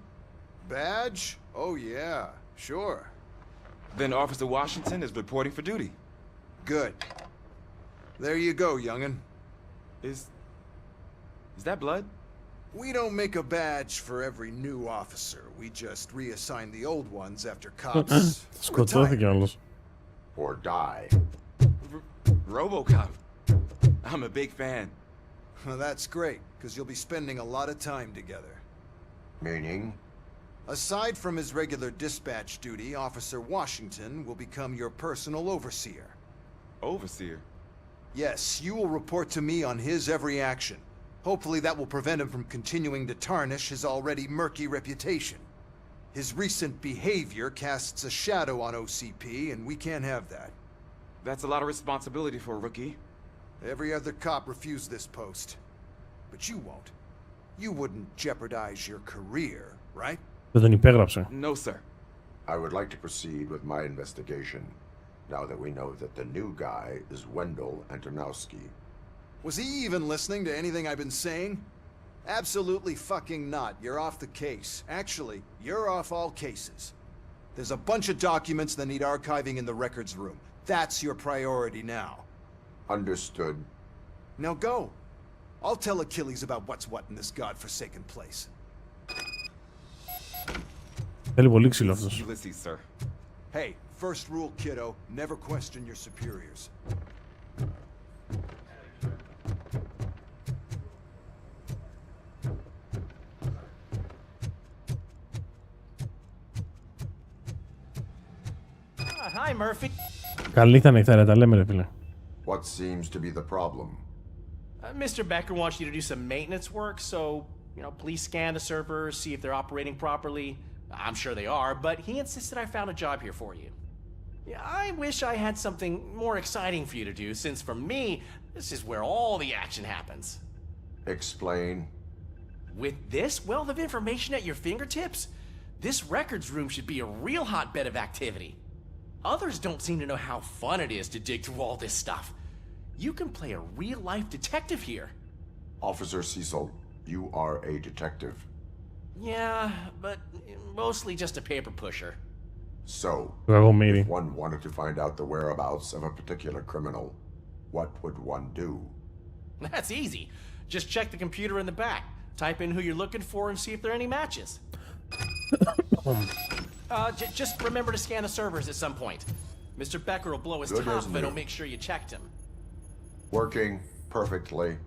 Badge? Oh yeah, sure. Then Officer Washington is reporting for duty. Good. There you go, young'un. Is that blood? We don't make a badge for every new officer. We just reassign the old ones after cops retire. Or die. Robocop. I'm a big fan. Well, that's great, because you'll be spending a lot of time together. Meaning? Aside from his regular dispatch duty, Officer Washington will become your personal overseer. Overseer? Yes, you will report to me on his every action. Hopefully that will prevent him from continuing to tarnish his already murky reputation. His recent behavior casts a shadow on OCP, and we can't have that. That's a lot of responsibility for a rookie. Every other cop refused this post. But you won't. You wouldn't jeopardize your career, right? No, sir. I would like to proceed with my investigation, now that we know that the new guy is Wendell Antonowski. Was he even listening to anything I've been saying? Absolutely fucking not. You're off the case. Actually, you're off all cases. There's a bunch of documents that need archiving in the records room. That's your priority now. Understood. Now go. I'll tell Achilles about what's what in this godforsaken place. Θέλει πολύ ξύλο αυτός. Ulysses, sir. Hey, first rule, kiddo. Never question your superiors. Hi, Murphy. Καλή θα νύχτα, τα λέμε ρε φίλε. What seems to be the problem? Mr. Becker wants you to do some maintenance work, so, please scan the servers, see if they're operating properly. I'm sure they are, but he insisted I found a job here for you. Yeah, I wish I had something more exciting for you to do, since for me, this is where all the action happens. Explain. With this wealth of information at your fingertips, this records room should be a real hotbed of activity. Others don't seem to know how fun it is to dig through all this stuff. You can play a real-life detective here. Officer Cecil, you are a detective. Yeah, but mostly just a paper pusher. So, if one wanted to find out the whereabouts of a particular criminal, what would one do? That's easy. Just check the computer in the back, type in who you're looking for, and see if there are any matches. Just remember to scan the servers at some point. Mr. Becker will blow his top if I don't make sure you checked him. Working perfectly.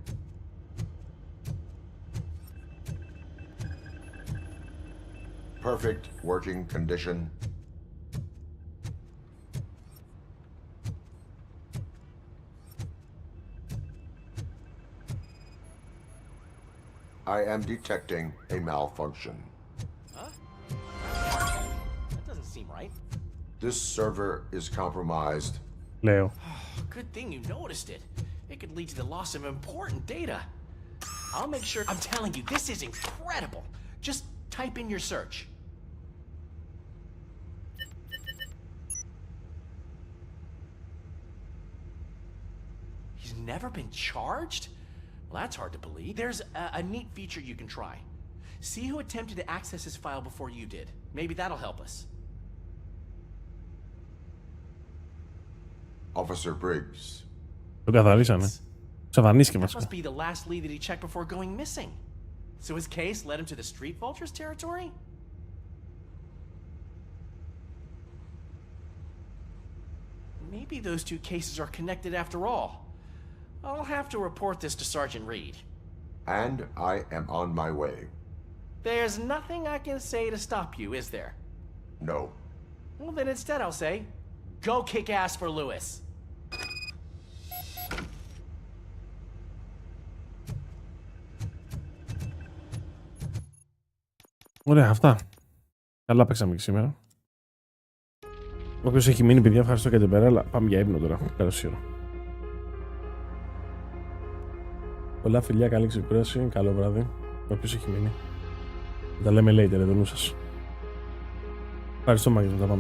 Perfect working condition. I am detecting a malfunction. Huh? That doesn't seem right. This server is compromised. Leo. Good thing you noticed it. It could lead to the loss of important data. I'll make sure. I'm telling you, this is incredible. Just type in your search. He's never been charged? Well, that's hard to believe. There's a neat feature you can try. See who attempted to access his file before you did. Maybe that'll help us. Officer Briggs. Το καθαρίσανε. Ξαφανίστηκε That βασικά. must be the last lead that he checked before going missing. So his case led him to the street vultures territory? Maybe those two cases are connected after all. I'll have to report this to Sergeant Reed. And I am on my way. There's nothing I can say to stop you, is there? No. Well, then instead I'll say, go kick ass for Lewis. Ωραία, αυτά. Καλά παίξαμε και σήμερα. Όποιος έχει μείνει, παιδιά, ευχαριστώ και την πέρα, αλλά πάμε για ύπνο τώρα. Καλώς ήρθατε. Πολλά φιλιά, καλή ξεκούραση, καλό βράδυ. Όποιος έχει μείνει. Τα λέμε later, εδώ νου σας. Ευχαριστώ, Μάγκες, τα πάμε.